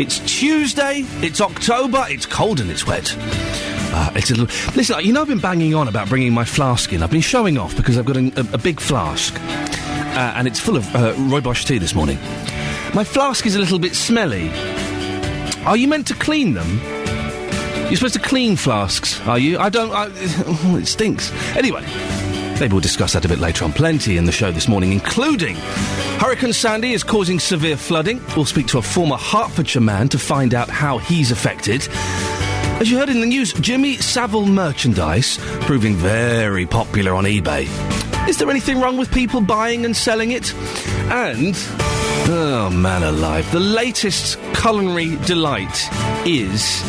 It's Tuesday, it's October, it's cold and it's wet. It's a little... Listen, I've been banging on about bringing my flask in. I've been showing off because I've got a big flask. And it's full of rooibos tea this morning. My flask is a little bit smelly. Are you meant to clean them? You're supposed to clean flasks, are you? It stinks. Anyway, maybe we'll discuss that a bit later on. Plenty in the show this morning, including Hurricane Sandy is causing severe flooding. We'll speak to a former Hertfordshire man to find out how he's affected. As you heard in the news, Jimmy Savile merchandise proving very popular on eBay. Is there anything wrong with people buying and selling it? And, oh man alive, the latest culinary delight is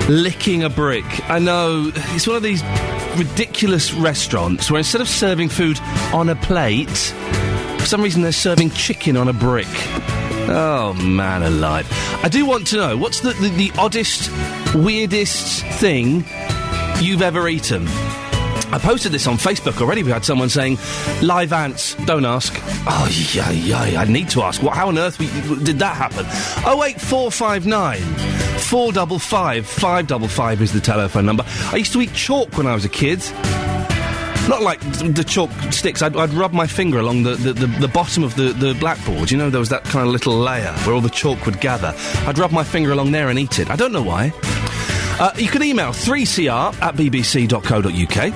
licking a brick. I know, it's one of these ridiculous restaurants where instead of serving food on a plate, for some reason they're serving chicken on a brick. Oh, man alive. I do want to know, what's the oddest, weirdest thing you've ever eaten? I posted this on Facebook already. We had someone saying, live ants, don't ask. Oh, yeah, I need to ask. How on earth did that happen? 08459 455 555 is the telephone number. I used to eat chalk when I was a kid. Not like the chalk sticks. I'd rub my finger along the bottom of the blackboard. You know, there was that kind of little layer where all the chalk would gather. I'd rub my finger along there and eat it. I don't know why. You can email 3cr@bbc.co.uk.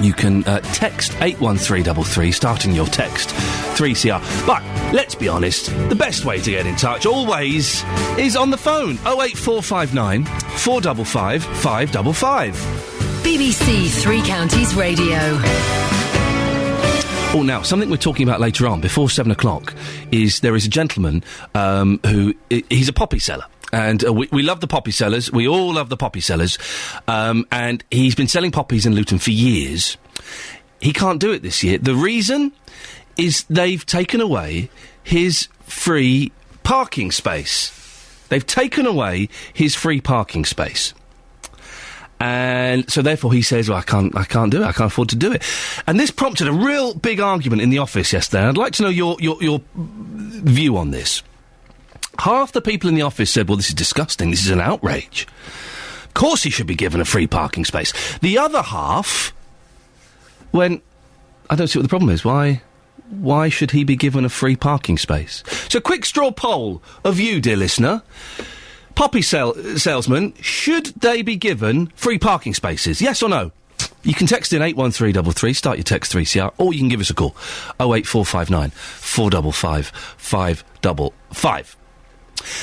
You can text 81333, starting your text 3CR. But let's be honest, the best way to get in touch always is on the phone. 08459 455 555. BBC Three Counties Radio. Oh, now, something we're talking about later on, before 7 o'clock, is there is a gentleman he's a poppy seller. And we love the poppy sellers. We all love the poppy sellers. And he's been selling poppies in Luton for years. He can't do it this year. The reason is they've taken away his free parking space. They've taken away his free parking space. And so therefore he says, well, I can't do it. I can't afford to do it. And this prompted a real big argument in the office yesterday. I'd like to know your view on this. Half the people in the office said, well, this is disgusting, this is an outrage. Of course he should be given a free parking space. The other half went, I don't see what the problem is. Why should he be given a free parking space? So quick straw poll of you, dear listener. Poppy salesmen, should they be given free parking spaces? Yes or no? You can text in 81333, start your text 3CR, or you can give us a call, 08459 455 555.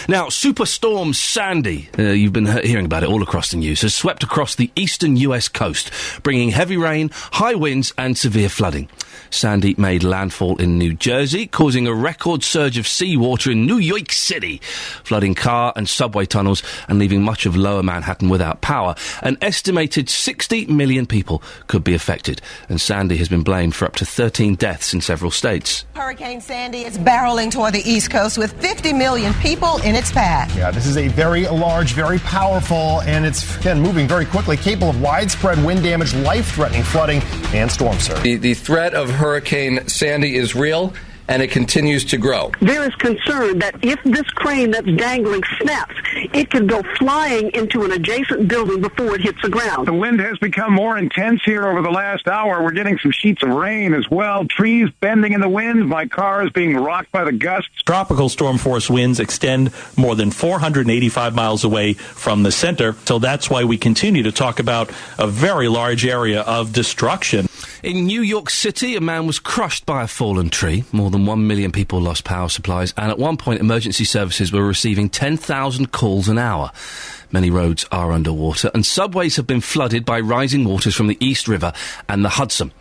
Now, Superstorm Sandy, you've been hearing about it all across the news, has swept across the eastern US coast, bringing heavy rain, high winds and severe flooding. Sandy made landfall in New Jersey, causing a record surge of seawater in New York City, flooding car and subway tunnels and leaving much of lower Manhattan without power. An estimated 60 million people could be affected, and Sandy has been blamed for up to 13 deaths in several states. Hurricane Sandy is barreling toward the East Coast with 50 million people in its path. Yeah, this is a very large, very powerful, and it's, again, moving very quickly, capable of widespread wind damage, life-threatening flooding, and storm surge. The threat of Hurricane Sandy is real, and it continues to grow. There is concern that if this crane that's dangling snaps, it could go flying into an adjacent building before it hits the ground. The wind has become more intense here over the last hour. We're getting some sheets of rain as well. Trees bending in the wind. My car is being rocked by the gusts. Tropical storm force winds extend more than 485 miles away from the center. So that's why we continue to talk about a very large area of destruction. In New York City, a man was crushed by a fallen tree. More than 1 million people lost power supplies, and at one point emergency services were receiving 10,000 calls an hour. Many roads are underwater, and subways have been flooded by rising waters from the East River and the Hudson.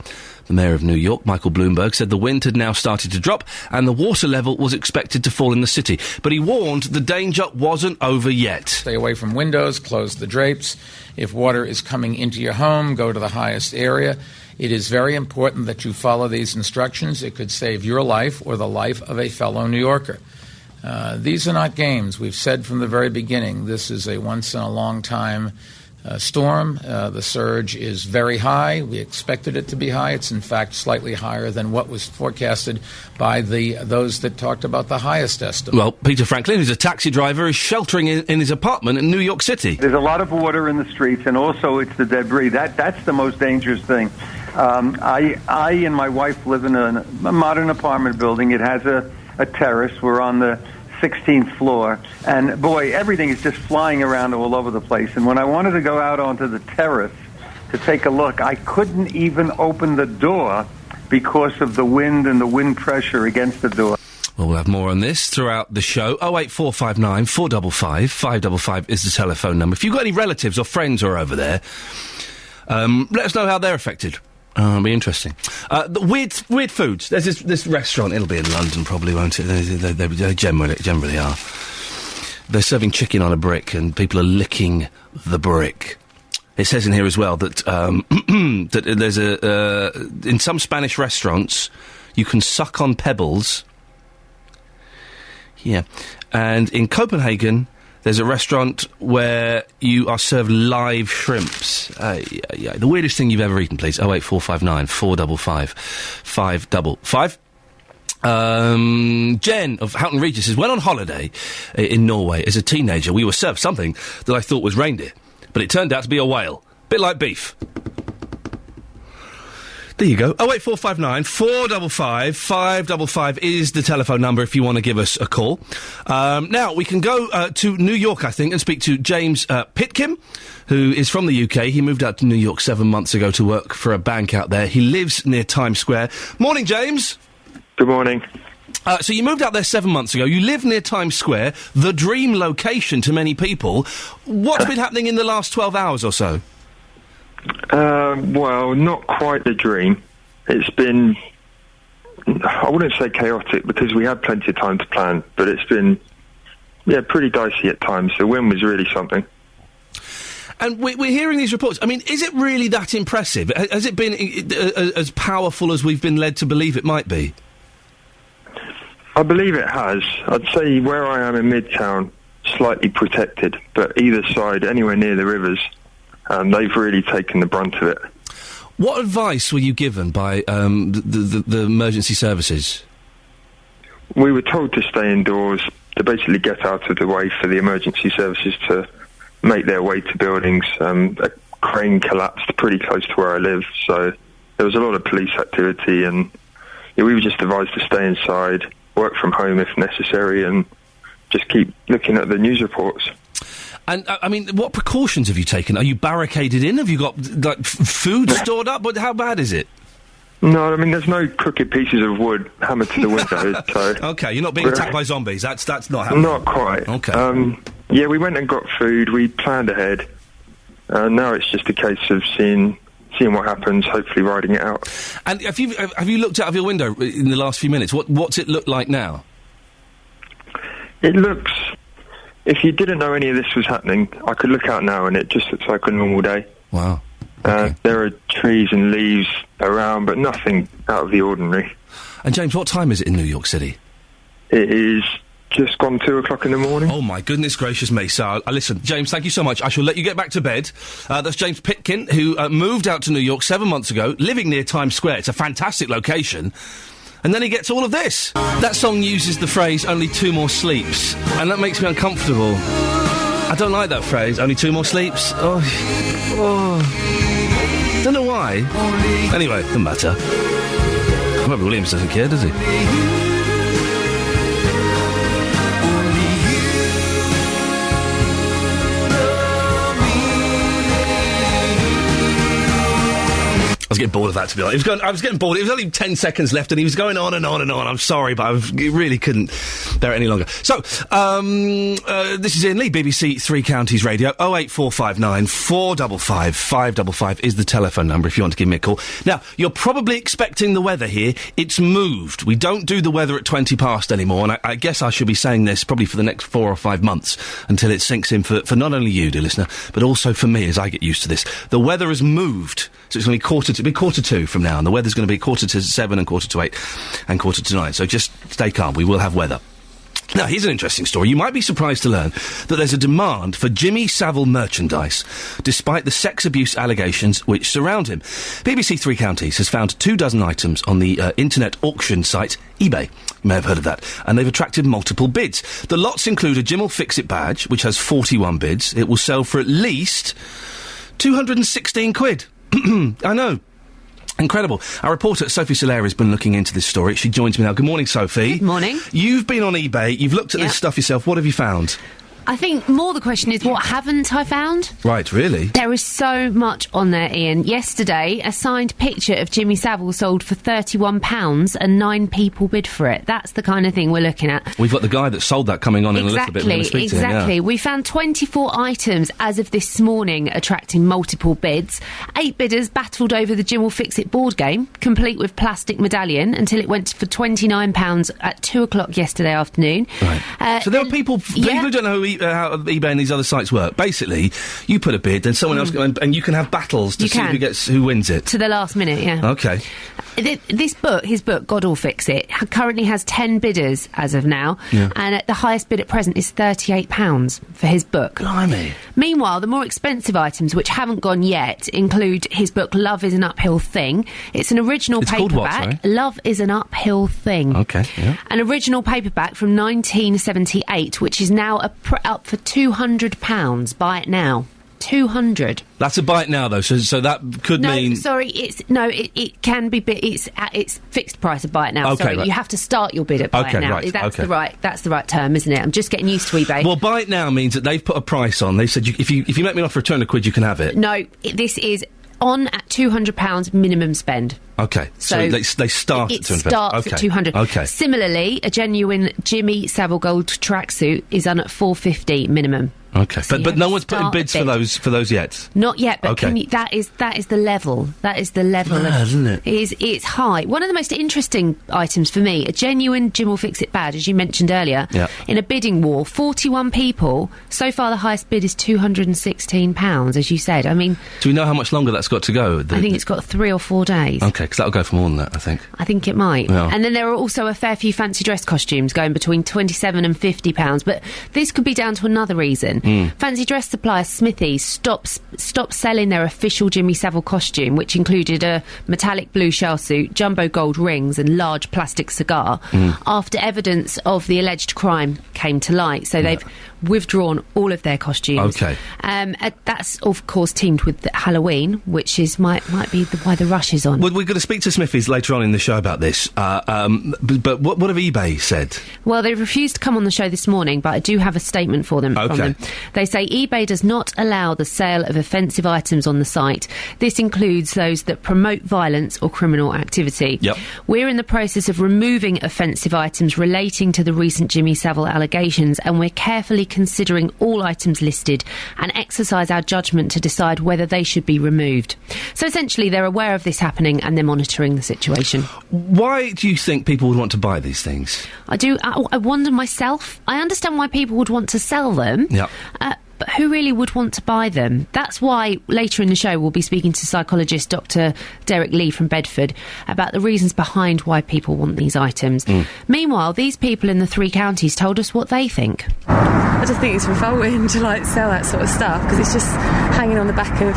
The mayor of New York, Michael Bloomberg, said the wind had now started to drop and the water level was expected to fall in the city. But he warned the danger wasn't over yet. Stay away from windows, close the drapes. If water is coming into your home, go to the highest area. It is very important that you follow these instructions. It could save your life or the life of a fellow New Yorker. These are not games. We've said from the very beginning, this is a once-in-a-long-time storm. The surge is very high. We expected it to be high. It's in fact slightly higher than what was forecasted by those that talked about the highest estimate. Well, Peter Franklin, who's a taxi driver, is sheltering in his apartment in New York City. There's a lot of water in the streets, and also it's the debris. That's the most dangerous thing. I and my wife live in a modern apartment building. It has a terrace. We're on the 16th floor, and boy, everything is just flying around all over the place. And when I wanted to go out onto the terrace to take a look, I couldn't even open the door because of the wind and the wind pressure against the door. Well, we'll have more on this throughout the show. 08459 455 555 is the telephone number. If you've got any relatives or friends who are over there, let us know how they're affected. It'll be interesting. The weird foods. There's this restaurant. It'll be in London, probably, won't it? They generally are. They're serving chicken on a brick, and people are licking the brick. It says in here as well that that there's in some Spanish restaurants you can suck on pebbles. Yeah, and in Copenhagen, there's a restaurant where you are served live shrimps. The weirdest thing you've ever eaten, please. 08459 455 555. Jen of Houghton Regis says, went on holiday in Norway as a teenager. We were served something that I thought was reindeer, but it turned out to be a whale. Bit like beef. There you go. 08459 455 555 is the telephone number if you want to give us a call. Now, we can go to New York, I think, and speak to James Pitkin, who is from the UK. He moved out to New York 7 months ago to work for a bank out there. He lives near Times Square. Morning, James. Good morning. So you moved out there 7 months ago. You live near Times Square, the dream location to many people. What's been happening in the last 12 hours or so? Well, not quite the dream. It's been, I wouldn't say chaotic because we had plenty of time to plan, but it's been, pretty dicey at times. The wind was really something. And we're hearing these reports. I mean, is it really that impressive? Has it been as powerful as we've been led to believe it might be? I believe it has. I'd say where I am in Midtown, slightly protected, but either side, anywhere near the rivers, they've really taken the brunt of it. What advice were you given by the emergency services? We were told to stay indoors, to basically get out of the way for the emergency services to make their way to buildings. A crane collapsed pretty close to where I live, so there was a lot of police activity, and we were just advised to stay inside, work from home if necessary, and just keep looking at the news reports. And, I mean, what precautions have you taken? Are you barricaded in? Have you got, like, food stored up? How bad is it? No, I mean, there's no crooked pieces of wood hammered to the windows, so... OK, you're not being attacked by zombies. That's not happening. Not quite. OK. We went and got food. We planned ahead. Now it's just a case of seeing what happens, hopefully riding it out. And have you looked out of your window in the last few minutes? What's it look like now? It looks... If you didn't know any of this was happening, I could look out now and it just looks like a normal day. Wow. Okay. There are trees and leaves around, but nothing out of the ordinary. And James, what time is it in New York City? It is just gone 2 o'clock in the morning. Oh, my goodness gracious me. So, listen, James, thank you so much. I shall let you get back to bed. That's James Pitkin, who moved out to New York 7 months ago, living near Times Square. It's a fantastic location. And then he gets all of this. That song uses the phrase, only 2 more sleeps. And that makes me uncomfortable. I don't like that phrase, only 2 more sleeps. Oh. Don't know why. Anyway, doesn't matter. Robert Williams doesn't care, does he? I was getting bored of that, to be honest. I was getting bored. It was only 10 seconds left, and he was going on and on and on. I'm sorry, but I really couldn't bear it any longer. So, this is Iain Lee, BBC Three Counties Radio. 08459 455 555 is the telephone number if you want to give me a call. Now, you're probably expecting the weather here. It's moved. We don't do the weather at 20 past anymore, and I guess I should be saying this probably for the next 4 or 5 months until it sinks in for not only you, dear listener, but also for me as I get used to this. The weather has moved, so it's going to be 1:45 from now, and the weather's going to be 6:45 and 7:45 and 8:45, and 9:45. So just stay calm. We will have weather. Now, here's an interesting story. You might be surprised to learn that there's a demand for Jimmy Savile merchandise, despite the sex abuse allegations which surround him. BBC Three Counties has found 24 items on the internet auction site eBay. You may have heard of that. And they've attracted multiple bids. The lots include a Jim will Fix It badge, which has 41 bids. It will sell for at least 216 quid. I know. Incredible. Our reporter, Sophie Soler, has been looking into this story. She joins me now. Good morning, Sophie. Good morning. You've been on eBay. You've looked at this stuff yourself. What have you found? I think more the question is, what haven't I found? Right, really? There is so much on there, Ian. Yesterday, a signed picture of Jimmy Savile sold for £31 and 9 people bid for it. That's the kind of thing we're looking at. We've got the guy that sold that coming on in a little bit. We're gonna speak to him, Exactly. We found 24 items as of this morning, attracting multiple bids. 8 bidders battled over the Jim will Fix It board game, complete with plastic medallion, until it went for £29 at 2 o'clock yesterday afternoon. Right. So there are people who don't know how eBay and these other sites work. Basically, you put a bid, then someone else, and you can have battles to see who wins it. To the last minute, yeah. Okay. His book, God Will Fix It, currently has 10 bidders as of now, and the highest bid at present is £38 for his book. Blimey. Meanwhile, the more expensive items, which haven't gone yet, include his book Love is an Uphill Thing. It's an original paperback. Called what, sorry? Love is an Uphill Thing. Okay, yeah. An original paperback from 1978, which is now up for £200. Buy it now. 200. That's a bite now, though, so that could mean... Sorry, it can be... It's fixed price of buy it now. Okay, sorry, right. you have to start your bid at buy it now. Right, That's the right term, isn't it? I'm just getting used to eBay. Well, buy it now means that they've put a price on. They said, if you make me an offer for £200, you can have it. No, this is on at £200 minimum spend. Okay, so they start at £200. It starts at 200. Okay. Similarly, a genuine Jimmy Savile Gold tracksuit is on at £450 minimum. Okay, but no one's putting bids for those yet. Not yet, but okay. that is the level. That is the level. Isn't it? It's high. One of the most interesting items for me, a genuine Jim will Fix It badge, as you mentioned earlier. Yeah. In a bidding war, 41 people. So far, the highest bid is £216, as you said. I mean, do we know how much longer that's got to go? I think it's got 3 or 4 days. Okay, because that'll go for more than that, I think. I think it might. Yeah. And then there are also a fair few fancy dress costumes going between £27 and £50. But this could be down to another reason. Fancy dress supplier Smithies stopped selling their official Jimmy Savile costume, which included a metallic blue shell suit, jumbo gold rings and large plastic cigar, after evidence of the alleged crime came to light. So they've withdrawn all of their costumes. Okay. That's, of course, teamed with Halloween, which is might be why the rush is on. Well, we're going to speak to Smithies later on in the show about this. But what have eBay said? Well, they refused to come on the show this morning, but I do have a statement for them. Okay. From them. They say eBay does not allow the sale of offensive items on the site. This includes those that promote violence or criminal activity. Yep. We're in the process of removing offensive items relating to the recent Jimmy Savile allegations, and we're carefully considering all items listed and exercise our judgment to decide whether they should be removed. So essentially, they're aware of this happening and they're monitoring the situation. Why do you think people would want to buy these things? I wonder myself. I understand why people would want to sell them. Yeah. But who really would want to buy them? That's why later in the show we'll be speaking to psychologist Dr. Derek Lee from Bedford about the reasons behind why people want these items. Meanwhile, these people in the 3 counties told us what they think. I just think it's revolting to sell that sort of stuff because it's just hanging on the back of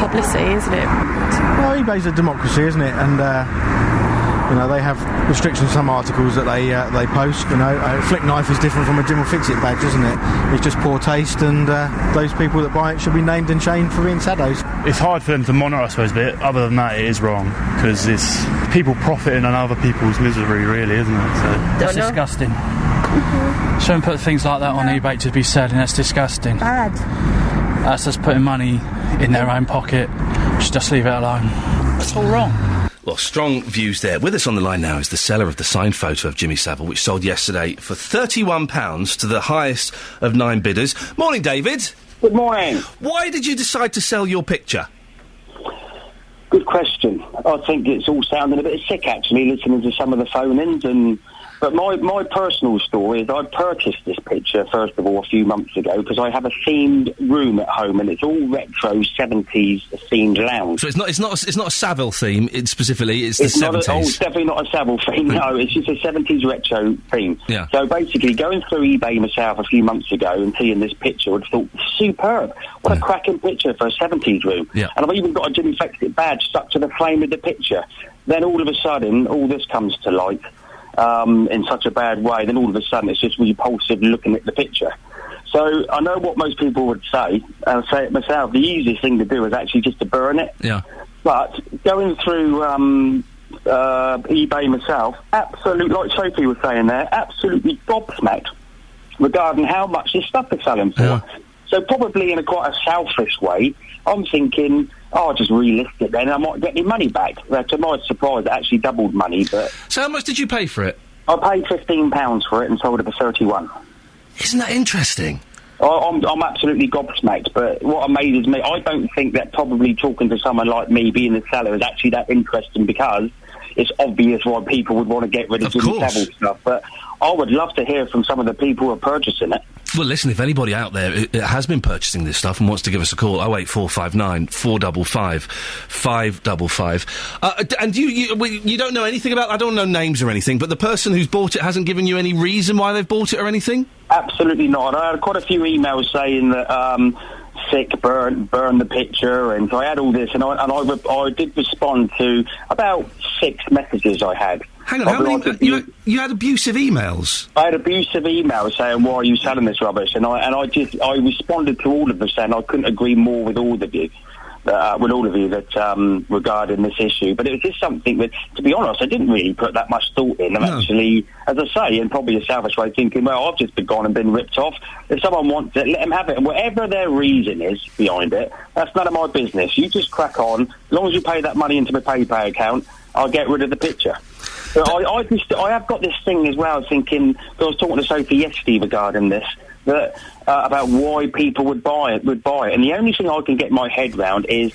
publicity, isn't it? Well, eBay's a democracy, isn't it? And they have restrictions on some articles that they post. A flick knife is different from a Jim will Fix It badge, isn't it? It's just poor taste, and those people that buy it should be named and shamed for being saddos. It's hard for them to monitor, I suppose, but other than that, it is wrong because it's people profiting on other people's misery, really, isn't it? So that's disgusting. Shouldn't put things like that on eBay to be selling. That's disgusting. Bad. That's just putting money in their own pocket. Just leave it alone. It's all wrong. Well, strong views there. With us on the line now is the seller of the signed photo of Jimmy Savile, which sold yesterday for £31 to the highest of 9 bidders. Morning, David. Good morning. Why did you decide to sell your picture? Good question. I think it's all sounding a bit sick, actually, listening to some of the phone-ins, But my personal story is I purchased this picture, first of all, a few months ago, because I have a themed room at home, and it's all retro 70s themed lounge. So it's not a Savile theme. It's specifically it's the 70s. It's definitely not a Savile theme. No, it's just a 70s retro theme. Yeah. So basically, going through eBay myself a few months ago and seeing this picture, I thought, superb. What a cracking picture for a 70s room. Yeah. And I've even got a Jimmy Fexit badge stuck to the frame of the picture. Then all of a sudden, all this comes to light. In such a bad way, then all of a sudden it's just repulsive looking at the picture. So I know what most people would say, and I'll say it myself, the easiest thing to do is actually just to burn it. Yeah. But going through eBay myself, absolutely, like Sophie was saying there, absolutely gobsmacked regarding how much this stuff is selling for. Yeah. So probably in quite a selfish way, I'm thinking, I'll just relist it then, I might get my money back. To my surprise, it actually doubled money. But so how much did you pay for it? I paid £15 for it and sold it for 31. Isn't that interesting? I'm absolutely gobsmacked, but what amazes me, I don't think that probably talking to someone like me, being the seller, is actually that interesting, because it's obvious why people would want to get rid of Jimmy Savile stuff. But I would love to hear from some of the people who are purchasing it. Well, listen, if anybody out there has been purchasing this stuff and wants to give us a call, 08459 455 555. And you don't know anything about, I don't know names or anything, but the person who's bought it hasn't given you any reason why they've bought it or anything? Absolutely not. I had quite a few emails saying that sick, burn the picture, and so I had all this, and I did respond to about 6 messages I had. Hang on, how many? You had abusive emails? I had abusive emails saying, "Why are you selling this rubbish?" And I responded to all of them, saying I couldn't agree more with all of you. That regarding this issue, but it was just something that, to be honest, I didn't really put that much thought in. I'm actually, as I say, in probably a selfish way, thinking, well, I've just gone and been ripped off. If someone wants it, let them have it, and whatever their reason is behind it, that's none of my business. You just crack on. As long as you pay that money into my PayPal account, I'll get rid of the picture. But I have got this thing as well, thinking, I was talking to Sophie yesterday regarding this, that about why people would buy it, and the only thing I can get my head round is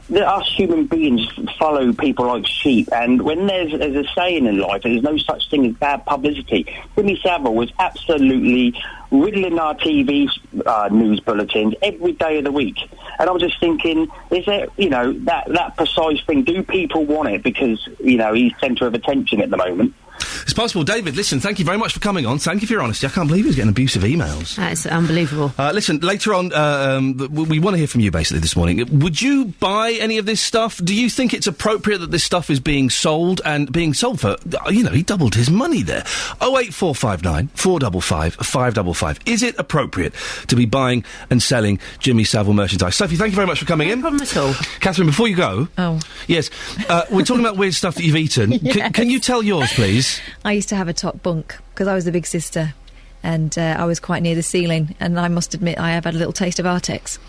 that us human beings follow people like sheep, and when there's a saying in life, there's no such thing as bad publicity. Jimmy Savile was absolutely riddling our TV news bulletins every day of the week, and I was just thinking, is there, that precise thing, do people want it because, he's centre of attention at the moment? It's possible. David, listen, thank you very much for coming on. Thank you for your honesty. I can't believe he was getting abusive emails. That's unbelievable. Listen, later on, we want to hear from you, basically, this morning. Would you buy any of this stuff? Do you think it's appropriate that this stuff is being sold, and being sold for, he doubled his money there. 08459 455 555. Is it appropriate to be buying and selling Jimmy Savile merchandise? Sophie, thank you very much for coming in. No problem at all. Catherine, before you go... Oh. Yes, we're talking about weird stuff that you've eaten. Yes. Can you tell yours, please? I used to have a top bunk because I was the big sister, and I was quite near the ceiling, and I must admit I have had a little taste of Artex.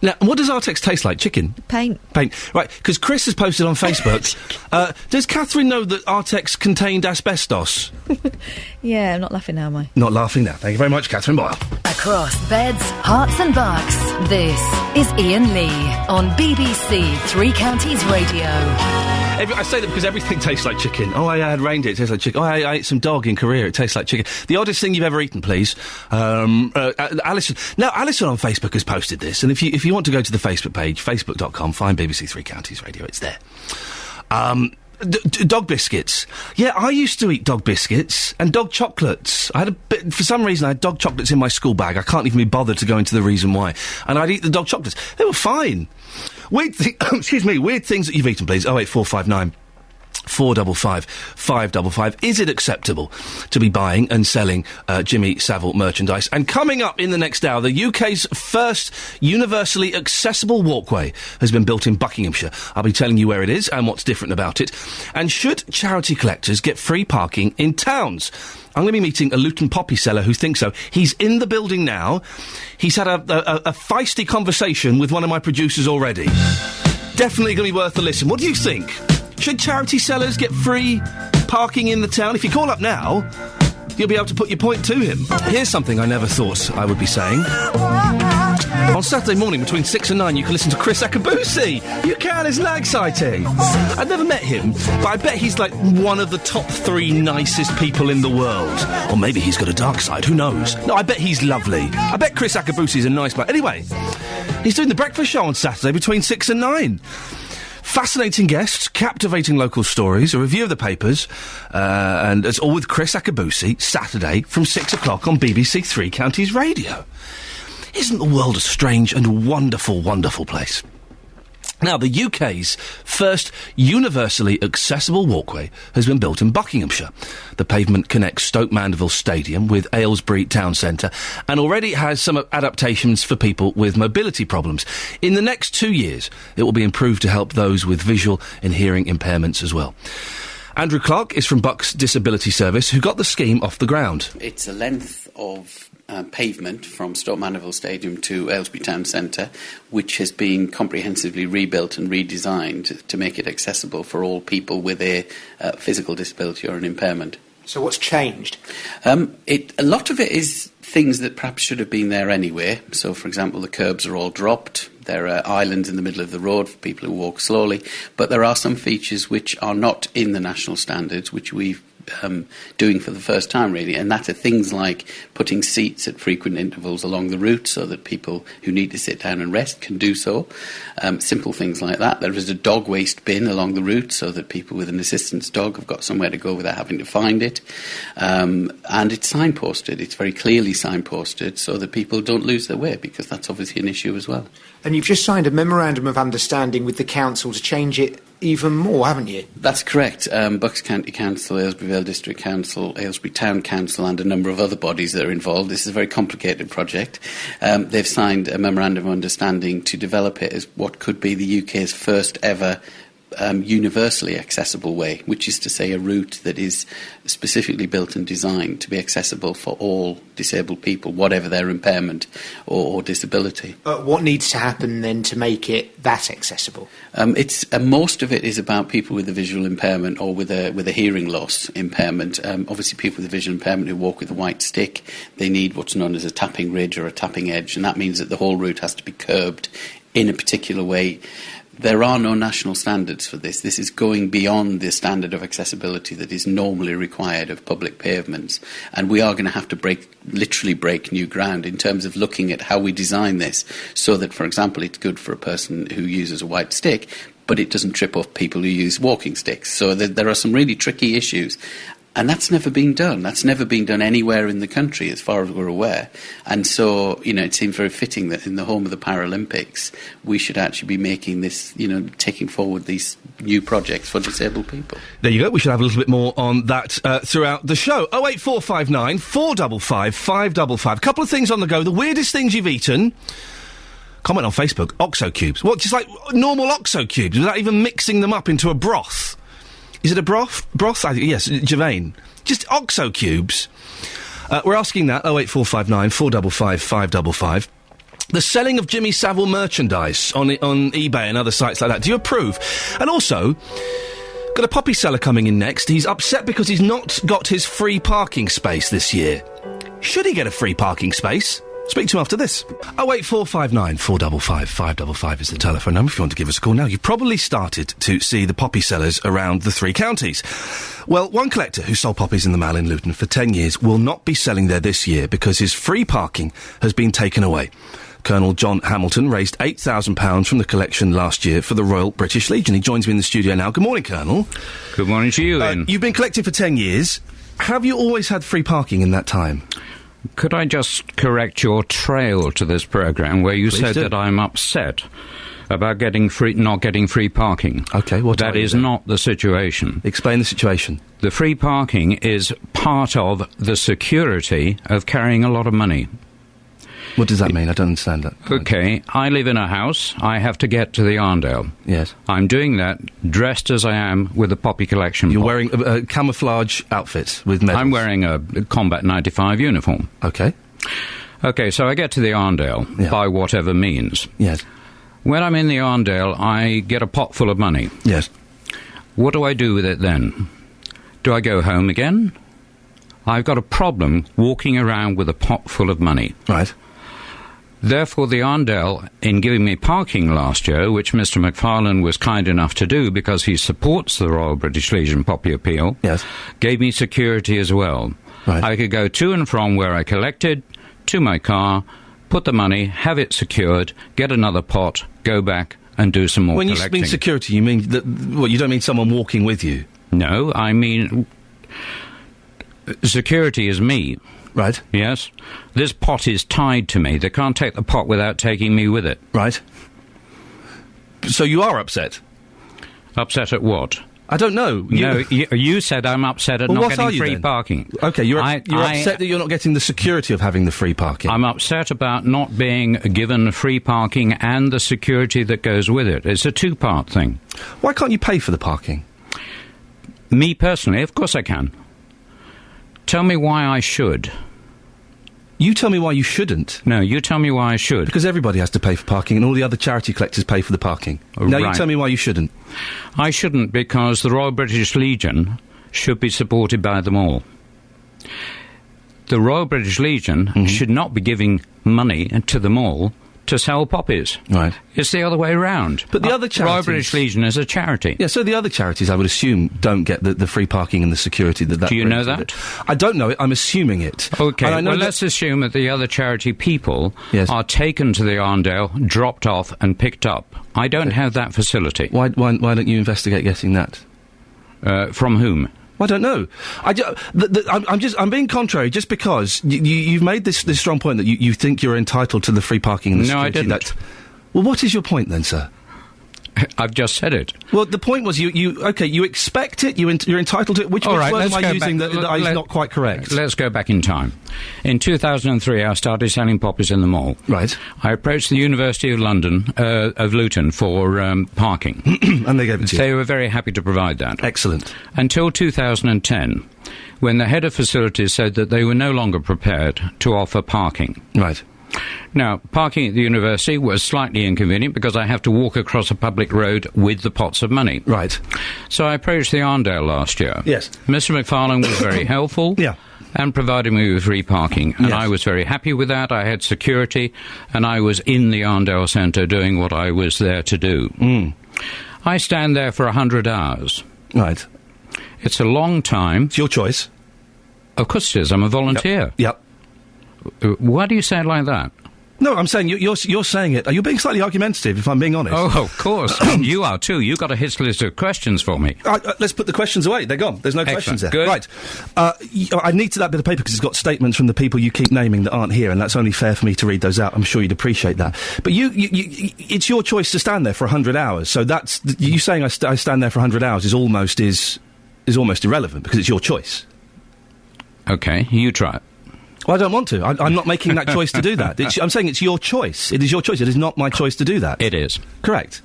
Now, what does Artex taste like? Chicken? Paint. Right, because Chris has posted on Facebook. Does Catherine know that Artex contained asbestos? Yeah, I'm not laughing now, am I? Not laughing now. Thank you very much, Catherine Boyle. Across beds, hearts and bucks, this is Iain Lee on BBC Three Counties Radio. I say that because everything tastes like chicken. Oh, I had reindeer, it tastes like chicken. Oh, I ate some dog in Korea, it tastes like chicken. The oddest thing you've ever eaten, please. Alison. Now, Alison on Facebook has posted this, and if you want to go to the Facebook page, facebook.com, find BBC Three Counties Radio, it's there. Dog biscuits. Yeah, I used to eat dog biscuits and dog chocolates. For some reason, I had dog chocolates in my school bag. I can't even be bothered to go into the reason why. And I'd eat the dog chocolates. They were fine. Weird things that you've eaten, please. 08459 455 555. Is it acceptable to be buying and selling Jimmy Savile merchandise? And coming up in the next hour, the UK's first universally accessible walkway has been built in Buckinghamshire. I'll be telling you where it is and what's different about it. And should charity collectors get free parking in towns? I'm going to be meeting a Luton poppy seller who thinks so. He's in the building now. He's had a feisty conversation with one of my producers already. Definitely going to be worth a listen. What do you think? Should charity sellers get free parking in the town? If you call up now, you'll be able to put your point to him. Here's something I never thought I would be saying. On Saturday morning between 6 and 9, you can listen to Chris Akabusi. You can, isn't that exciting? I've never met him, but I bet he's like one of the top 3 nicest people in the world. Or maybe he's got a dark side, who knows? No, I bet he's lovely. I bet Chris Akabusi's a nice man. Anyway, he's doing the breakfast show on Saturday between 6 and 9. Fascinating guests, captivating local stories, a review of the papers, and it's all with Chris Akabusi, Saturday from 6 o'clock on BBC Three Counties Radio. Isn't the world a strange and wonderful, wonderful place? Now, the UK's first universally accessible walkway has been built in Buckinghamshire. The pavement connects Stoke Mandeville Stadium with Aylesbury Town Centre and already has some adaptations for people with mobility problems. In the next 2 years, it will be improved to help those with visual and hearing impairments as well. Andrew Clark is from Bucks Disability Service, who got the scheme off the ground. It's a length of pavement from Stoke Mandeville Stadium to Aylesbury Town Centre, which has been comprehensively rebuilt and redesigned to make it accessible for all people with a physical disability or an impairment. So what's changed? A lot of it is things that perhaps should have been there anyway. So, for example, the curbs are all dropped. There are islands in the middle of the road for people who walk slowly. But there are some features which are not in the national standards, which we've doing for the first time, really, and that are things like putting seats at frequent intervals along the route so that people who need to sit down and rest can do so. Simple things like that. There is a dog waste bin along the route so that people with an assistance dog have got somewhere to go without having to find it. And it's signposted. It's very clearly signposted so that people don't lose their way, because that's obviously an issue as well. And you've just signed a memorandum of understanding with the council to change it even more, haven't you? That's correct. Bucks County Council, Aylesbury Vale District Council, Aylesbury Town Council and a number of other bodies that are involved. This is a very complicated project. They've signed a memorandum of understanding to develop it as what could be the UK's first ever universally accessible way, which is to say a route that is specifically built and designed to be accessible for all disabled people, whatever their impairment or disability. What needs to happen then to make it that accessible? Most of it is about people with a visual impairment or with a hearing loss impairment. Obviously, people with a visual impairment who walk with a white stick, they need what's known as a tapping ridge or a tapping edge, and that means that the whole route has to be curbed in a particular way. There are no national standards for this. This is going beyond the standard of accessibility that is normally required of public pavements. And we are going to have to literally break new ground in terms of looking at how we design this so that, for example, it's good for a person who uses a white stick, but it doesn't trip off people who use walking sticks. So there are some really tricky issues. And that's never been done. That's never been done anywhere in the country, as far as we're aware. And so, it seems very fitting that in the home of the Paralympics, we should actually be making this, taking forward these new projects for disabled people. There you go. We should have a little bit more on that throughout the show. 08459 455 555. A couple of things on the go. The weirdest things you've eaten. Comment on Facebook. Oxo cubes. What, just like normal Oxo cubes, without even mixing them up into a broth? Is it a broth? Yes, Javain. Just Oxo cubes. We're asking that, 08459 455 555. The selling of Jimmy Savile merchandise on eBay and other sites like that. Do you approve? And also, got a poppy seller coming in next. He's upset because he's not got his free parking space this year. Should he get a free parking space? Speak to him after this. 08459 455 555 is the telephone number if you want to give us a call now. You've probably started to see the poppy sellers around the three counties. Well, one collector who sold poppies in the Mall in Luton for 10 years will not be selling there this year because his free parking has been taken away. Colonel John Hamilton raised £8,000 from the collection last year for the Royal British Legion. He joins me in the studio now. Good morning, Colonel. Good morning to you, Ian. You've been collecting for 10 years. Have you always had free parking in that time? Could I just correct your trail to this programme where you said that I'm upset about not getting free parking? OK, that is not the situation. Explain the situation. The free parking is part of the security of carrying a lot of money. What does that mean? I don't understand that. OK, I live in a house. I have to get to the Arndale. Yes. I'm doing that dressed as I am with a poppy collection. You're wearing a camouflage outfit with medals? I'm wearing a Combat 95 uniform. OK. OK, so I get to the Arndale by whatever means. Yes. When I'm in the Arndale, I get a pot full of money. Yes. What do I do with it then? Do I go home again? I've got a problem walking around with a pot full of money. Right. Therefore, the Arndale, in giving me parking last year, which Mr. McFarlane was kind enough to do because he supports the Royal British Legion Poppy Appeal, gave me security as well. Right. I could go to and from where I collected, to my car, put the money, have it secured, get another pot, go back and do some more collecting. When you mean security, you mean that? Well, you don't mean someone walking with you? No, I mean security is me. Right. Yes. This pot is tied to me. They can't take the pot without taking me with it. Right. So you are upset? Upset at what? I don't know. You said I'm upset at not getting free parking. Okay, you're upset that you're not getting the security of having the free parking. I'm upset about not being given free parking and the security that goes with it. It's a two-part thing. Why can't you pay for the parking? Me personally, of course I can. Tell me why I should. You tell me why you shouldn't. No, you tell me why I should. Because everybody has to pay for parking and all the other charity collectors pay for the parking. Now you tell me why you shouldn't. I shouldn't because the Royal British Legion should be supported by them all. The Royal British Legion should not be giving money to them all to sell poppies. Right. It's the other way around. But the other charities... Royal British Legion is a charity. Yeah, so the other charities, I would assume, don't get the free parking and the security that Do you know that? I don't know it. I'm assuming it. OK, well, let's assume that the other charity people are taken to the Arndale, dropped off and picked up. I don't have that facility. Why don't you investigate getting that? From whom? I don't know. I'm being contrary just because you've made this strong point that you think you're entitled to the free parking and the security. No, I didn't. Well, what is your point then, sir? I've just said it. Well, the point was you expect it, you're entitled to it. Which word am I using that is not quite correct? Let's go back in time. In 2003, I started selling poppies in the mall. Right. I approached the University of London, of Luton, for parking. And they gave it to you? They were very happy to provide that. Excellent. Until 2010, when the head of facilities said that they were no longer prepared to offer parking. Right. Now, parking at the university was slightly inconvenient because I have to walk across a public road with the pots of money. Right. So I approached the Arndale last year. Yes. Mr. McFarlane was very helpful. Yeah. And provided me with free parking. And I was very happy with that. I had security, and I was in the Arndale Centre doing what I was there to do. I stand there for 100 hours. Right. It's a long time. It's your choice. Of course it is. I'm a volunteer. Yep. Why do you say it like that? No, I'm saying you're saying it. You're being slightly argumentative, if I'm being honest. Oh, of course. You are too. You've got a hit list of questions for me. Let's put the questions away. They're gone. There's no questions there. Good. Right. I need that bit of paper because it's got statements from the people you keep naming that aren't here, and that's only fair for me to read those out. I'm sure you'd appreciate that. But it's your choice to stand there for 100 hours. So that's you saying I stand there for 100 hours is almost irrelevant because it's your choice. Okay, you try it. Well, I don't want to. I'm not making that choice to do that. I'm saying it's your choice. It is your choice. It is not my choice to do that. It is. Correct.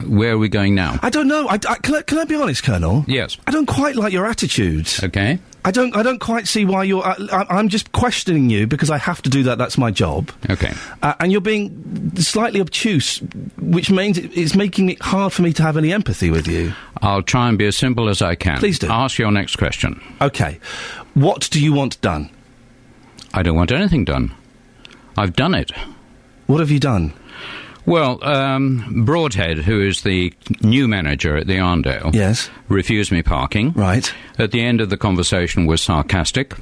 Where are we going now? I don't know. Can I be honest, Colonel? Yes. I don't quite like your attitude. Okay. I don't quite see why you're... I'm just questioning you because I have to do that. That's my job. Okay. And you're being slightly obtuse, which means it's making it hard for me to have any empathy with you. I'll try and be as simple as I can. Please do. Ask your next question. Okay. What do you want done? I don't want anything done. I've done it. What have you done? Well, Broadhead, who is the new manager at the Arndale, refused me parking. Right. At the end of the conversation was sarcastic,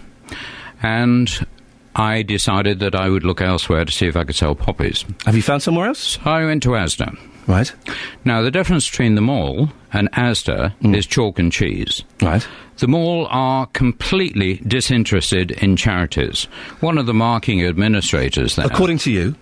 and I decided that I would look elsewhere to see if I could sell poppies. Have you found somewhere else? So I went to Asda. Right. Now, the difference between the mall and Asda is chalk and cheese. Right. The mall are completely disinterested in charities. One of the marketing administrators there... According to you?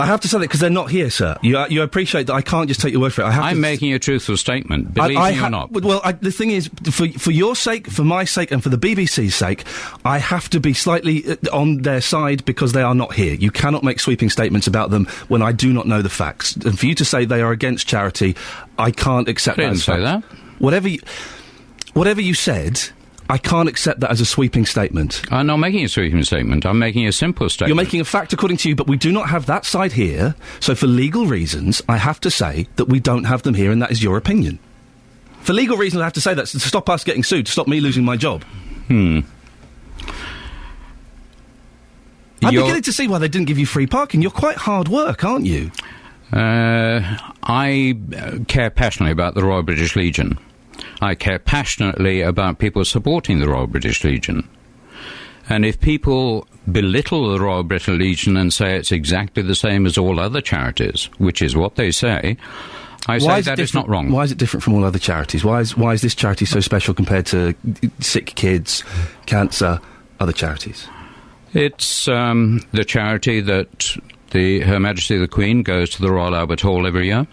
I have to say that because they're not here, sir. You appreciate that I can't just take your word for it. I'm making a truthful statement, believe me or not. Well, the thing is, for your sake, for my sake, and for the BBC's sake, I have to be slightly on their side because they are not here. You cannot make sweeping statements about them when I do not know the facts. And for you to say they are against charity, I can't accept that. I didn't say that. Whatever you said... I can't accept that as a sweeping statement. I'm not making a sweeping statement. I'm making a simple statement. You're making a fact according to you, but we do not have that side here. So for legal reasons, I have to say that we don't have them here, and that is your opinion. For legal reasons, I have to say that to stop us getting sued, to stop me losing my job. I'm beginning to see why they didn't give you free parking. You're quite hard work, aren't you? I care passionately about the Royal British Legion. I care passionately about people supporting the Royal British Legion. And if people belittle the Royal British Legion and say it's exactly the same as all other charities, which is what they say, I say that is not wrong. Why is it different from all other charities? Why is this charity so special compared to sick kids, cancer, other charities? It's the charity that Her Majesty the Queen goes to the Royal Albert Hall every year.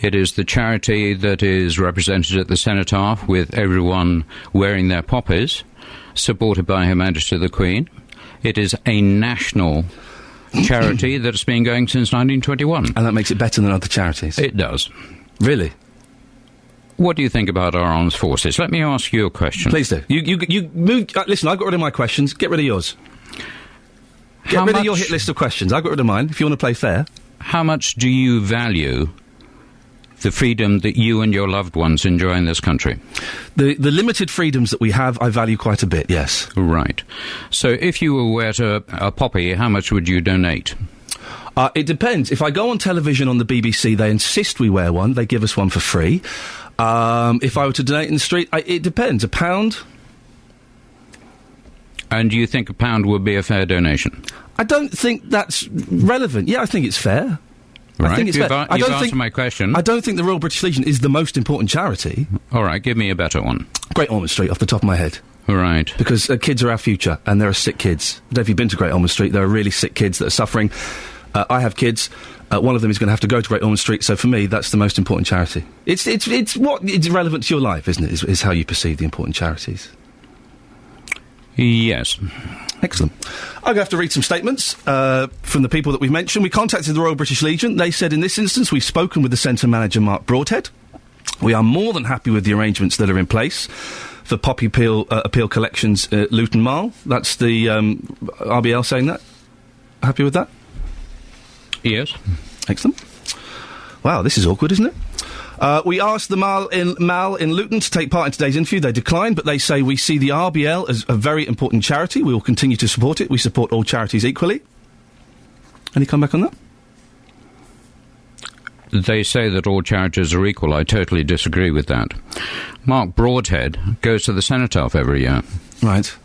It is the charity that is represented at the Cenotaph with everyone wearing their poppies, supported by Her Majesty the Queen. It is a national charity that's been going since 1921. And that makes it better than other charities? It does. Really? What do you think about our armed forces? Let me ask you a question. Please do. You moved... listen, I got rid of my questions. Get rid of yours. Get rid of your hit list of questions. I got rid of mine, if you want to play fair. How much do you value the freedom that you and your loved ones enjoy in this country? The limited freedoms that we have, I value quite a bit, yes. Right. So if you were to a poppy, how much would you donate? It depends. If I go on television on the BBC, they insist we wear one. They give us one for free. If I were to donate in the street, it depends. £1? And do you think £1 would be a fair donation? I don't think that's relevant. Yeah, I think it's fair. Right. I think it's fair. You've answered my question. I don't think the Royal British Legion is the most important charity. All right, give me a better one. Great Ormond Street, off the top of my head. Right. Because kids are our future, and there are sick kids. I don't know if you've been to Great Ormond Street. There are really sick kids that are suffering. I have kids. One of them is going to have to go to Great Ormond Street, so for me, that's the most important charity. It's relevant to your life, isn't it, is how you perceive the important charities. Yes. Excellent. I'm going to have to read some statements from the people that we've mentioned. We contacted the Royal British Legion. They said, in this instance, we've spoken with the centre manager, Mark Broadhead. We are more than happy with the arrangements that are in place for Poppy Appeal collections at Luton Mall. That's the RBL saying that. Happy with that? Yes. Excellent. Wow, this is awkward, isn't it? We asked the Mall in Luton to take part in today's interview. They declined, but they say, we see the RBL as a very important charity. We will continue to support it. We support all charities equally. Any comeback on that? They say that all charities are equal. I totally disagree with that. Mark Broadhead goes to the Cenotaph every year. Right.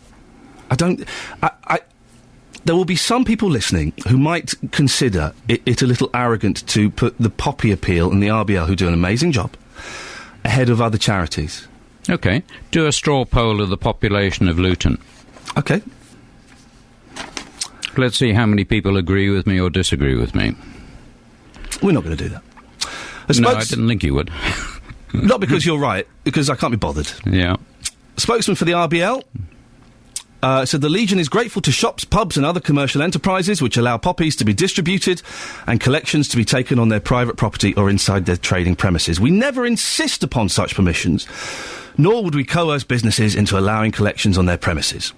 There will be some people listening who might consider it a little arrogant to put the Poppy Appeal and the RBL, who do an amazing job, ahead of other charities. OK. Do a straw poll of the population of Luton. OK. Let's see how many people agree with me or disagree with me. We're not going to do that. No, I didn't think you would. Not because you're right, because I can't be bothered. Yeah. Spokesman for the RBL... said the Legion is grateful to shops, pubs and other commercial enterprises which allow poppies to be distributed and collections to be taken on their private property or inside their trading premises. We never insist upon such permissions, nor would we coerce businesses into allowing collections on their premises.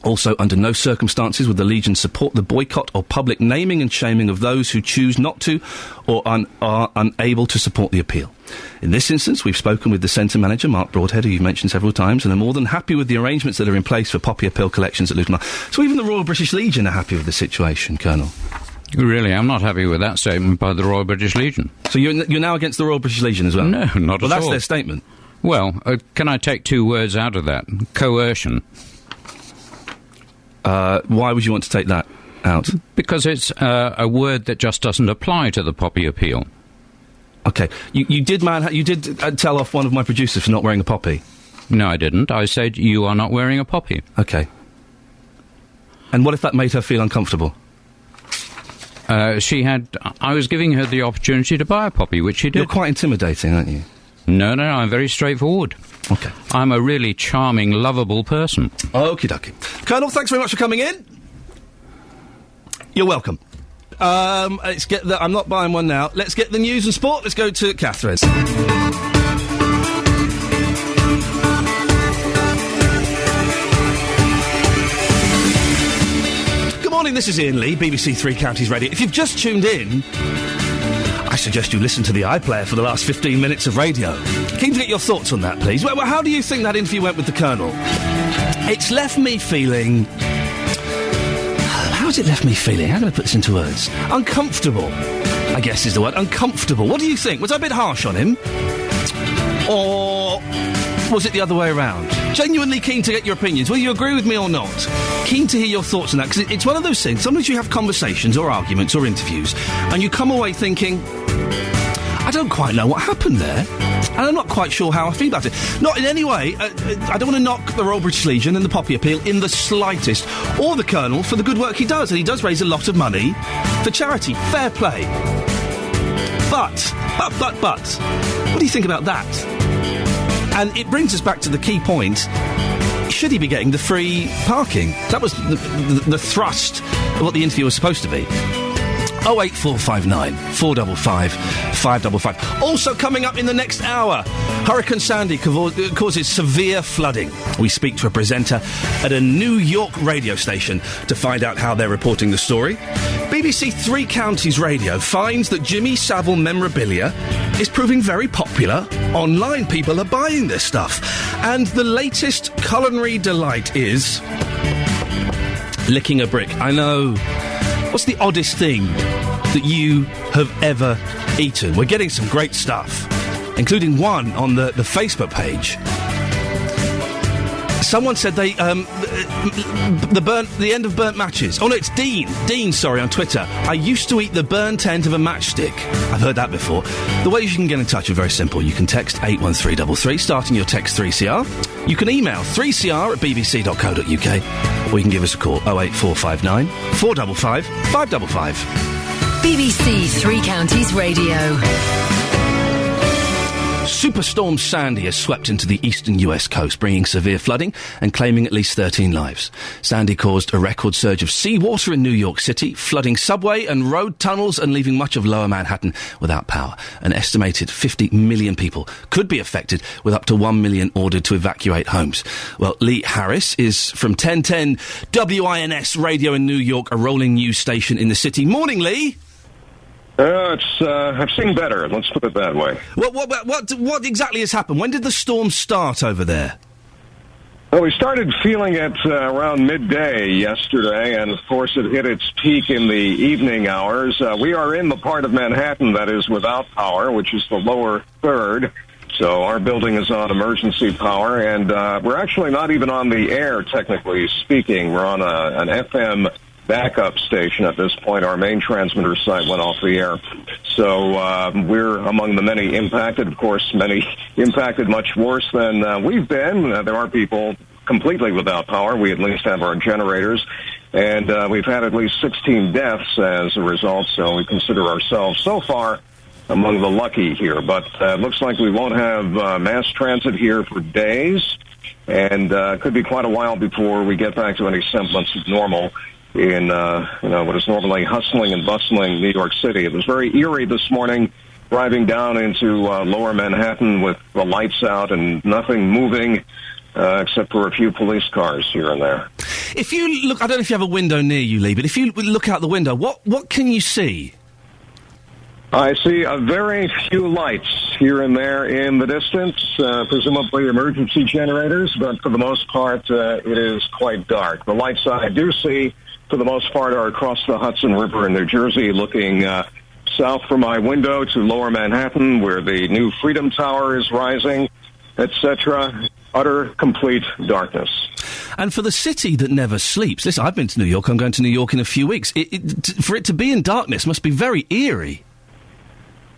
Also, under no circumstances would the Legion support the boycott or public naming and shaming of those who choose not to or are unable to support the appeal. In this instance, we've spoken with the centre manager, Mark Broadhead, who you've mentioned several times, and are more than happy with the arrangements that are in place for Poppy Appeal collections at Luton Mall. So even the Royal British Legion are happy with the situation, Colonel. Really, I'm not happy with that statement by the Royal British Legion. So you're now against the Royal British Legion as well? No, not at all. Well, that's their statement. Well, can I take two words out of that? Coercion. Why would you want to take that out? Because it's a word that just doesn't apply to the Poppy Appeal. OK. You did tell off one of my producers for not wearing a poppy. No, I didn't. I said you are not wearing a poppy. OK. And what if that made her feel uncomfortable? I was giving her the opportunity to buy a poppy, which she did. You're quite intimidating, aren't you? No, I'm very straightforward. OK. I'm a really charming, lovable person. Okie dokie. Colonel, thanks very much for coming in. You're welcome. Let's get I'm not buying one now. Let's get the news and sport. Let's go to Catherine. Good morning, this is Iain Lee, BBC Three Counties Radio. If you've just tuned in, I suggest you listen to the iPlayer for the last 15 minutes of radio. Keen to get your thoughts on that, please. Well, how do you think that interview went with the Colonel? It's left me feeling... how How's it left me feeling? How can I put this into words? Uncomfortable, I guess is the word. Uncomfortable. What do you think? Was I a bit harsh on him? Or was it the other way around? Genuinely keen to get your opinions. Will you agree with me or not? Keen to hear your thoughts on that, because it's one of those things. Sometimes you have conversations or arguments or interviews, and you come away thinking, I don't quite know what happened there, and I'm not quite sure how I feel about it. Not in any way. I don't want to knock the Royal British Legion and the Poppy Appeal in the slightest, or the Colonel for the good work he does, and he does raise a lot of money for charity. Fair play. But, what do you think about that? And it brings us back to the key point. Should he be getting the free parking? That was the thrust of what the interview was supposed to be. 08459 455 555. Also coming up in the next hour, Hurricane Sandy causes severe flooding. We speak to a presenter at a New York radio station to find out how they're reporting the story. BBC Three Counties Radio finds that Jimmy Savile memorabilia is proving very popular online. People are buying this stuff. And the latest culinary delight is licking a brick. I know. What's the oddest thing that you have ever eaten? We're getting some great stuff, including one on the Facebook page. Someone said the end of burnt matches. Oh no, it's Dean, sorry, on Twitter. I used to eat the burnt end of a matchstick. I've heard that before. The ways you can get in touch are very simple. You can text 81333, starting your text 3CR. You can email 3cr@bbc.co.uk, or you can give us a call 08459 455 555. BBC Three Counties Radio. Superstorm Sandy has swept into the eastern US coast, bringing severe flooding and claiming at least 13 lives. Sandy caused a record surge of seawater in New York City, flooding subway and road tunnels and leaving much of lower Manhattan without power. An estimated 50 million people could be affected, with up to 1 million ordered to evacuate homes. Well, Lee Harris is from 1010 WINS Radio in New York, a rolling news station in the city. Morning, Lee. I've seen better. Let's put it that way. What exactly has happened? When did the storm start over there? Well, we started feeling it around midday yesterday, and of course it hit its peak in the evening hours. We are in the part of Manhattan that is without power, which is the lower third. So our building is on emergency power, and we're actually not even on the air, technically speaking. We're on an FM backup station at this point. Our main transmitter site went off the air. So we're among the many impacted. Of course, many impacted much worse than we've been. There are people completely without power. We at least have our generators. And we've had at least 16 deaths as a result, so we consider ourselves so far among the lucky here. But it looks like we won't have mass transit here for days, and could be quite a while before we get back to any semblance of normal in what is normally hustling and bustling New York City. It was very eerie this morning, driving down into lower Manhattan with the lights out and nothing moving except for a few police cars here and there. If you look, I don't know if you have a window near you, Lee, but if you look out the window, what can you see? I see a very few lights here and there in the distance, presumably emergency generators, but for the most part, it is quite dark. The lights I do see, for the most part, are across the Hudson River in New Jersey, looking south from my window to lower Manhattan, where the new Freedom Tower is rising, etc. Utter, complete darkness. And for the city that never sleeps, listen, I've been to New York, I'm going to New York in a few weeks. For it to be in darkness must be very eerie.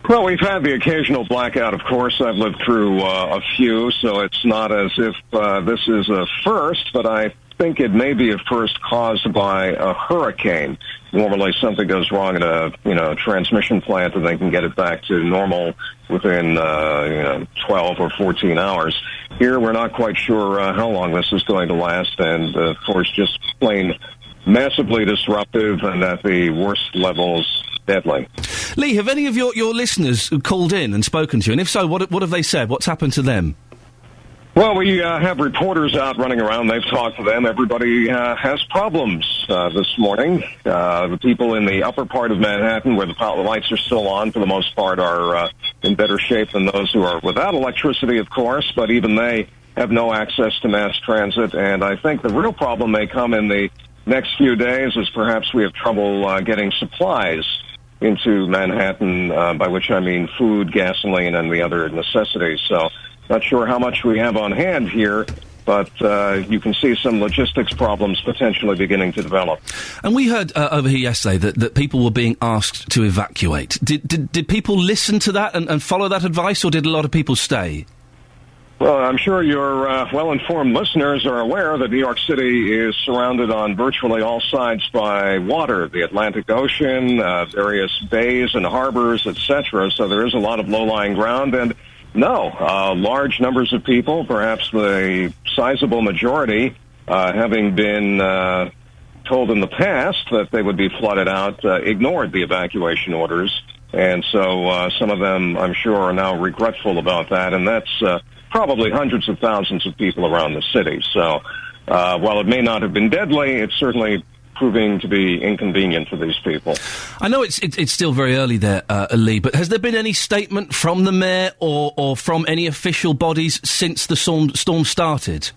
Well, we've had the occasional blackout, of course. I've lived through a few, so it's not as if this is a first, but I think it may be a first caused by a hurricane. Normally something goes wrong at a transmission plant and they can get it back to normal within 12 or 14 hours. Here we're not quite sure how long this is going to last, and of course just plain massively disruptive and at the worst levels deadly. Lee, have any of your listeners called in and spoken to you? And if so, what have they said? What's happened to them? Well, we have reporters out running around. They've talked to them. Everybody has problems this morning. The people in the upper part of Manhattan, where the lights are still on, for the most part, are in better shape than those who are without electricity, of course, but even they have no access to mass transit. And I think the real problem may come in the next few days, as perhaps we have trouble getting supplies into Manhattan, by which I mean food, gasoline, and the other necessities. So not sure how much we have on hand here, but you can see some logistics problems potentially beginning to develop. And we heard over here yesterday that people were being asked to evacuate. Did people listen to that and follow that advice, or did a lot of people stay? Well, I'm sure your well-informed listeners are aware that New York City is surrounded on virtually all sides by water, the Atlantic Ocean, various bays and harbors, etc. So there is a lot of low-lying ground, and large numbers of people, perhaps the sizable majority, having been told in the past that they would be flooded out, ignored the evacuation orders. And so some of them, I'm sure, are now regretful about that, and that's probably hundreds of thousands of people around the city. So while it may not have been deadly, it's certainly proving to be inconvenient for these people. I know it's still very early there, Lee, but has there been any statement from the mayor or from any official bodies since the storm started?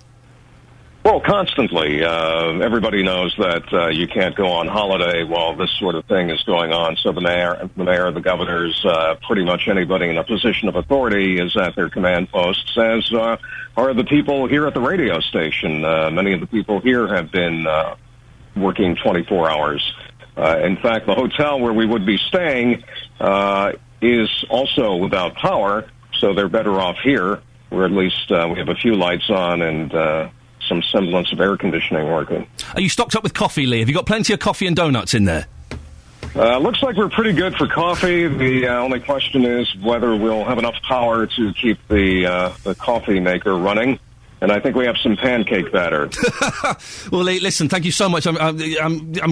Well, constantly. Everybody knows that you can't go on holiday while this sort of thing is going on. So the mayor, the governors, pretty much anybody in a position of authority is at their command posts, as are the people here at the radio station. Many of the people here have been working 24 hours. In fact, the hotel where we would be staying is also without power, so they're better off here, where at least we have a few lights on and some semblance of air conditioning working. Are you stocked up with coffee, Lee? Have you got plenty of coffee and donuts in there? Looks like we're pretty good for coffee. The only question is whether we'll have enough power to keep the coffee maker running. And I think we have some pancake batter. Well, Lee, listen, thank you so much. I'm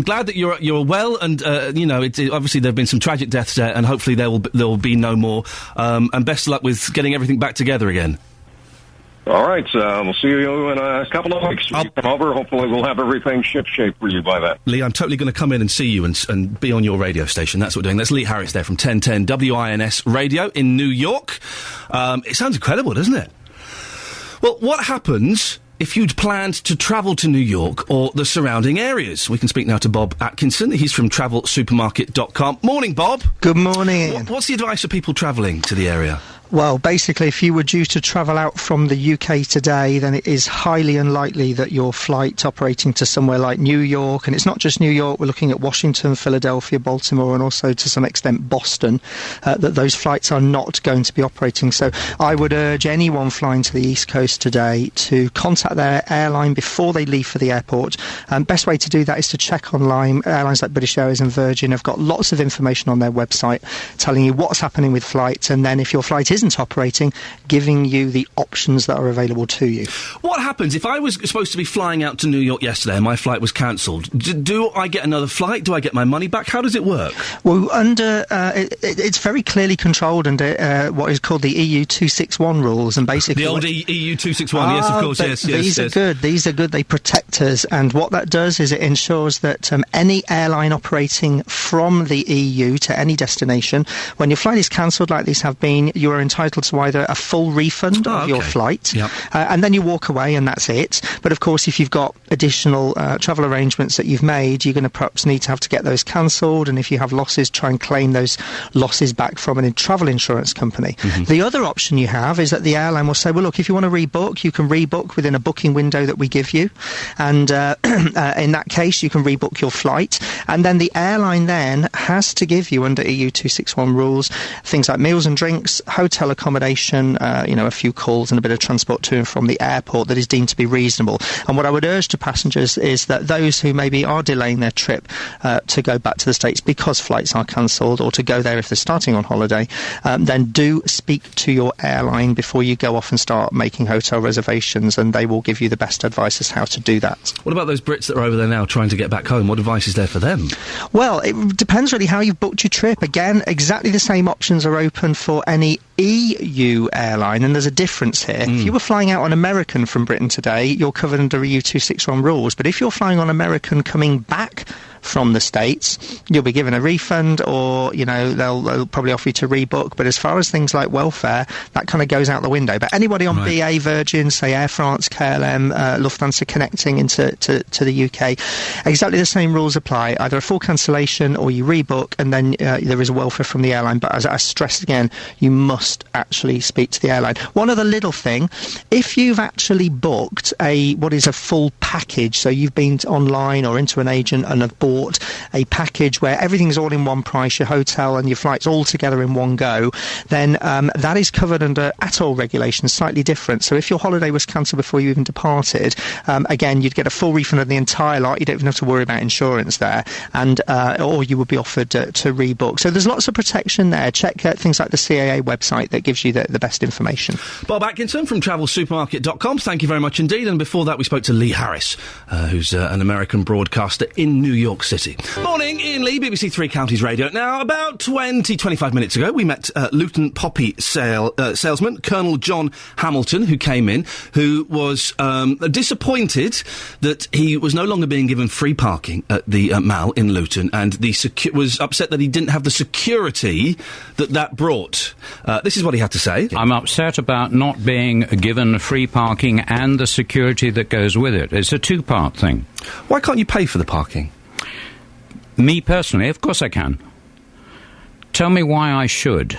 glad that you're well, and obviously there have been some tragic deaths there, and hopefully there will be no more. And best of luck with getting everything back together again. All right, we'll see you in a couple of weeks. When you come over, hopefully we'll have everything ship-shape for you by then. Lee, I'm totally going to come in and see you and be on your radio station. That's what we're doing. That's Lee Harris there from 1010 WINS Radio in New York. It sounds incredible, doesn't it? Well, what happens if you'd planned to travel to New York or the surrounding areas? We can speak now to Bob Atkinson. He's from TravelSupermarket.com. Morning, Bob. Good morning. What's the advice for people travelling to the area? Well, basically, if you were due to travel out from the UK today, then it is highly unlikely that your flight operating to somewhere like New York, and it's not just New York, we're looking at Washington, Philadelphia, Baltimore, and also to some extent Boston, that those flights are not going to be operating. So I would urge anyone flying to the East Coast today to contact their airline before they leave for the airport. Best way to do that is to check online. Airlines like British Airways and Virgin have got lots of information on their website telling you what's happening with flights, and then if your flight isn't operating, giving you the options that are available to you. What happens if I was supposed to be flying out to New York yesterday and my flight was cancelled? Do I get another flight? Do I get my money back? How does it work? Well, it's very clearly controlled under what is called the EU 261 rules, and basically the old EU 261. Yes, of course. Yes. These are good. These are good. They protect us, and what that does is it ensures that any airline operating from the EU to any destination, when your flight is cancelled, like these have been, you are entitled to either a full refund of your flight, and then you walk away and that's it. But of course, if you've got additional travel arrangements that you've made, you're going to perhaps need to have to get those cancelled, and if you have losses, try and claim those losses back from a travel insurance company. Mm-hmm. The other option you have is that the airline will say, well, look, if you want to rebook, you can rebook within a booking window that we give you, and in that case, you can rebook your flight, and then the airline then has to give you, under EU 261 rules, things like meals and drinks, hotel accommodation, a few calls and a bit of transport to and from the airport that is deemed to be reasonable. And what I would urge to passengers is that those who maybe are delaying their trip to go back to the States because flights are cancelled, or to go there if they're starting on holiday, then do speak to your airline before you go off and start making hotel reservations, and they will give you the best advice as how to do that. What about those Brits that are over there now trying to get back home? What advice is there for them? Well, it depends really how you've booked your trip. Again, exactly the same options are open for any EU airline, and there's a difference here. If you were flying out on American from Britain today, you're covered under EU 261 rules, but if you're flying on American coming back from the States, you'll be given a refund, or, you know, they'll probably offer you to rebook. But as far as things like welfare, that kind of goes out the window. But anybody on BA, Virgin, say Air France, KLM, Lufthansa connecting to the UK, exactly the same rules apply. Either a full cancellation or you rebook, and then there is a welfare from the airline. But as I stressed again, you must actually speak to the airline. One other little thing, if you've actually booked what is a full package, so you've been online or into an agent and have bought a package where everything's all in one price, your hotel and your flights all together in one go, then that is covered under ATOL regulations, slightly different. So if your holiday was cancelled before you even departed, again, you'd get a full refund of the entire lot. You don't even have to worry about insurance there, and or you would be offered to rebook. So there's lots of protection there. Check things like the CAA website that gives you the best information. Bob Atkinson from TravelSupermarket.com, thank you very much indeed. And before that, we spoke to Lee Harris, who's an American broadcaster in New York City. Morning, Iain Lee, BBC Three Counties Radio. Now, about 25 minutes ago, we met Luton Poppy salesman, Colonel John Hamilton, who came in, who was disappointed that he was no longer being given free parking at the Mall in Luton, and was upset that he didn't have the security that brought. This is what he had to say. I'm upset about not being given free parking and the security that goes with it. It's a two-part thing. Why can't you pay for the parking? Me personally, of course I can. Tell me why I should.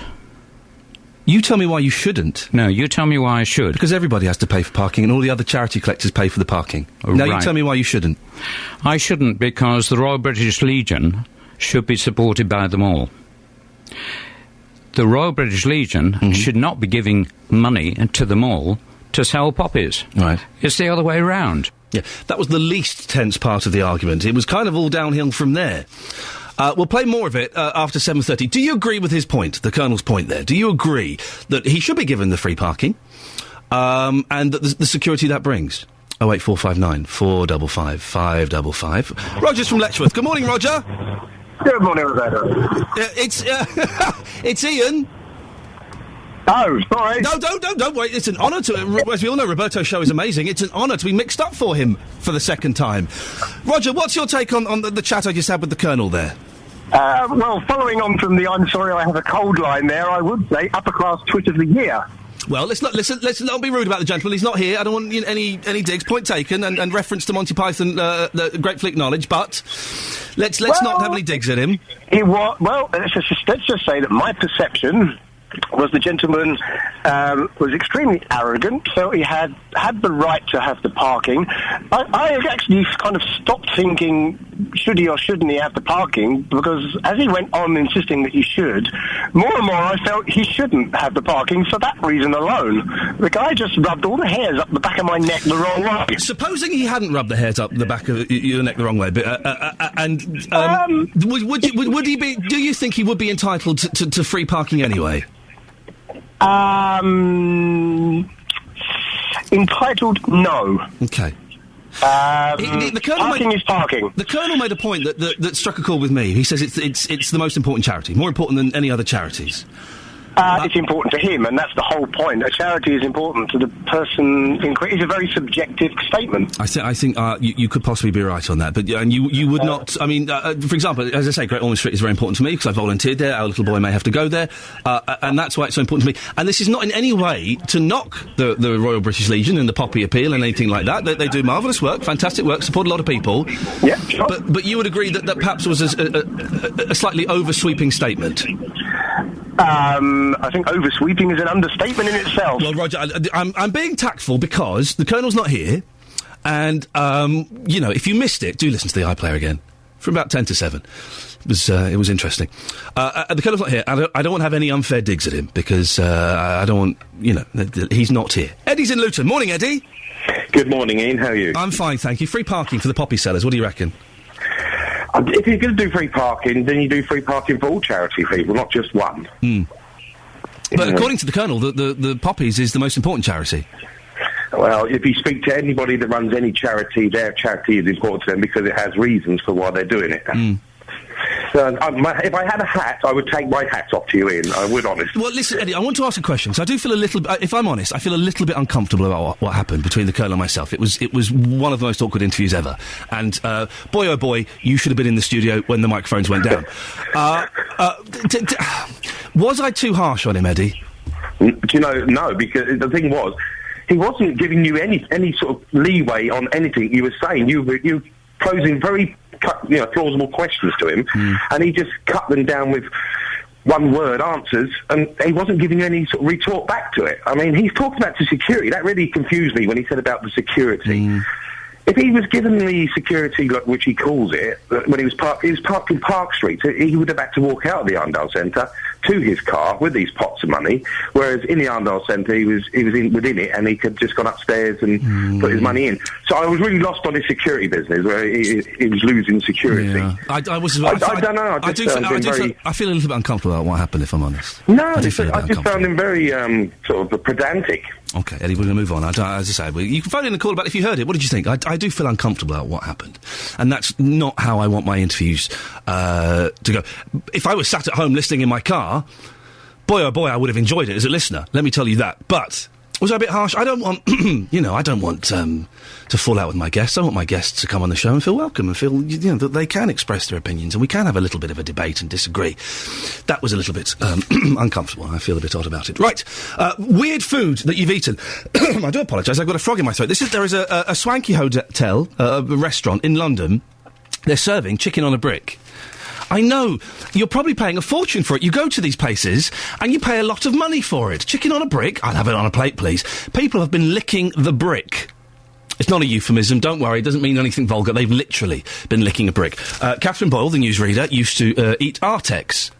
You tell me why you shouldn't. No, you tell me why I should. Because everybody has to pay for parking, and all the other charity collectors pay for the parking. Now you tell me why you shouldn't. I shouldn't because the Royal British Legion should be supported by them all. The Royal British Legion should not be giving money to them all to sell poppies. Right. It's the other way round. Yeah, that was the least tense part of the argument. It was kind of all downhill from there. We'll play more of it after 7:30. Do you agree with his point, the Colonel's point there? Do you agree that he should be given the free parking, and that the security that brings? 08459 455 555. Roger's from Letchworth. Good morning, Roger. Good morning, Roberto. It's Iain. Oh, sorry. No, don't worry. It's an honour to... As we all know, Roberto's show is amazing. It's an honour to be mixed up for him for the second time. Roger, what's your take on the chat I just had with the Colonel there? Well, following on from the I'm sorry I have a cold line there, I would say upper class twit of the year. Well, let's not be rude about the gentleman. He's not here. I don't want any digs. Point taken, and reference to Monty Python, the Great Fleet Knowledge. But let's not have any digs at him. Well, let's just say that my perception was the gentleman was extremely arrogant, felt he had the right to have the parking. I actually kind of stopped thinking, should he or shouldn't he have the parking, because as he went on insisting that he should, more and more I felt he shouldn't have the parking for that reason alone. The guy just rubbed all the hairs up the back of my neck the wrong way. Supposing he hadn't rubbed the hairs up the back of your neck the wrong way, but would he be? Do you think he would be entitled to free parking anyway? Entitled, no. Okay. Parking is parking. The Colonel made a point that struck a chord with me. He says it's the most important charity, more important than any other charities. It's important to him, and that's the whole point. A charity is important to the person in question. It's a very subjective statement. I think you could possibly be right on that, but and you would not. I mean, for example, as I say, Great Ormond Street is very important to me because I volunteered there. Our little boy may have to go there, and that's why it's so important to me. And this is not in any way to knock the Royal British Legion and the Poppy Appeal and anything like that. They do marvellous work, fantastic work, support a lot of people. Yeah, sure. But you would agree that perhaps was a slightly oversweeping statement. I think oversweeping is an understatement in itself. Well, Roger, I'm being tactful because the Colonel's not here, and, if you missed it, do listen to the iPlayer again. From about 10 to 7. It was interesting. The Colonel's not here. I don't want to have any unfair digs at him, because I don't want, he's not here. Eddie's in Luton. Morning, Eddie. Good morning, Iain. How are you? I'm fine, thank you. Free parking for the poppy sellers. What do you reckon? If you're going to do free parking, then you do free parking for all charity people, not just one. But according to the Colonel, the poppies is the most important charity. Well, if you speak to anybody that runs any charity, their charity is important to them because it has reasons for why they're doing it. if I had a hat, I would take my hat off to you, Ian. I would, honestly. Well, listen, Eddie, I want to ask a question. So I do feel a little... if I'm honest, I feel a little bit uncomfortable about what happened between the Colonel and myself. It was one of the most awkward interviews ever. And, boy, oh boy, you should have been in the studio when the microphones went down. Was I too harsh on him, Eddie? Do you know, no, because the thing was, he wasn't giving you any sort of leeway on anything you were saying. You were posing very, plausible questions to him, and he just cut them down with one-word answers, and he wasn't giving you any sort of retort back to it. I mean, he's talking about the security. That really confused me when he said about the security. If he was given the security, which he calls it, when he was parked in Park Street, he would have had to walk out of the Arndale Centre to his car with these pots of money, whereas in the Arndale Centre he was within it, and he could just gone upstairs and put his money in. So I was really lost on his security business, where he was losing security. Yeah. I don't know. I feel a little bit uncomfortable about what happened, if I'm honest. No, I just found him very sort of pedantic. Okay, Eddie, we're going to move on. As I say, you can phone in and call about if you heard it. What did you think? I do feel uncomfortable about what happened. And that's not how I want my interviews to go. If I was sat at home listening in my car, boy, oh boy, I would have enjoyed it as a listener. Let me tell you that. But was I a bit harsh? I don't want, I don't want to fall out with my guests. I want my guests to come on the show and feel welcome and feel, that they can express their opinions and we can have a little bit of a debate and disagree. That was a little bit uncomfortable. I feel a bit odd about it. Right, weird food that you've eaten. I do apologise. I've got a frog in my throat. There is a swanky hotel, a restaurant in London. They're serving chicken on a brick. I know. You're probably paying a fortune for it. You go to these places and you pay a lot of money for it. Chicken on a brick? I'll have it on a plate, please. People have been licking the brick. It's not a euphemism, don't worry, it doesn't mean anything vulgar. They've literally been licking a brick. Catherine Boyle, the newsreader, used to eat Artex.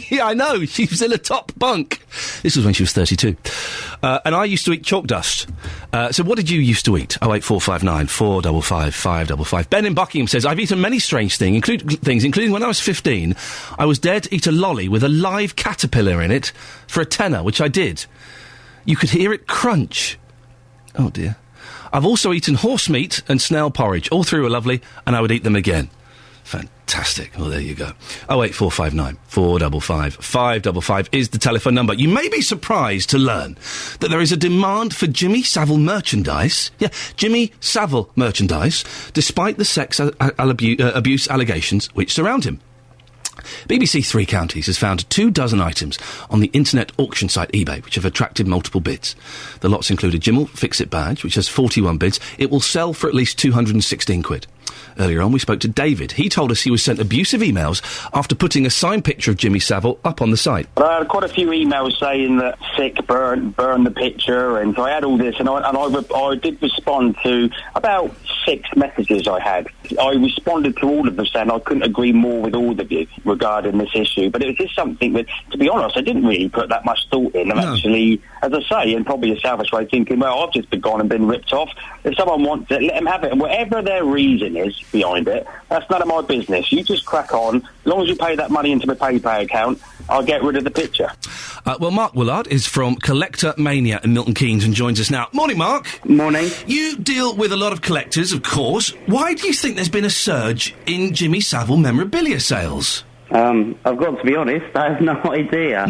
Yeah, I know, she was in a top bunk. This was when she was 32. And I used to eat chalk dust. So what did you used to eat? 08459 455 555. Ben in Buckingham says, I've eaten many strange things, including when I was 15, I was dared to eat a lolly with a live caterpillar in it for a tenner, which I did. You could hear it crunch. Oh, dear. I've also eaten horse meat and snail porridge. All three were lovely, and I would eat them again. Fantastic. Well, there you go. 08459 455 555 is the telephone number. You may be surprised to learn that there is a demand for Jimmy Savile merchandise. Yeah, Jimmy Savile merchandise, despite the sex abuse allegations which surround him. BBC Three Counties has found 24 items on the internet auction site eBay, which have attracted multiple bids. The lots include a Jim will Fix It badge, which has 41 bids. It will sell for at least 216 quid. Earlier on, we spoke to David. He told us he was sent abusive emails after putting a signed picture of Jimmy Savile up on the site. I had quite a few emails saying that sick, burn the picture, and so I had all this, and I did respond to about 6 messages I had. I responded to all of them saying I couldn't agree more with all of you regarding this issue, but it was just something that, to be honest, I didn't really put that much thought in. I'm actually, as I say, and probably a selfish way, thinking, well, I've just gone and been ripped off. If someone wants it, let them have it, and whatever their reason is behind it, that's none of my business. You just crack on. As long as you pay that money into my PayPal account, I'll get rid of the picture. Well, Mark Willard is from Collector Mania in Milton Keynes and joins us now. Morning, Mark. Morning. You deal with a lot of collectors, of course. Why do you think there's been a surge in Jimmy Savile memorabilia sales? I've got to be honest, I have no idea.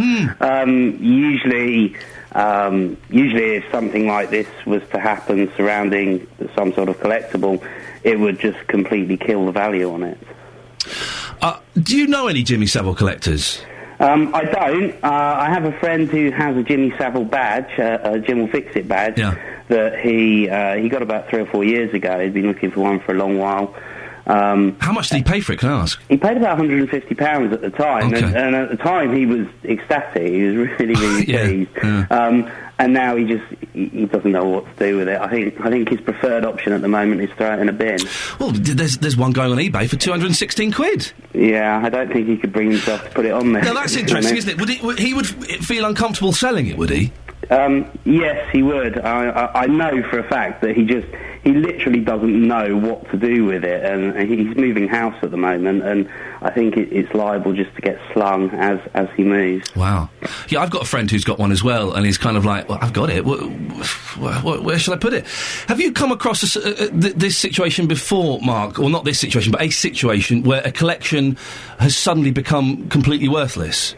Usually if something like this was to happen surrounding some sort of collectible, it would just completely kill the value on it. Do you know any Jimmy Savile collectors? I don't. I have a friend who has a Jimmy Savile badge, a Jim will Fix It badge, that he got about 3 or 4 years ago. He'd been looking for one for a long while. How much did he pay for it, can I ask? He paid about £150 at the time, Okay. and at the time he was ecstatic. He was really, really pleased. Yeah. And now he doesn't know what to do with it. I think his preferred option at the moment is throw it in a bin. Well, there's one going on eBay for 216 quid. Yeah, I don't think he could bring himself to put it on there. Now, that's interesting, isn't it? He would feel uncomfortable selling it, would he? Yes, he would. I know for a fact that he he literally doesn't know what to do with it, and he's moving house at the moment, and I think it's liable just to get slung as he moves. Wow. Yeah, I've got a friend who's got one as well, and he's kind of like, well, I've got it. Where shall I put it? Have you come across this situation before, Mark? Or not this situation, but a situation where a collection has suddenly become completely worthless?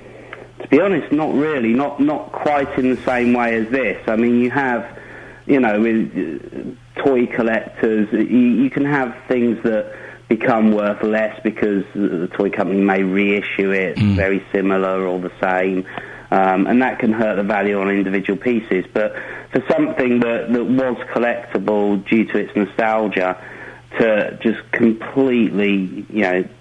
To be honest, not really. Not quite in the same way as this. I mean, you have, with toy collectors, you can have things that become worth less because the toy company may reissue it very similar or the same, and that can hurt the value on individual pieces. But for something that was collectible due to its nostalgia to just completely,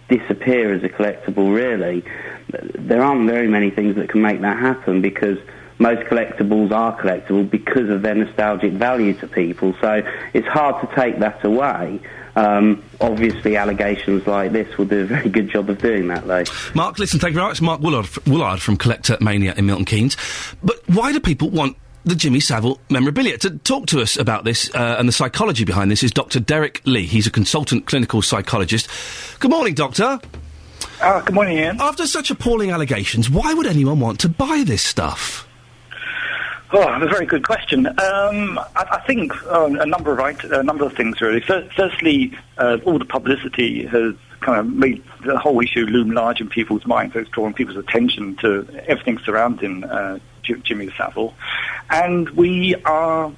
disappear as a collectible, really, there aren't very many things that can make that happen, because most collectibles are collectible because of their nostalgic value to people. So it's hard to take that away. Obviously, allegations like this will do a very good job of doing that, though. Mark, listen, thank you very much. Mark Woolard from Collector Mania in Milton Keynes. But why do people want the Jimmy Savile memorabilia? To talk to us about this and the psychology behind this is Dr. Derek Lee. He's a consultant clinical psychologist. Good morning, Doctor. Good morning, Ian. After such appalling allegations, why would anyone want to buy this stuff? Oh, a very good question. I think a number of things, really. Firstly, all the publicity has kind of made the whole issue loom large in people's minds. So it's drawn people's attention to everything surrounding Jimmy Savile. And we are,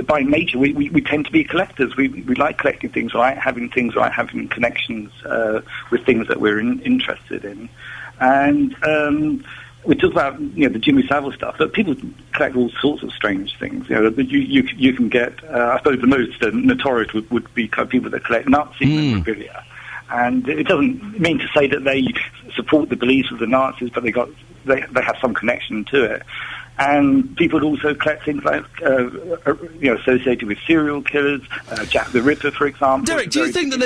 by nature, we tend to be collectors. We like collecting things, like having connections with things that we're interested in. And we talk about the Jimmy Savile stuff, but people collect all sorts of strange things. You can get. I suppose the most notorious would be kind of people that collect Nazi memorabilia, and it doesn't mean to say that they support the beliefs of the Nazis, but they have some connection to it. And people would also collect things like, associated with serial killers, Jack the Ripper, for example. Derek, do you think that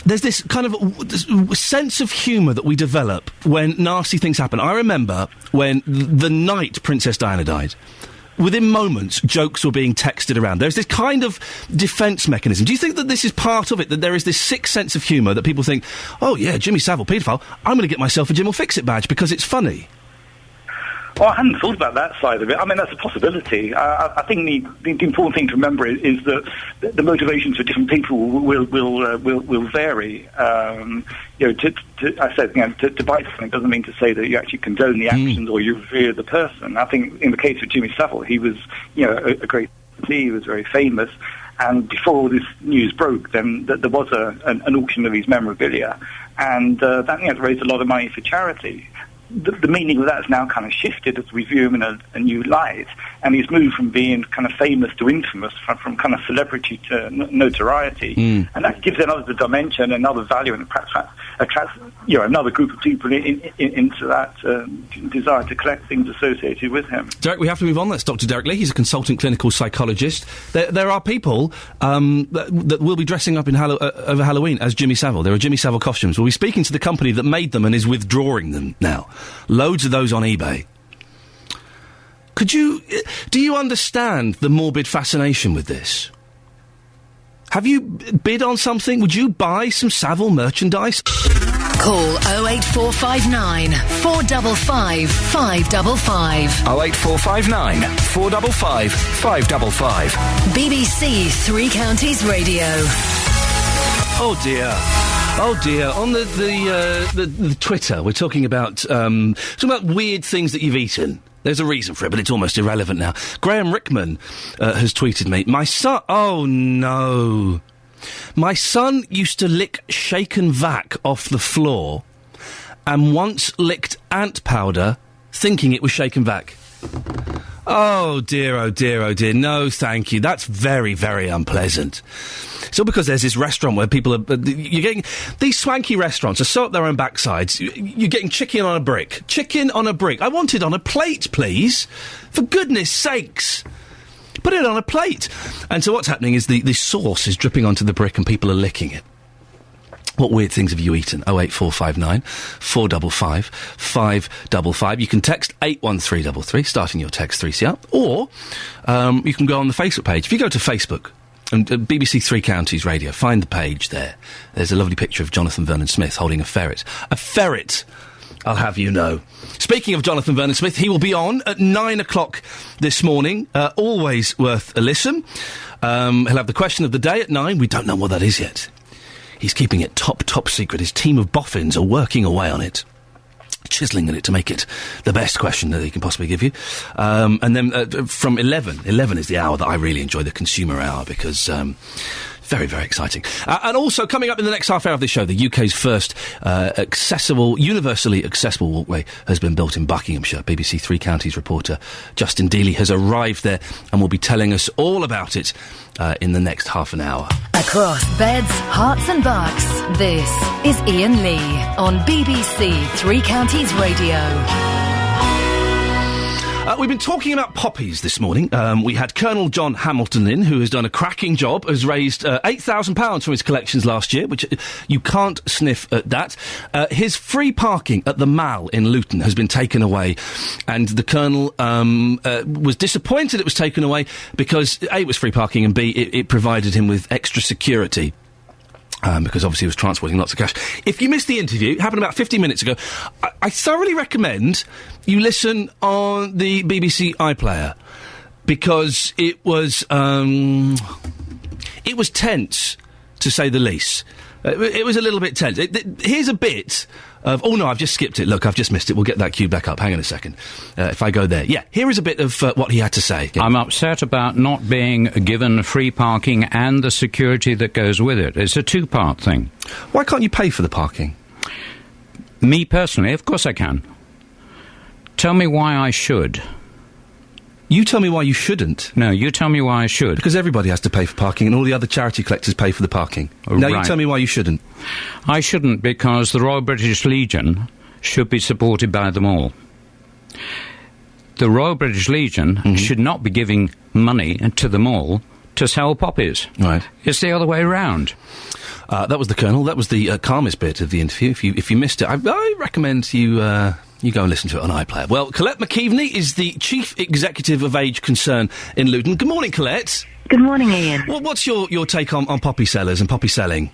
there's this kind of sense of humour that we develop when nasty things happen? I remember when the night Princess Diana died, within moments, jokes were being texted around. There's this kind of defence mechanism. Do you think that this is part of it, that there is this sick sense of humour that people think, oh yeah, Jimmy Savile, paedophile, I'm going to get myself a Jim will Fix It badge because it's funny? Well, I hadn't thought about that side of it. I mean, that's a possibility. I think the important thing to remember is that the motivations for different people will vary. I said, to buy something doesn't mean to say that you actually condone the actions or you revere the person. I think in the case of Jimmy Savile, he was, a great. He was very famous. And before all this news broke, then there was an auction of his memorabilia, and that raised a lot of money for charity. The meaning of that has now kind of shifted as we view him in a new light, and he's moved from being kind of famous to infamous, from kind of celebrity to notoriety, and that gives another dimension, another value, and perhaps attracts another group of people into that desire to collect things associated with him. Derek, we have to move on. That's Dr. Derek Lee. He's a consultant clinical psychologist. There are people that will be dressing up in over Halloween as Jimmy Savile. There are Jimmy Savile costumes. We'll be speaking to the company that made them and is withdrawing them now. Loads of those on eBay. Do you understand the morbid fascination with this? Have you bid on something? Would you buy some Savile merchandise? Call 08459 455 555. 08459 455 555. BBC Three Counties Radio. Oh dear. Oh dear. On the Twitter, we're talking about weird things that you've eaten. There's a reason for it, but it's almost irrelevant now. Graham Rickman has tweeted me. My son... Oh, no. My son used to lick shaken vac off the floor and once licked ant powder thinking it was shaken vac. Oh, dear, oh, dear, oh, dear. No, thank you. That's very, very unpleasant. It's all because there's this restaurant where people are... You're getting... These swanky restaurants are so up their own backsides. You're getting chicken on a brick. Chicken on a brick. I want it on a plate, please. For goodness sakes. Put it on a plate. And so what's happening is the sauce is dripping onto the brick and people are licking it. What weird things have you eaten? 08459 455 555. You can text 81333, starting your text 3CR, or you can go on the Facebook page. If you go to Facebook and BBC Three Counties Radio, find the page there. There's a lovely picture of Jonathan Vernon Smith holding a ferret. A ferret, I'll have you know. Speaking of Jonathan Vernon Smith, he will be on at 9 o'clock this morning. Always worth a listen. He'll have the question of the day at 9. We don't know what that is yet. He's keeping it top secret. His team of boffins are working away on it, chiselling at it to make it the best question that he can possibly give you. And then from 11 is the hour that I really enjoy, the consumer hour, because very, very exciting. And also, coming up in the next half hour of this show, the UK's first universally accessible walkway has been built in Buckinghamshire. BBC Three Counties reporter Justin Dealey has arrived there and will be telling us all about it in the next half an hour. Across beds, hearts and bucks, this is Iain Lee on BBC Three Counties Radio. We've been talking about poppies this morning. We had Colonel John Hamilton in, who has done a cracking job, has raised £8,000 from his collections last year, which you can't sniff at that. His free parking at the Mall in Luton has been taken away, and the Colonel was disappointed it was taken away because, A, it was free parking, and B, it provided him with extra security. Because obviously he was transporting lots of cash. If you missed the interview, it happened about 15 minutes ago, I thoroughly recommend you listen on the BBC iPlayer, because it was tense, to say the least. It was a little bit tense. Here's a bit of... Oh, no, I've just skipped it. Look, I've just missed it. We'll get that cue back up. Hang on a second. If I go there. Yeah, here is a bit of what he had to say. I'm upset about not being given free parking and the security that goes with it. It's a two-part thing. Why can't you pay for the parking? Me personally, of course I can. Tell me why I should. You tell me why you shouldn't. No, you tell me why I should. Because everybody has to pay for parking, and all the other charity collectors pay for the parking. Now you tell me why you shouldn't. I shouldn't, because the Royal British Legion should be supported by them all. The Royal British Legion should not be giving money to them all to sell poppies. Right. It's the other way round. That was the Colonel. That was the calmest bit of the interview. If you missed it, I recommend you go and listen to it on iPlayer. Well, Colette McKeveney is the Chief Executive of Age Concern in Luton. Good morning, Colette. Good morning, Ian. What's your take on poppy sellers and poppy selling?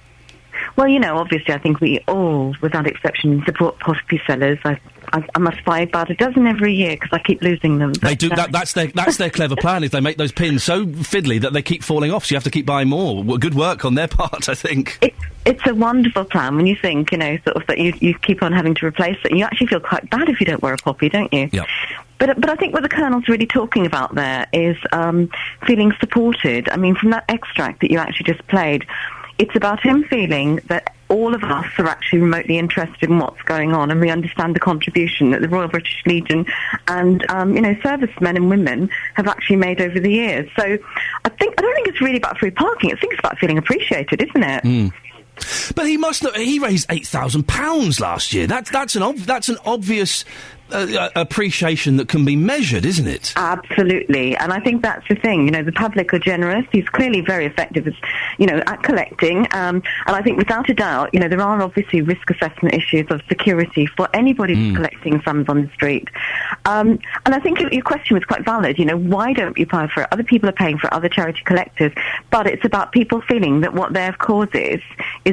Well, obviously I think we all, without exception, support poppy sellers. I must buy about a dozen every year because I keep losing them. They do. That's their clever plan, is they make those pins so fiddly that they keep falling off, so you have to keep buying more. Good work on their part, I think. It's a wonderful plan when you think, sort of that you keep on having to replace it. And you actually feel quite bad if you don't wear a poppy, don't you? Yeah. But I think what the Colonel's really talking about there is feeling supported. I mean, from that extract that you actually just played, it's about him feeling that all of us are actually remotely interested in what's going on, and we understand the contribution that the Royal British Legion and, servicemen and women have actually made over the years. So I don't think it's really about free parking. I think it's about feeling appreciated, isn't it? Mm. But he must not. He raised £8,000 last year. That's an obvious appreciation that can be measured, isn't it? Absolutely, and I think that's the thing. The public are generous. He's clearly very effective, at collecting. And I think, without a doubt, there are obviously risk assessment issues of security for anybody that's collecting funds on the street. And I think your question was quite valid. Why don't you pay for it? Other people are paying for other charity collectors, but it's about people feeling that what their cause is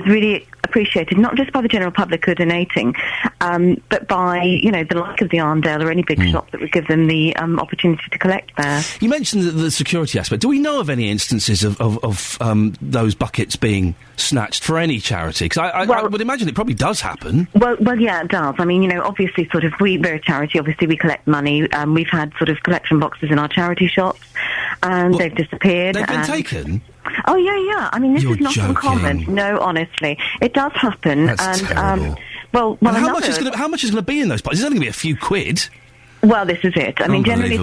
really appreciated, not just by the general public who are donating, but by, the like of the Arndale or any big shop that would give them the opportunity to collect there. You mentioned the security aspect. Do we know of any instances of those buckets being snatched for any charity? Because I would imagine it probably does happen. Well, yeah, it does. I mean, obviously, we're a charity. Obviously, we collect money. We've had sort of collection boxes in our charity shops, and they've disappeared. They've been taken? Oh, yeah. I mean, this You're is not joking. uncommon. No, honestly. It does happen. That's terrible. Well, and how much is going to be in those pots? It's only going to be a few quid. Well, this is it. I mean, generally